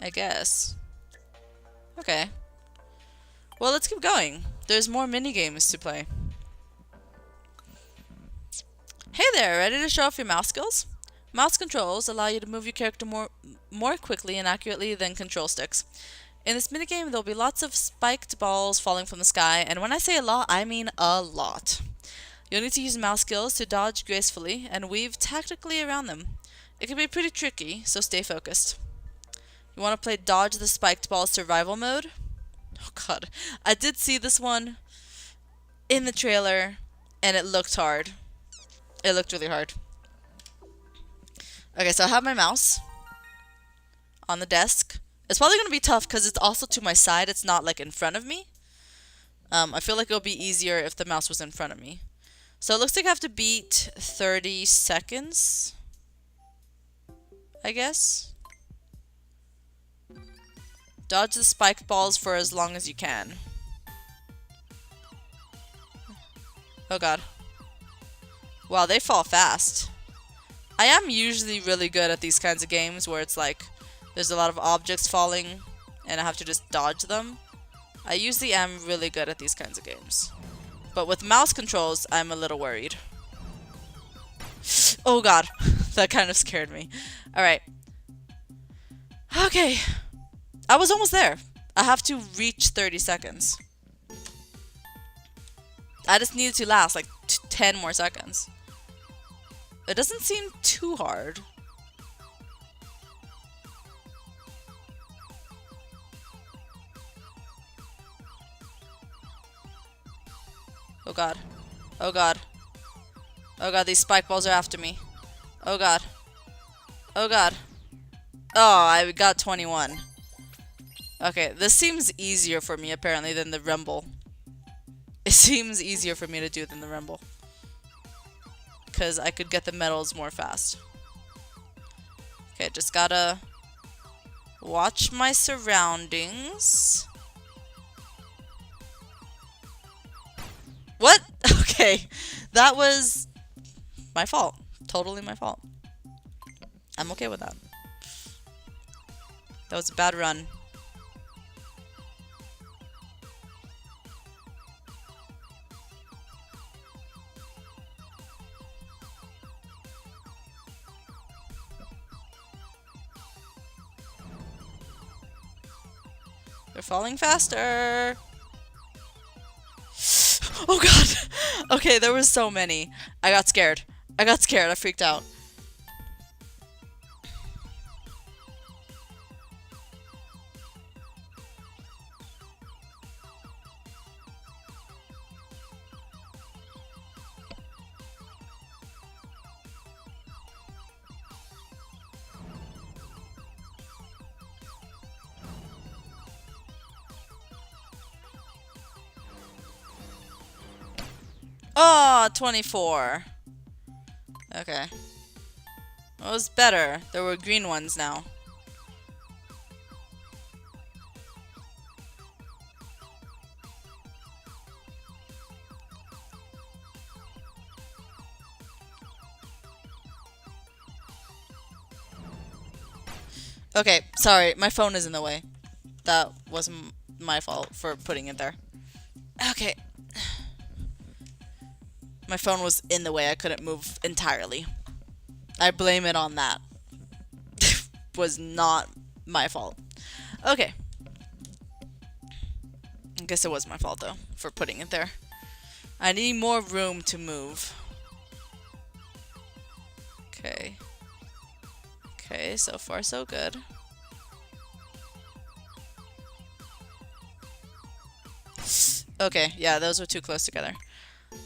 [SPEAKER 1] I guess. Okay. Well, let's keep going. There's more mini games to play. Hey there, ready to show off your mouse skills? Mouse controls allow you to move your character more quickly and accurately than control sticks. In this minigame, there'll be lots of spiked balls falling from the sky, and when I say a lot, I mean a lot. You'll need to use mouse skills to dodge gracefully and weave tactically around them. It can be pretty tricky, so stay focused. You want to play Dodge the Spiked Balls Survival Mode? Oh god, I did see this one in the trailer, and it looked hard. It looked really hard. Okay, so I have my mouse on the desk. It's probably going to be tough because it's also to my side. It's not like in front of me. I feel like it would be easier if the mouse was in front of me. So it looks like I have to beat 30 seconds, I guess. Dodge the spiked balls for as long as you can. Oh god. Wow, they fall fast. I am usually really good at these kinds of games where it's like there's a lot of objects falling and I have to just dodge them. I usually am really good at these kinds of games. But with mouse controls, I'm a little worried. Oh god, that kind of scared me. Alright. Okay. I was almost there. I have to reach 30 seconds. I just needed to last like 10 more seconds. It doesn't seem too hard. Oh god. Oh god. Oh god, these spike balls are after me. Oh god. Oh god. Oh, I got 21. Okay, this seems easier for me apparently than the rumble. It seems easier for me to do than the rumble. Because I could get the medals more fast. Okay, just gotta watch my surroundings. What? Okay, that was my fault. Totally my fault. I'm okay with that. That was a bad run. They're falling faster. Oh god. Okay, there was so many. I got scared. I got scared. I freaked out. Oh, 24. Okay. It was better. There were green ones now. Okay, sorry. My phone is in the way. That wasn't my fault for putting it there. Okay. My phone was in the way. I couldn't move entirely. I blame it on that. Was not my fault. Okay. I guess it was my fault though for putting it there. I need more room to move. Okay. Okay, so far so good. Okay, yeah, those were too close together.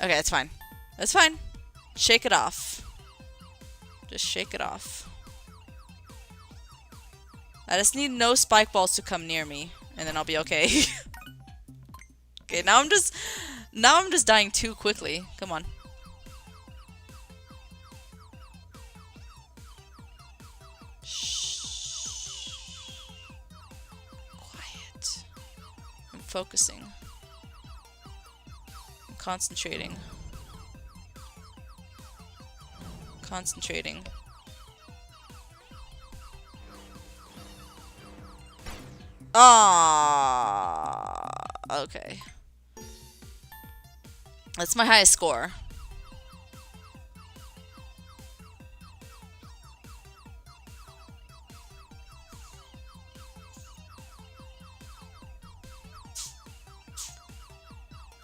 [SPEAKER 1] Okay, it's fine. That's fine. Shake it off. Just shake it off. I just need no spike balls to come near me, and then I'll be okay. Okay, now I'm just dying too quickly. Come on. Shh. Quiet. I'm focusing. I'm concentrating. Concentrating. Ah, okay. That's my highest score.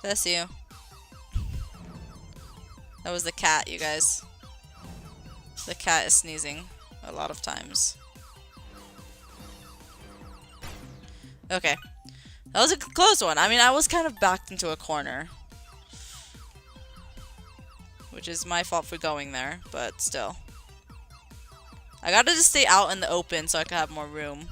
[SPEAKER 1] Bless you. That was the cat, you guys. The cat is sneezing a lot of times. Okay. That was a close one. I mean, I was kind of backed into a corner. Which is my fault for going there, but still. I gotta just stay out in the open so I can have more room.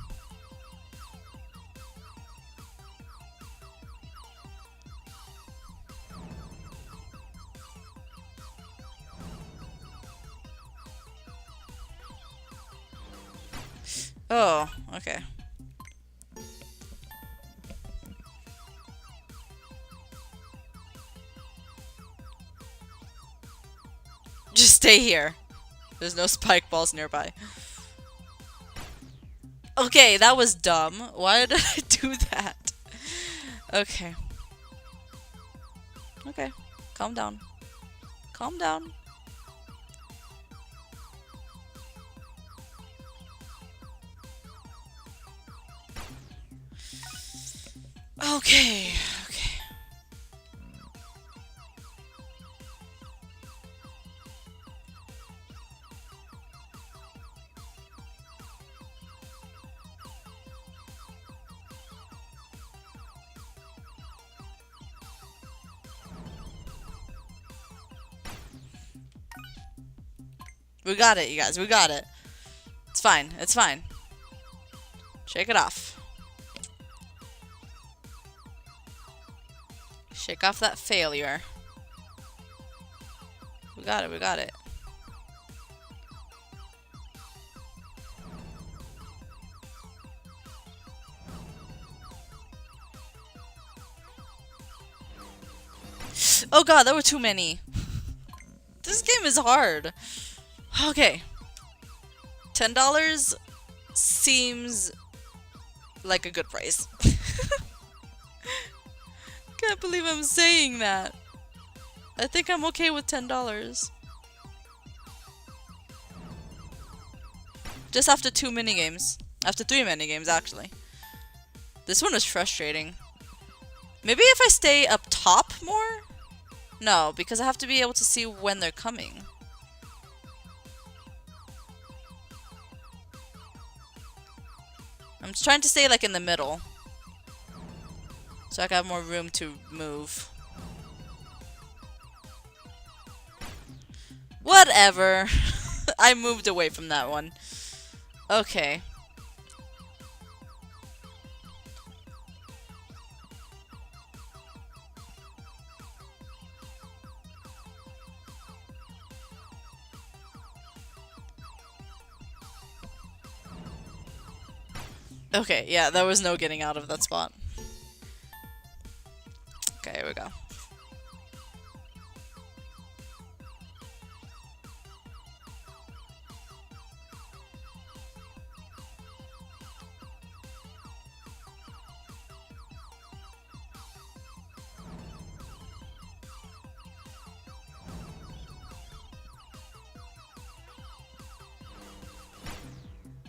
[SPEAKER 1] Oh, okay. Just stay here. There's no spike balls nearby. Okay, that was dumb. Why did I do that? Okay. Okay. Calm down. Calm down. Okay. Okay. We got it, you guys. We got it. It's fine. It's fine. Shake it off. Shake off that failure. We got it. We got it. Oh god, there were too many. This game is hard. Okay. $10 seems like a good price. Can't believe I'm saying that. I think I'm okay with $10. Just after 2 minigames. After 3 minigames, actually. This one is frustrating. Maybe if I stay up top more? No, because I have to be able to see when they're coming. I'm just trying to stay like in the middle. So I can have more room to move. Whatever. I moved away from that one. Okay. Okay, yeah, there was no getting out of that spot. Okay, here we go.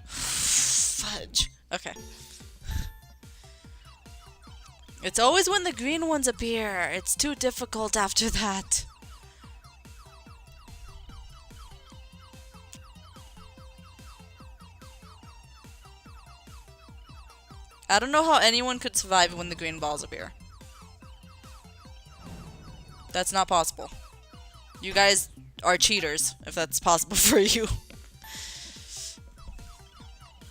[SPEAKER 1] Fudge. Okay. It's always when the green ones appear. It's too difficult after that. I don't know how anyone could survive when the green balls appear. That's not possible. You guys are cheaters, if that's possible for you.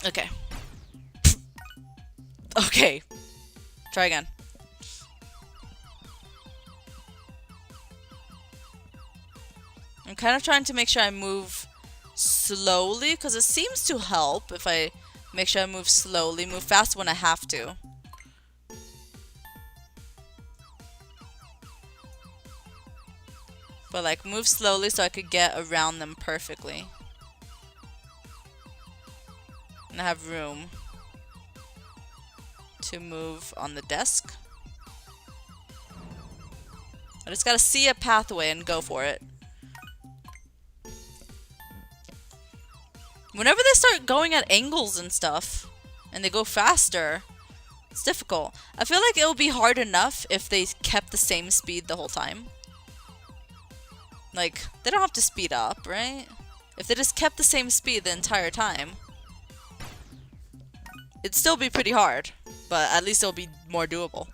[SPEAKER 1] Okay. Okay. Try again. I'm kind of trying to make sure I move slowly, because it seems to help if I make sure I move slowly. Move fast when I have to. But like move slowly so I could get around them perfectly. And I have room to move on the desk. I just gotta see a pathway and go for it. Whenever they start going at angles and stuff, and they go faster, It's difficult. I feel like it would be hard enough if they kept the same speed the whole time. Like, they don't have to speed up, right? If they just kept the same speed the entire time, it'd still be pretty hard, but at least it'll be more doable.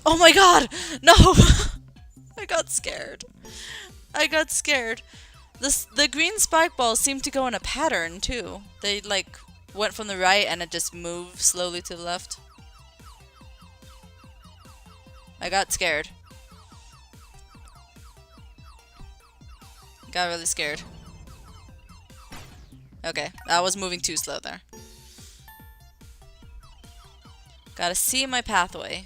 [SPEAKER 1] Oh my god! No! I got scared. I got scared. The green spike balls seem to go in a pattern too. They like went from the right and it just moved slowly to the left. I got scared. Got really scared. Okay, I was moving too slow there. Gotta see my pathway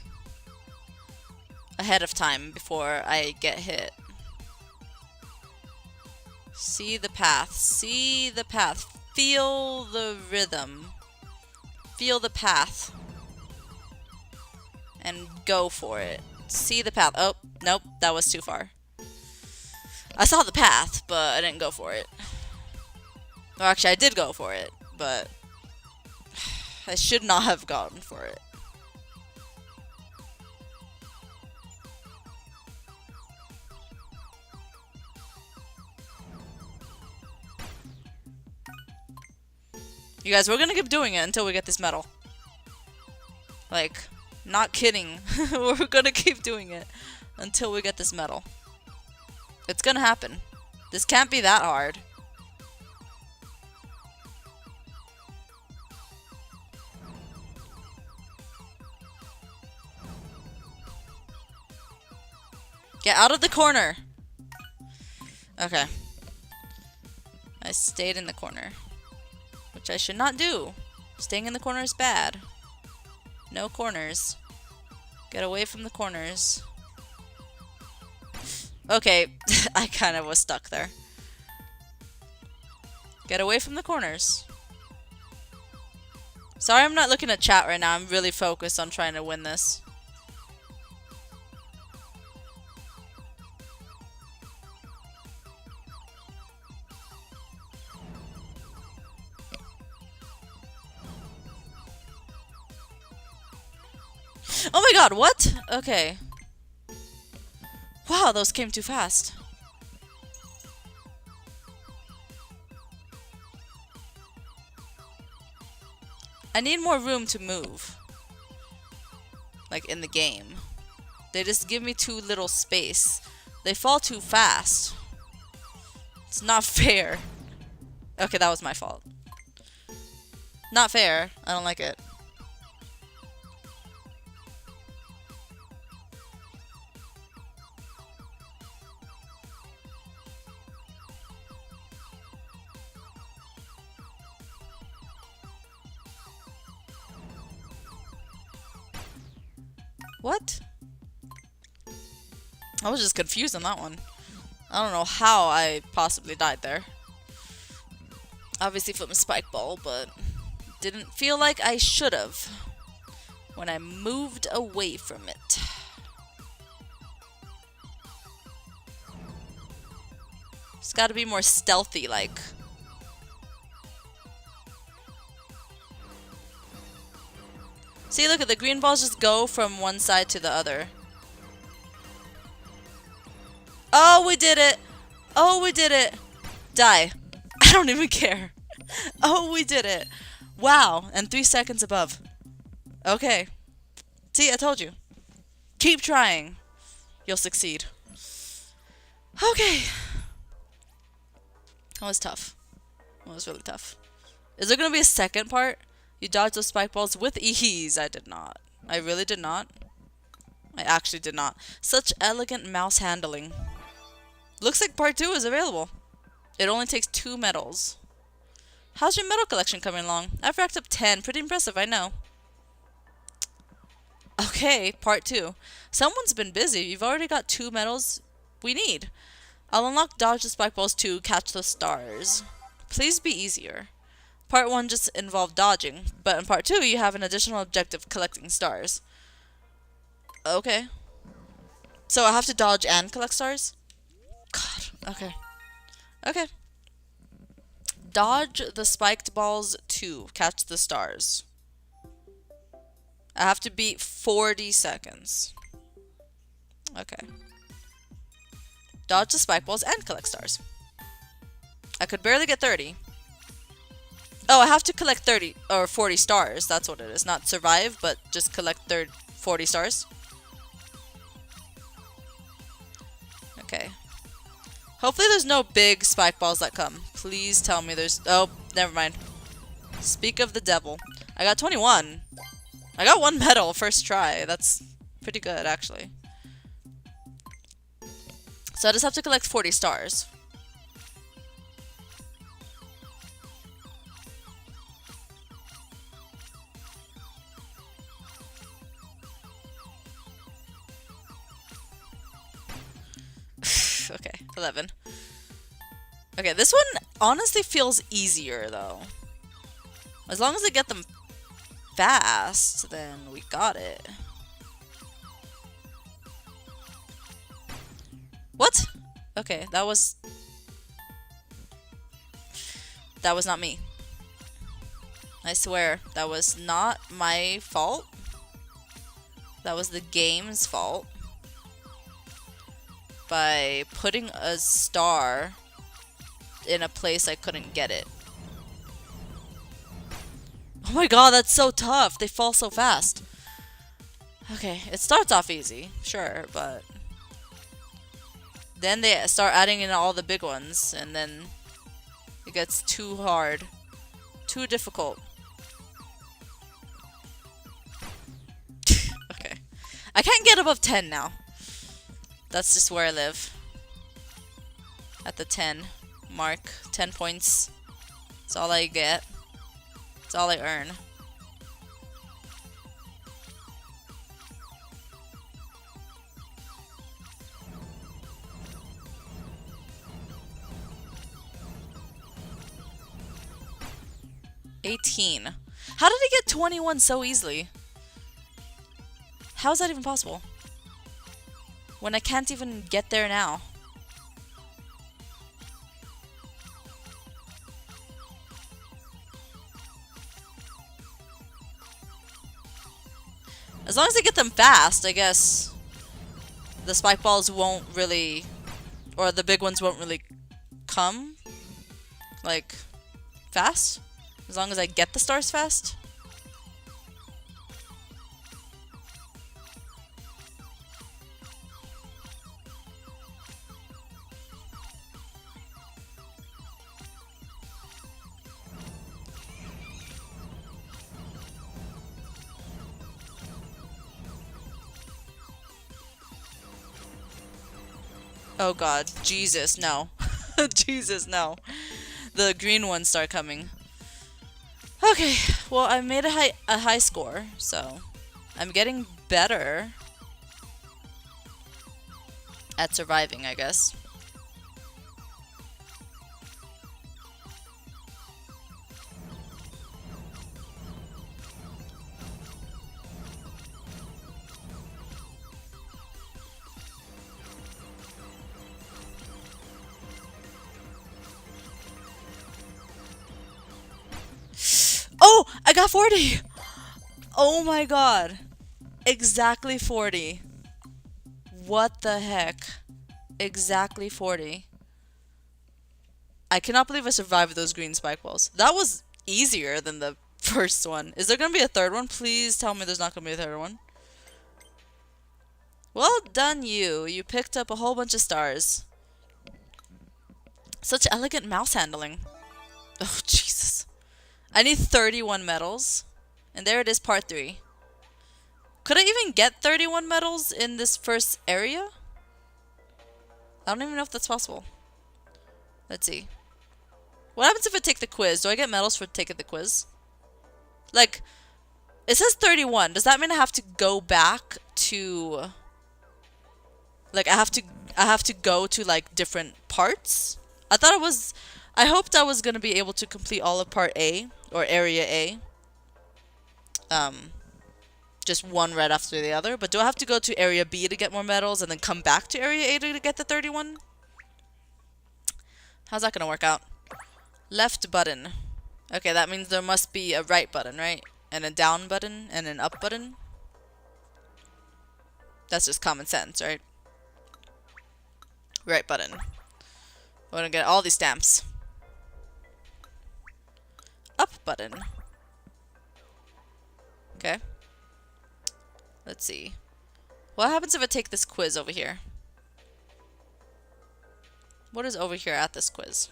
[SPEAKER 1] ahead of time before I get hit. See the path. See the path. Feel the rhythm. Feel the path. And go for it. See the path. Oh, nope, that was too far. I saw the path, but I didn't go for it. Or actually, I did go for it, but I should not have gone for it. You guys, we're gonna keep doing it until we get this medal. Like, not kidding. We're gonna keep doing it until we get this medal. It's gonna happen. This can't be that hard. Get out of the corner! Okay. I stayed in the corner. Which I should not do. Staying in the corner is bad. No corners. Get away from the corners. Okay, I kind of was stuck there. Get away from the corners. Sorry I'm not looking at chat right now. I'm really focused on trying to win this. Oh my god, what? Okay. Wow, those came too fast. I need more room to move. Like in the game. They just give me too little space. They fall too fast. It's not fair. Okay, that was my fault. Not fair. I don't like it. What? I was just confused on that one. I don't know how I possibly died there. Obviously from a spike ball, but didn't feel like I should have when I moved away from it. It's gotta be more stealthy, like. See, look at the green balls just go from one side to the other. Oh, we did it! Oh, we did it! Die. I don't even care. Oh, we did it. Wow, and 3 seconds above. Okay. See, I told you. Keep trying. You'll succeed. Okay. That was tough. That was really tough. Is there gonna be a second part? You dodged those spike balls with ease. I did not. I really did not. I actually did not. Such elegant mouse handling. Looks like part 2 is available. It only takes 2 medals. How's your medal collection coming along? I've racked up 10. Pretty impressive, I know. Okay. Okay, part 2. Someone's been busy. You've already got 2 medals we need. I'll unlock dodge the spike balls to catch the stars. Please be easier. Part 1 just involved dodging, but in part 2 you have an additional objective collecting stars. Okay. So I have to dodge and collect stars? God, okay. Okay. Dodge the spiked balls to catch the stars. I have to beat 40 seconds. Okay. Dodge the spike balls and collect stars. I could barely get 30. Oh, I have to collect 30 or 40 stars. That's what it is. Not survive, but just collect 40 stars. Okay. Hopefully there's no big spike balls that come. Please tell me there's... Oh, never mind. Speak of the devil. I got 21. I got 1 medal first try. That's pretty good, actually. So I just have to collect 40 stars. Okay, 11. Okay, this one honestly feels easier, though. As long as I get them fast, then we got it. What? Okay, that was not me. I swear, that was not my fault. That was the game's fault. By putting a star in a place I couldn't get it. Oh my god, that's so tough. They fall so fast. Okay, it starts off easy, sure, but then they start adding in all the big ones, and then it gets too hard. Too difficult. Okay. I can't get above 10 now. That's just where I live. At the 10 mark. 10 points. That's all I get. That's all I earn. $18. How did I get 21 so easily? How is that even possible? When I can't even get there now. As long as I get them fast, I guess the spike balls won't really, or the big ones won't really come, like, fast. As long as I get the stars fast. Oh god, Jesus, no. Jesus, no. The green ones start coming. Okay, well I made a high score, so I'm getting better at surviving, I guess. Oh, I got 40. Oh my god. Exactly 40. What the heck? Exactly 40. I cannot believe I survived those green spike balls. That was easier than the first one. Is there going to be a third one? Please tell me there's not going to be a third one. Well done, you. You picked up a whole bunch of stars. Such elegant mouse handling. Oh, Jesus. I need 31 medals. And there it is, part 3. Could I even get 31 medals in this first area? I don't even know if that's possible. Let's see. What happens if I take the quiz? Do I get medals for taking the quiz? Like, It says 31. Does that mean I have to go back to like I have to go to like different parts? I thought it was I hoped I was going to be able to complete all of part A or area A. Um just one right after the other, but do I have to go to area B to get more medals and then come back to area A to get the 31? How's that going to work out? Left button. Okay, that means there must be a right button, right? And a down button and an up button. That's just common sense, right? Right button. We're gonna get all these stamps. Up button. Okay. Let's see. What happens if I take this quiz over here? What is over here at this quiz?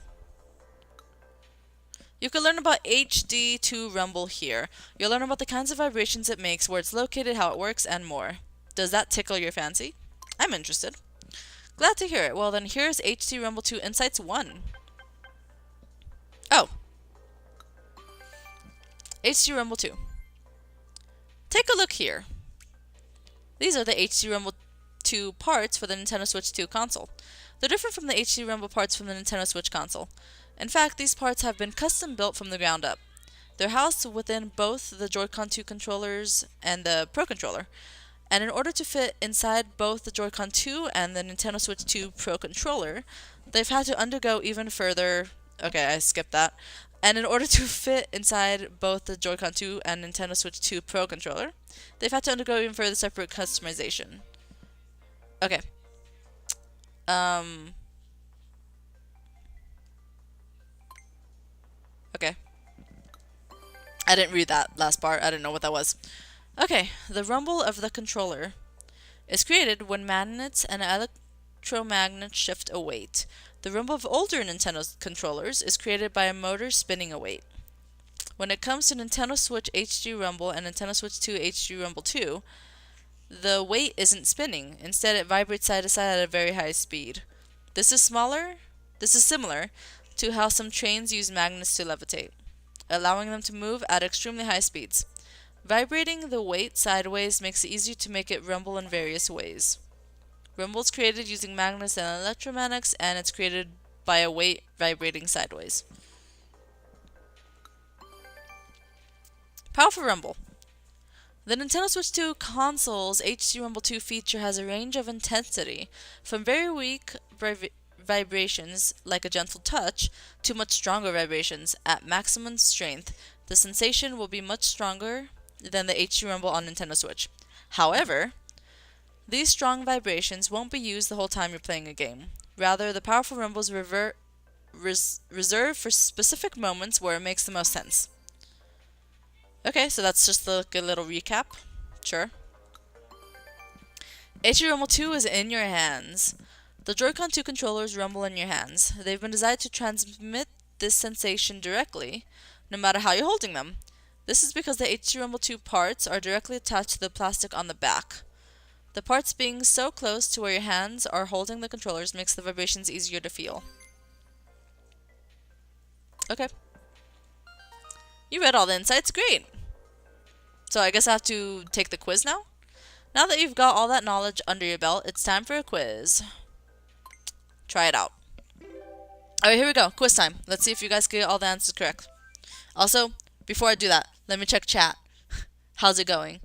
[SPEAKER 1] You can learn about HD2 Rumble here. You'll learn about the kinds of vibrations it makes, where it's located, how it works, and more. Does that tickle your fancy? I'm interested. Glad to hear it. Well then, here's HD Rumble 2 Insights 1. Oh. HD Rumble 2. Take a look here. These are the HD Rumble 2 parts for the Nintendo Switch 2 console. They're different from the HD Rumble parts from the Nintendo Switch console. In fact, these parts have been custom built from the ground up. They're housed within both the Joy-Con 2 controllers and the Pro Controller. And in order to fit inside both the Joy-Con 2 and the Nintendo Switch 2 Pro Controller, they've had to undergo even further... Okay, I skipped that. And in order to fit inside both the Joy-Con 2 and Nintendo Switch 2 Pro Controller, they've had to undergo even further separate customization. Okay. Okay. I didn't read that last part. I didn't know what that was. Okay, the rumble of the controller is created when magnets and electromagnets shift a weight. The rumble of older Nintendo controllers is created by a motor spinning a weight. When it comes to Nintendo Switch HD Rumble and Nintendo Switch 2 HD Rumble 2, the weight isn't spinning. Instead, it vibrates side to side at a very high speed. This is similar to how some trains use magnets to levitate, allowing them to move at extremely high speeds. Vibrating the weight sideways makes it easier to make it rumble in various ways. Rumble is created using magnets and electromagnets, and it's created by a weight vibrating sideways. Powerful Rumble. The Nintendo Switch 2 console's HD Rumble 2 feature has a range of intensity, from very weak vibrations like a gentle touch to much stronger vibrations at maximum strength. The sensation will be much stronger than the HD Rumble on Nintendo Switch. However, these strong vibrations won't be used the whole time you're playing a game. Rather, the powerful rumbles reserved for specific moments where it makes the most sense. Okay, so that's just a good little recap. Sure. HD Rumble 2 is in your hands. The Joy-Con 2 controllers rumble in your hands. They've been designed to transmit this sensation directly, no matter how you're holding them. This is because the HD Rumble 2 parts are directly attached to the plastic on the back. The parts being so close to where your hands are holding the controllers makes the vibrations easier to feel. Okay. You read all the insights, great! So I guess I have to take the quiz now? Now that you've got all that knowledge under your belt, it's time for a quiz. Try it out. Alright, here we go. Quiz time. Let's see if you guys get all the answers correct. Also, before I do that, let me check chat. How's it going?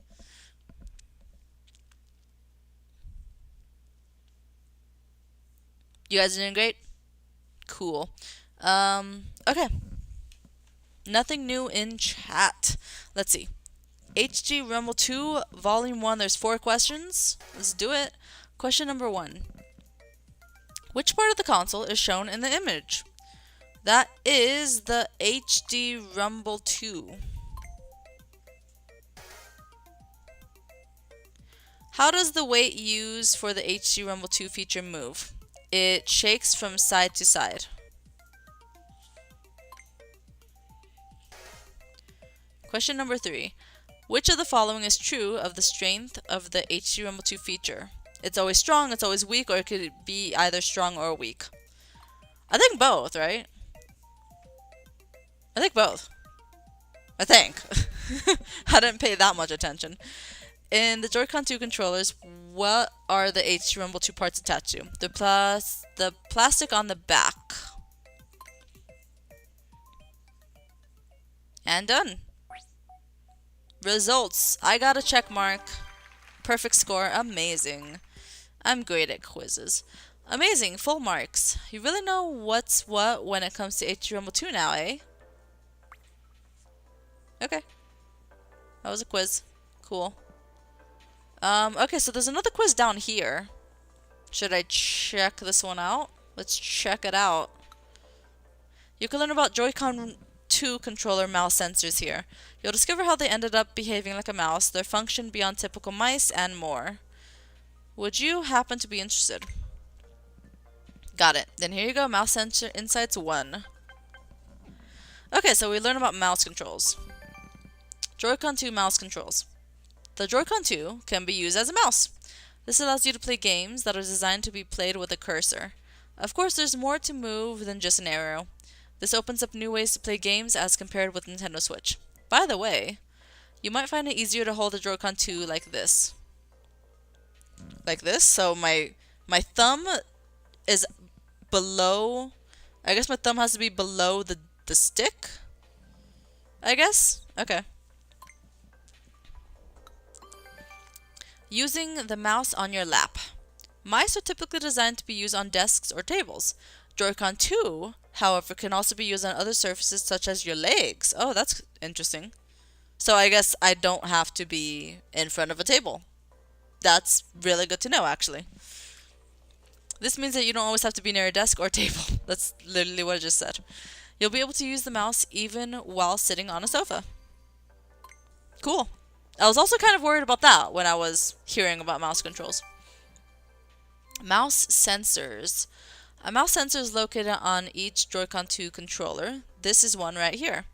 [SPEAKER 1] You guys are doing great? Cool. Okay. Nothing new in chat. Let's see. HD Rumble 2, Volume 1, there's 4 questions. Let's do it. Question number 1. Which part of the console is shown in the image? That is the HD Rumble 2. How does the weight used for the HD Rumble 2 feature move? It shakes from side to side. Question number 3. Which of the following is true of the strength of the HD Rumble 2 feature? It's always strong, it's always weak, or it could be either strong or weak. I think both, right? I think both. I think. I didn't pay that much attention. In the Joy-Con 2 controllers, what are the HD Rumble 2 parts attached to? The plastic on the back. And done. Results. I got a check mark. Perfect score. Amazing. I'm great at quizzes. Amazing. Full marks. You really know what's what when it comes to HD Rumble 2 now, eh? Okay. That was a quiz. Cool. Okay, so there's another quiz down here. Should I check this one out? Let's check it out. You can learn about Joy-Con 2 controller mouse sensors here. You'll discover how they ended up behaving like a mouse, their function beyond typical mice, and more. Would you happen to be interested? Got it. Then here you go, Mouse Sensor Insights 1. Okay, so we learn about mouse controls. Joy-Con 2 mouse controls. The Joy-Con 2 can be used as a mouse. This allows you to play games that are designed to be played with a cursor. Of course, there's more to move than just an arrow. This opens up new ways to play games as compared with Nintendo Switch. By the way, you might find it easier to hold a Joy-Con 2 like this. Like this? So my thumb is below... I guess my thumb has to be below the stick? I guess? Okay. Using the mouse on your lap. Mice are typically designed to be used on desks or tables. Joy-Con 2, however, can also be used on other surfaces such as your legs. Oh, that's interesting. So I guess I don't have to be in front of a table. That's really good to know, actually. This means that you don't always have to be near a desk or table. That's literally what I just said. You'll be able to use the mouse even while sitting on a sofa. Cool. I was also kind of worried about that when I was hearing about mouse controls. Mouse sensors. A mouse sensor is located on each Joy-Con 2 controller. This is one right here.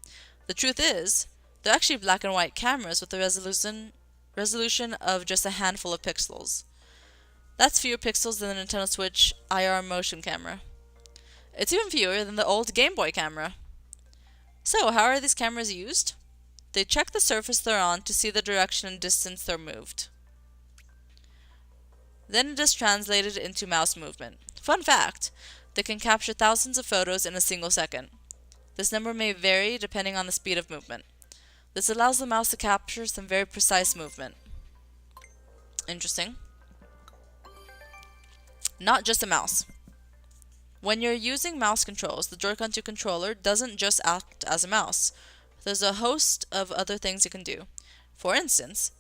[SPEAKER 1] The truth is, they're actually black and white cameras with a resolution of just a handful of pixels. That's fewer pixels than the Nintendo Switch IR motion camera. It's even fewer than the old Game Boy camera. So, how are these cameras used? They check the surface they're on to see the direction and distance they're moved. Then it is translated into mouse movement. Fun fact, they can capture thousands of photos in a single second. This number may vary depending on the speed of movement. This allows the mouse to capture some very precise movement. Interesting. Not just a mouse. When you're using mouse controls, the Joy-Con 2 controller doesn't just act as a mouse. There's a host of other things you can do. For instance,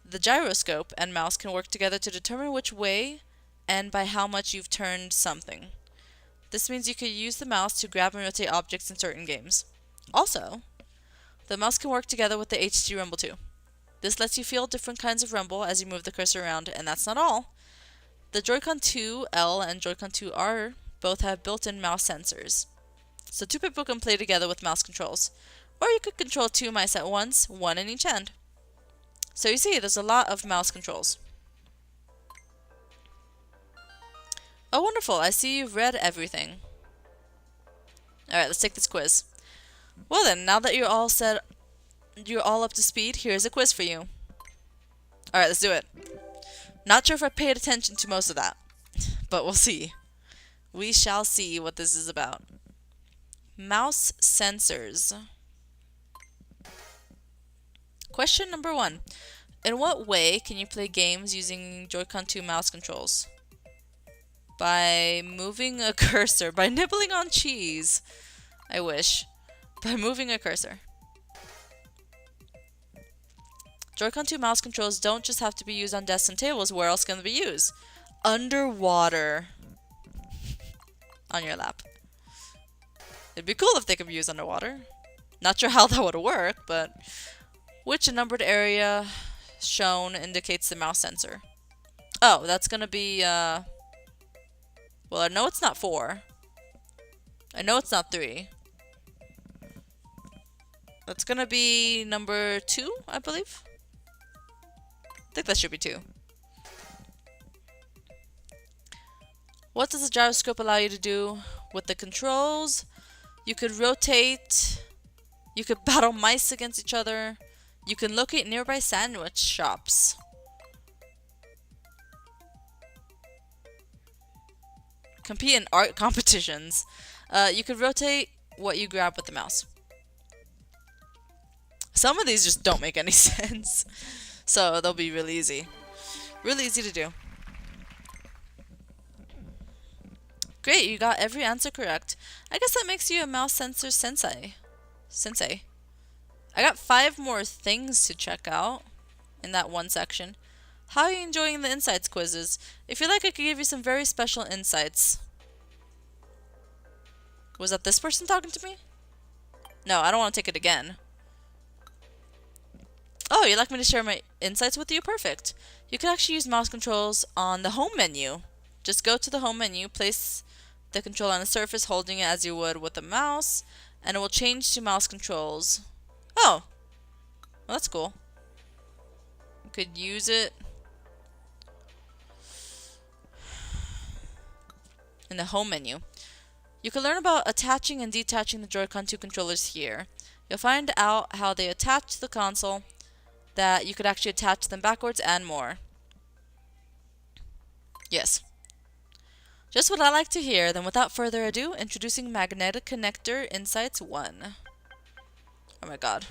[SPEAKER 1] the gyroscope and mouse can work together to determine which way and by how much you've turned something. This means you could use the mouse to grab and rotate objects in certain games. Also, the mouse can work together with the HD Rumble 2. This lets you feel different kinds of rumble as you move the cursor around, and that's not all. The Joy-Con 2L and Joy-Con 2R both have built-in mouse sensors. So two people can play together with mouse controls. Or you could control two mice at once, one in each hand. So you see, there's a lot of mouse controls. Oh, wonderful. I see you've read everything. Alright, let's take this quiz. Well then, now that you're all up to speed, here's a quiz for you. Alright, let's do it. Not sure if I paid attention to most of that, but we'll see. We shall see what this is about. Mouse sensors. Question number 1. In what way can you play games using Joy-Con 2 mouse controls? By moving a cursor. By nibbling on cheese. I wish. By moving a cursor. Joy-Con 2 mouse controls don't just have to be used on desks and tables. Where else can they be used? Underwater. On your lap. It'd be cool if they could be used underwater. Not sure how that would work, but... Which numbered area shown indicates the mouse sensor? Oh, that's gonna be, well, I know it's not 4. I know it's not 3. That's gonna be number 2, I believe. I think that should be 2. What does the gyroscope allow you to do with the controls? You could rotate. You could battle mice against each other. You can locate nearby sandwich shops. Compete in art competitions. You could rotate what you grab with the mouse. Some of these just don't make any sense. So they'll be really easy. Really easy to do. Great, you got every answer correct. I guess that makes you a mouse sensor sensei. I got 5 more things to check out in that one section. How are you enjoying the insights quizzes? If you like, I could give you some very special insights. Was that this person talking to me? No, I don't want to take it again. Oh, you'd like me to share my insights with you? Perfect. You can actually use mouse controls on the home menu. Just go to the home menu, place the controller on a surface, holding it as you would with a mouse, and it will change to mouse controls. Oh, well, that's cool. You could use it in the home menu. You can learn about attaching and detaching the Joy-Con 2 controllers here. You'll find out how they attach to the console, that you could actually attach them backwards, and more. Yes. Just what I like to hear. Then without further ado, introducing Magnetic Connector Insights 1. Oh my god.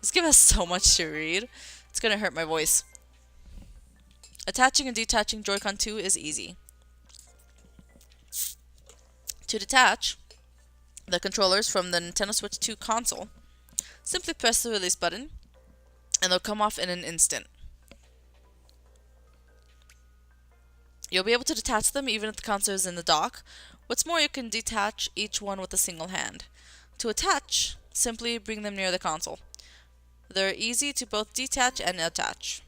[SPEAKER 1] This game has so much to read. It's gonna hurt my voice. Attaching and detaching Joy-Con 2 is easy. To detach the controllers from the Nintendo Switch 2 console, simply press the release button and they'll come off in an instant. You'll be able to detach them even if the console is in the dock. What's more, you can detach each one with a single hand. To attach, simply bring them near the console. They're easy to both detach and attach.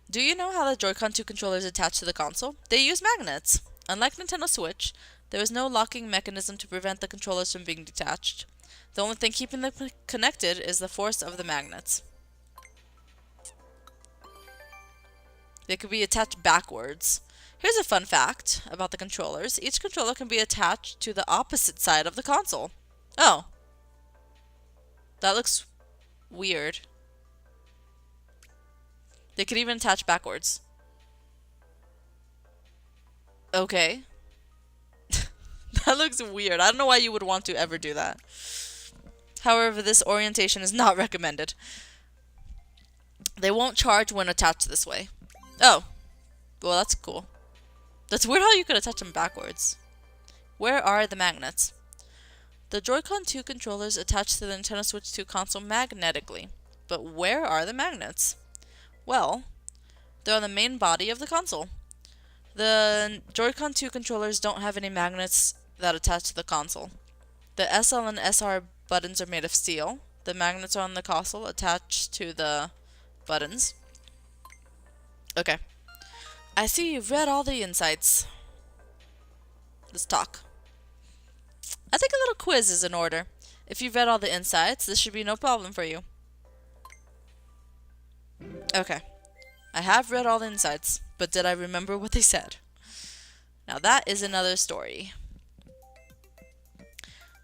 [SPEAKER 1] Do you know how the Joy-Con 2 controllers attach to the console? They use magnets. Unlike Nintendo Switch, there is no locking mechanism to prevent the controllers from being detached. The only thing keeping them connected is the force of the magnets. They could be attached backwards. Here's a fun fact about the controllers. Each controller can be attached to the opposite side of the console. Oh. That looks weird. They could even attach backwards. Okay. That looks weird. I don't know why you would want to ever do that. However, this orientation is not recommended. They won't charge when attached this way. Oh. Well, that's cool. That's weird how you could attach them backwards. Where are the magnets? The Joy-Con 2 controllers attach to the Nintendo Switch 2 console magnetically. But where are the magnets? Well, they're on the main body of the console. The Joy-Con 2 controllers don't have any magnets that attach to the console. The SL and SR buttons are made of steel. The magnets are on the console attached to the buttons. Okay. I see you've read all the insights. Let's talk. I think a little quiz is in order. If you've read all the insights, this should be no problem for you. Okay. I have read all the insights, but did I remember what they said? Now that is another story.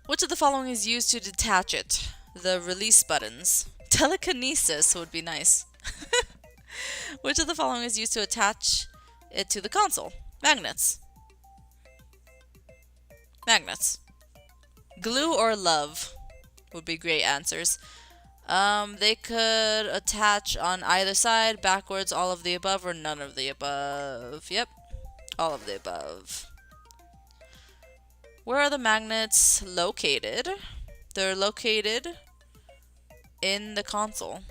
[SPEAKER 1] Which of the following is used to detach it? The release buttons. Telekinesis would be nice. Which of the following is used to attach it to the console? Magnets. Magnets. Glue or love would be great answers. They could attach on either side, backwards, all of the above, or none of the above. Yep, all of the above. Where are the magnets located? They're located in the console.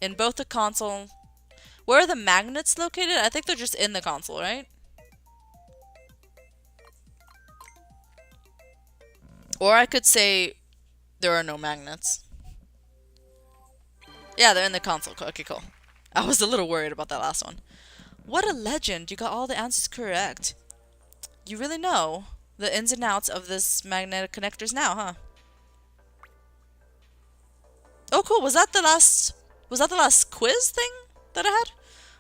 [SPEAKER 1] In both the console. Where are the magnets located? I think they're just in the console, right? Or I could say there are no magnets. Yeah, they're in the console. Okay, cool. I was a little worried about that last one. What a legend. You got all the answers correct. You really know the ins and outs of this magnetic connectors now, huh? Oh, cool. Was that the last quiz thing that I had?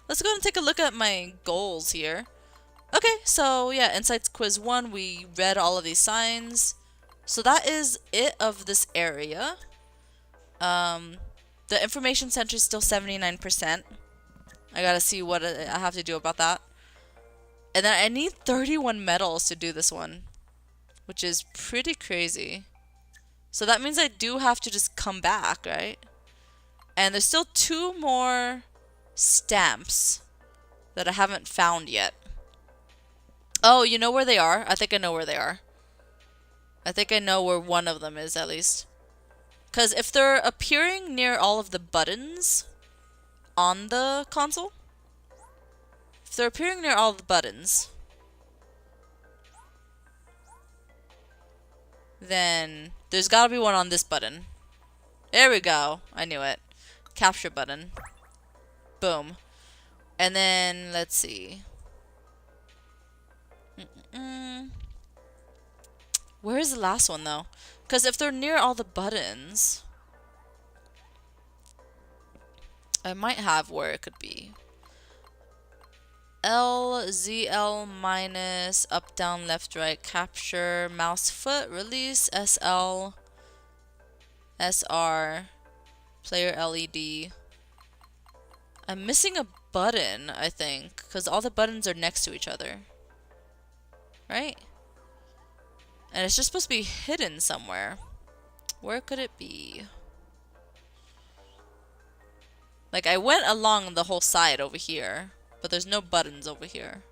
[SPEAKER 1] Let's go and take a look at my goals here. Okay, so yeah, Insights Quiz 1, we read all of these signs. So that is it of this area. The information center is still 79%. I gotta see what I have to do about that. And then I need 31 medals to do this one, which is pretty crazy. So that means I do have to just come back, right? And there's still 2 more stamps that I haven't found yet. Oh, you know where they are? I think I know where they are. I think I know where one of them is, at least. Because if they're appearing near all of the buttons on the console, if they're appearing near all the buttons, then there's gotta be one on this button. There we go. I knew it. Capture button. Boom. And then, let's see. Where is the last one, though? Because if they're near all the buttons, I might have where it could be. L, ZL minus, up, down, left, right, capture, mouse, foot, release, SL, SR, player LED. I'm missing a button, I think, because all the buttons are next to each other. Right? And it's just supposed to be hidden somewhere. Where could it be? Like, I went along the whole side over here, but there's no buttons over here.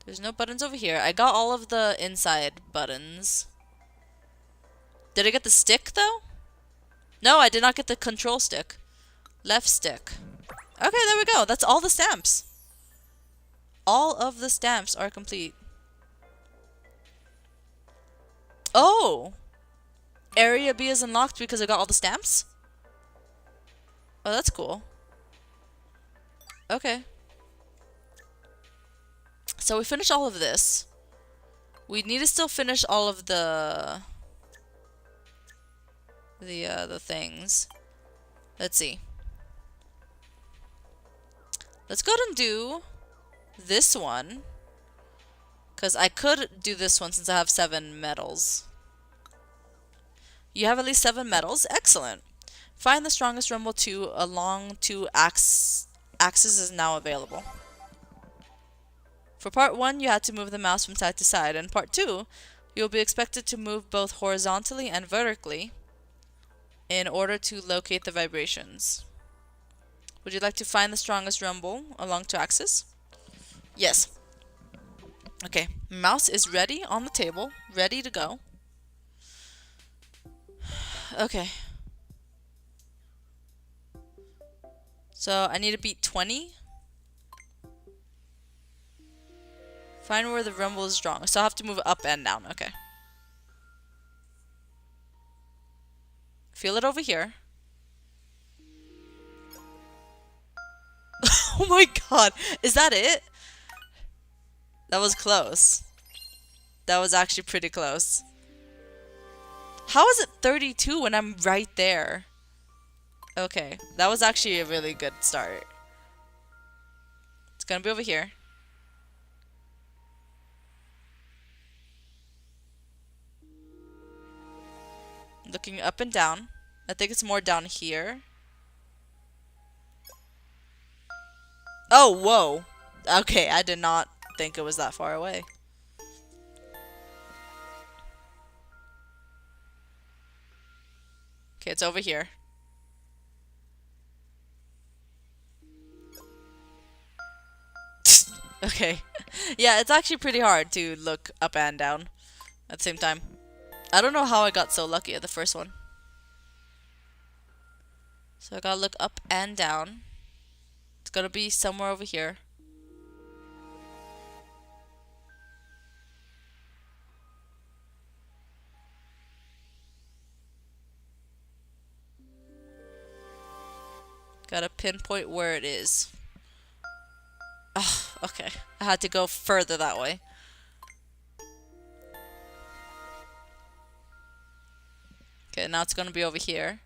[SPEAKER 1] There's no buttons over here. I got all of the inside buttons. Did I get the stick, though? No, I did not get the control stick. Left stick. Okay, there we go. That's all the stamps. All of the stamps are complete. Oh! Area B is unlocked because I got all the stamps? Oh, that's cool. Okay. So we finished all of this. We need to still finish all of the things. Let's see. Let's go ahead and do this one. Because I could do this one since I have 7 medals. You have at least 7 medals. Excellent. Find the strongest rumble 2 along 2 axes is now available. For part 1, you had to move the mouse from side to side. In part 2, you will be expected to move both horizontally and vertically in order to locate the vibrations. Would you like to find the strongest rumble along 2 axes? Yes. Okay, mouse is ready on the table, ready to go. Okay. So I need to beat 20. Find where the rumble is strong. So I have to move it up and down. Okay. Feel it over here. Oh my god. Is that it? That was close. That was actually pretty close. How is it 32 when I'm right there? Okay. That was actually a really good start. It's gonna be over here. Looking up and down. I think it's more down here. Oh, whoa. Okay, I did not think it was that far away. Okay, it's over here. Okay. Yeah, it's actually pretty hard to look up and down at the same time. I don't know how I got so lucky at the first one. So I gotta look up and down. It's gonna be somewhere over here. Gotta pinpoint where it is. Oh, okay. I had to go further that way. Okay, now it's gonna be over here.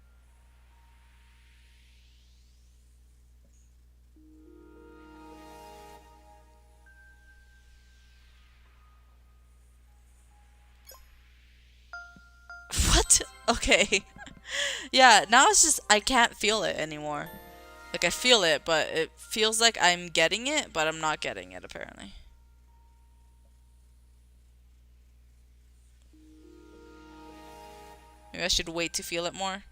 [SPEAKER 1] What? Okay. Yeah, now it's just I can't feel it anymore. Like I feel it, but it feels like I'm getting it, but I'm not getting it apparently. Maybe I should wait to feel it more.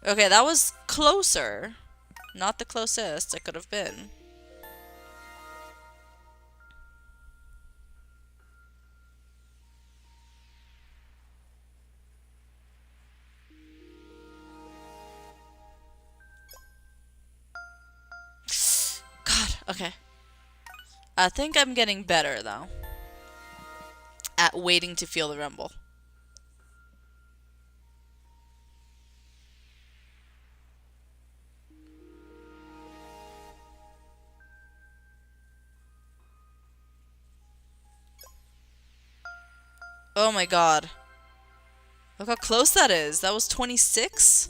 [SPEAKER 1] Okay, that was closer. Not the closest it could have been. God, okay. I think I'm getting better though at waiting to feel the rumble. Oh my god. Look how close that is. That was 26?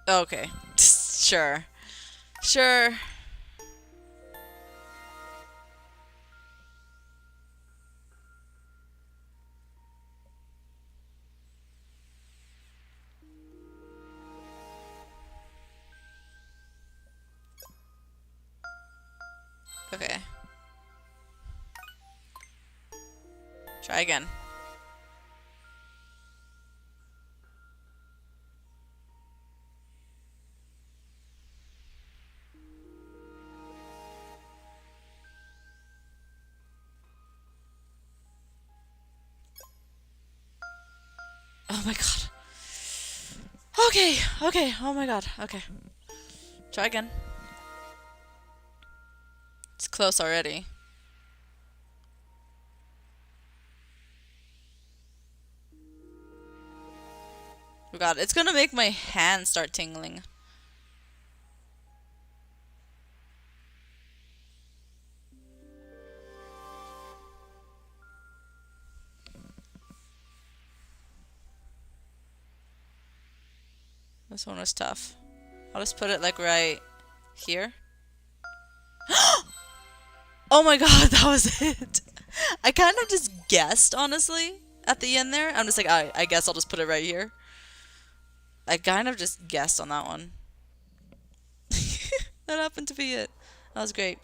[SPEAKER 1] Okay. Sure. Sure. Okay. Try again. Oh my god. Okay, okay, oh my god, okay. Try again. It's close already. Oh god, it's gonna make my hand start tingling. This one was tough. I'll just put it like right here. Oh my god, that was it. I kind of just guessed, honestly, at the end there. I'm just like, I guess I'll just put it right here. I kind of just guessed on that one. That happened to be it. That was great.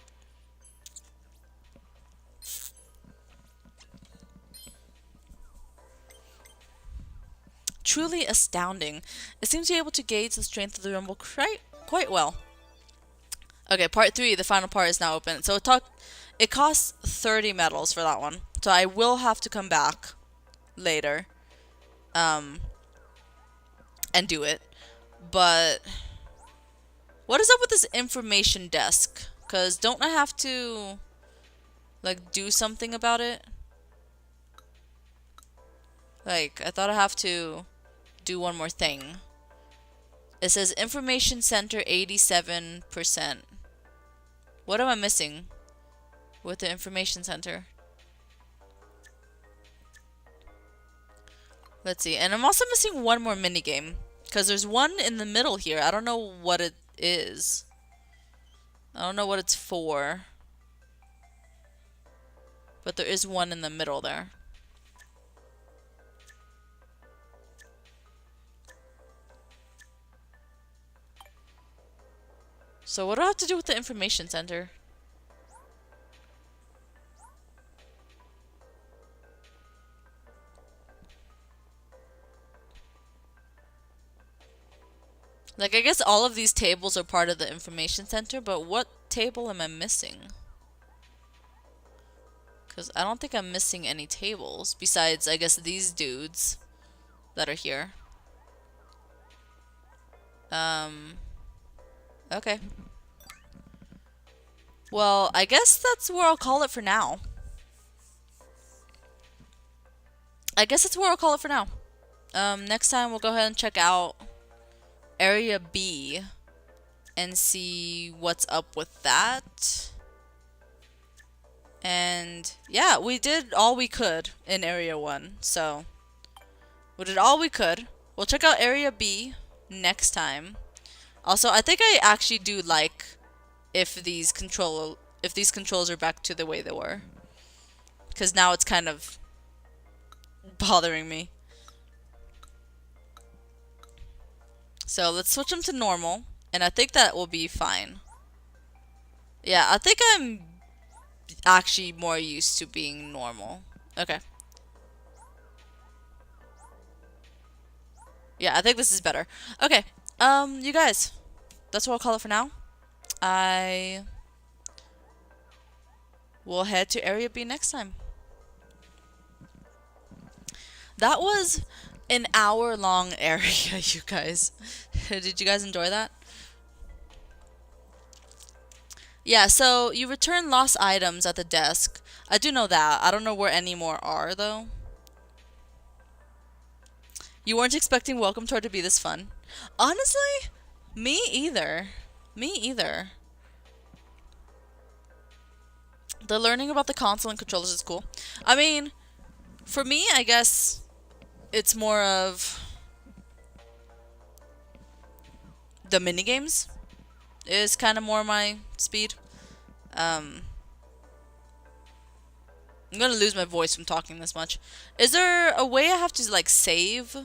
[SPEAKER 1] Truly astounding. It seems to be able to gauge the strength of the rumble quite well. Okay, part 3, the final part is now open. So it costs 30 medals for that one. So I will have to come back later and do it. But what is up with this information desk? Because don't I have to like do something about it? Like, I thought I have to do one more thing. It says information center 87%. What am I missing with the information center? Let's see. And I'm also missing one more minigame. Because there's one in the middle here. I don't know what it is. I don't know what it's for. But there is one in the middle there. So what do I have to do with the information center? Like, I guess all of these tables are part of the information center, but what table am I missing? Because I don't think I'm missing any tables, besides, I guess, these dudes that are here. Okay. Well, I guess that's where I'll call it for now. Next time we'll go ahead and check out Area B and see what's up with that. And yeah, we did all we could in Area 1. So, we did all we could. We'll check out Area B next time. Also, I think I actually do like if these controls are back to the way they were. Because now it's kind of bothering me. So let's switch them to normal. And I think that will be fine. Yeah, I think I'm actually more used to being normal. Okay. Yeah, I think this is better. Okay. You guys, that's what I'll call it for now. I will head to Area B next time. That was an hour-long area, you guys. Did you guys enjoy that? Yeah, so you return lost items at the desk. I do know that. I don't know where any more are, though. You weren't expecting Welcome Tour to be this fun. Honestly, me either. Me either. The learning about the console and controllers is cool. I mean, for me, I guess it's more of the minigames is kind of more my speed. I'm gonna lose my voice from talking this much. Is there a way I have to, like, save?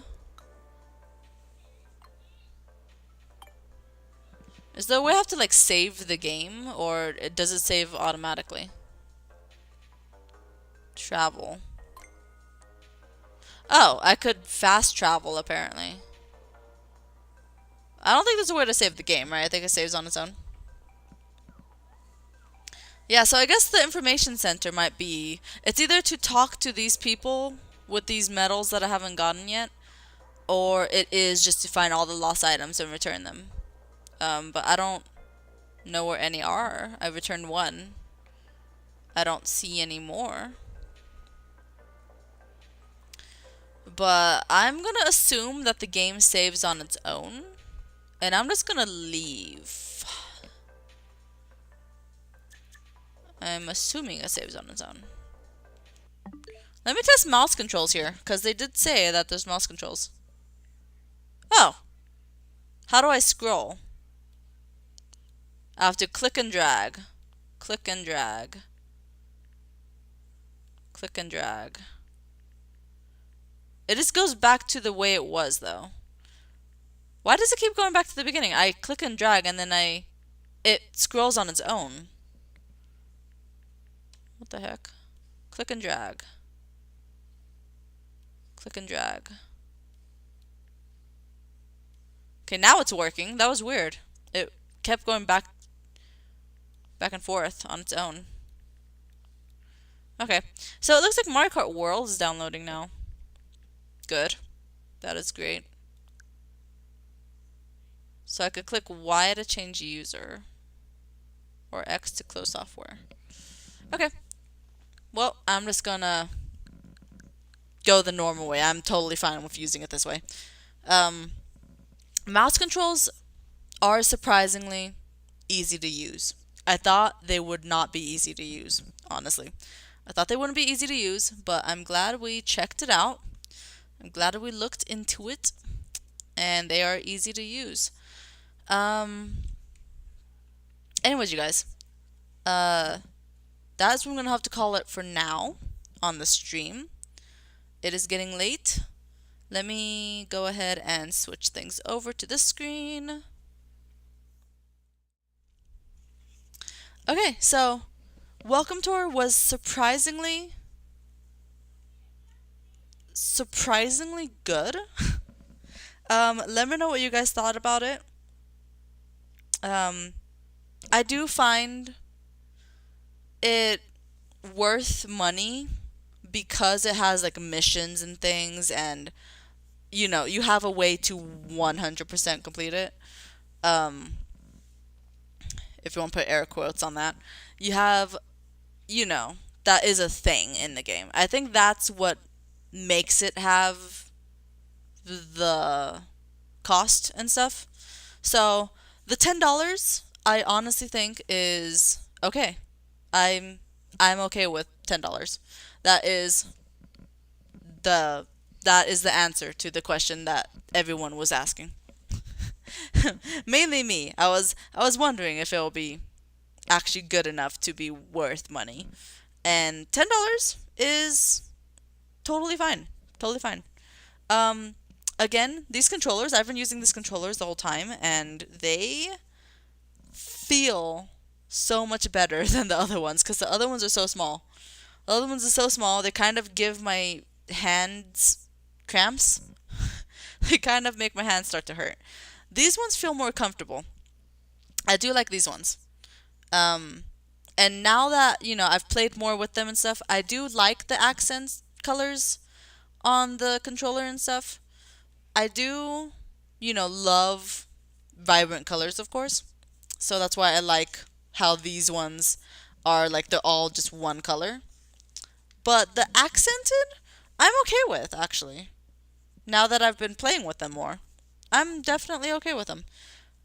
[SPEAKER 1] Is there a way I have to, like, save the game? Or does it save automatically? Travel. Oh, I could fast travel, apparently. I don't think there's a way to save the game, right? I think it saves on its own. Yeah, so I guess the information center might be... It's either to talk to these people with these medals that I haven't gotten yet, or it is just to find all the lost items and return them. But I don't know where any are. I returned one. I don't see any more. But I'm gonna assume that the game saves on its own. And I'm just gonna leave. I'm assuming it saves on its own. Let me test mouse controls here, because they did say that there's mouse controls. Oh. How do I scroll? I have to click and drag. Click and drag. Click and drag. It just goes back to the way it was, though. Why does it keep going back to the beginning? I click and drag and then it scrolls on its own. What the heck? Click and drag. Click and drag. Okay, now it's working. That was weird. It kept going back and forth on its own. Okay, so it looks like Mario Kart World is downloading now. Good. That is great. So I could click Y to change user. Or X to close software. Okay. Well, I'm just gonna go the normal way. I'm totally fine with using it this way. Mouse controls are surprisingly easy to use. I thought they would not be easy to use, honestly. I thought they wouldn't be easy to use, but I'm glad we checked it out. I'm glad we looked into it, and they are easy to use. Anyways, you guys, that's what I'm gonna have to call it for now on the stream. It is getting late. Let me go ahead and switch things over to this screen. Okay, so Welcome Tour was surprisingly good. Let me know what you guys thought about it. I do find it worth money because it has like missions and things, and you know, you have a way to 100% complete it. If you want to put air quotes on that, you have, you know, that is a thing in the game. I think that's what makes it have the cost and stuff. So The $10 I honestly think is okay. I'm I'm okay with $10. That is the that is the answer to the question that everyone was asking. Mainly me. I was wondering if it will be actually good enough to be worth money. And $10 is totally fine. Totally fine. Um Again, these controllers, I've been using these controllers the whole time and they feel so much better than the other ones because the other ones are so small. The other ones are so small, they kind of give my hands cramps. They kind of make my hands start to hurt. These ones feel more comfortable. I do like these ones. Um, and now that, I've played more with them and stuff, I do like the accents colors on the controller and stuff. I do, love vibrant colors, of course. So that's why I like how these ones are like they're all just one color. But the accented, I'm okay with actually. Now that I've been playing with them more, I'm definitely okay with them.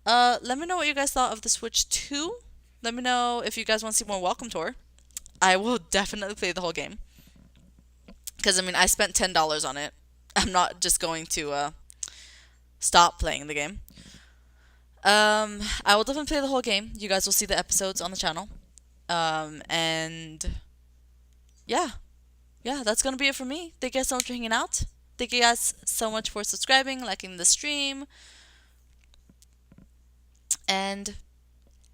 [SPEAKER 1] Let me know what you guys thought of the Switch 2. Let me know if you guys want to see more Welcome Tour. I will definitely play the whole game. Because, I mean, I spent $10 on it. I'm not just going to stop playing the game. I will definitely play the whole game. You guys will see the episodes on the channel. And yeah, that's gonna be it for me. Thank you guys so much for hanging out. Thank you guys so much for subscribing, liking the stream, and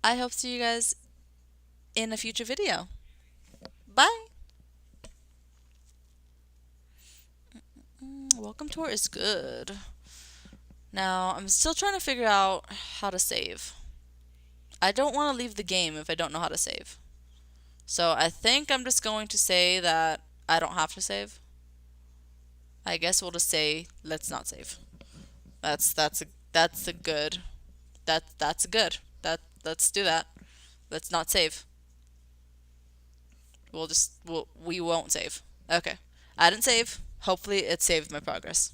[SPEAKER 1] I hope to see you guys in a future video. Bye. Welcome Tour is good. Now, I'm still trying to figure out how to save. I don't want to leave the game if I don't know how to save. So I think I'm just going to say that I don't have to save. I guess we'll just say let's not save. That's a good. That's good. Let's do that. Let's not save. We won't save. Okay. I didn't save. Hopefully it saved my progress.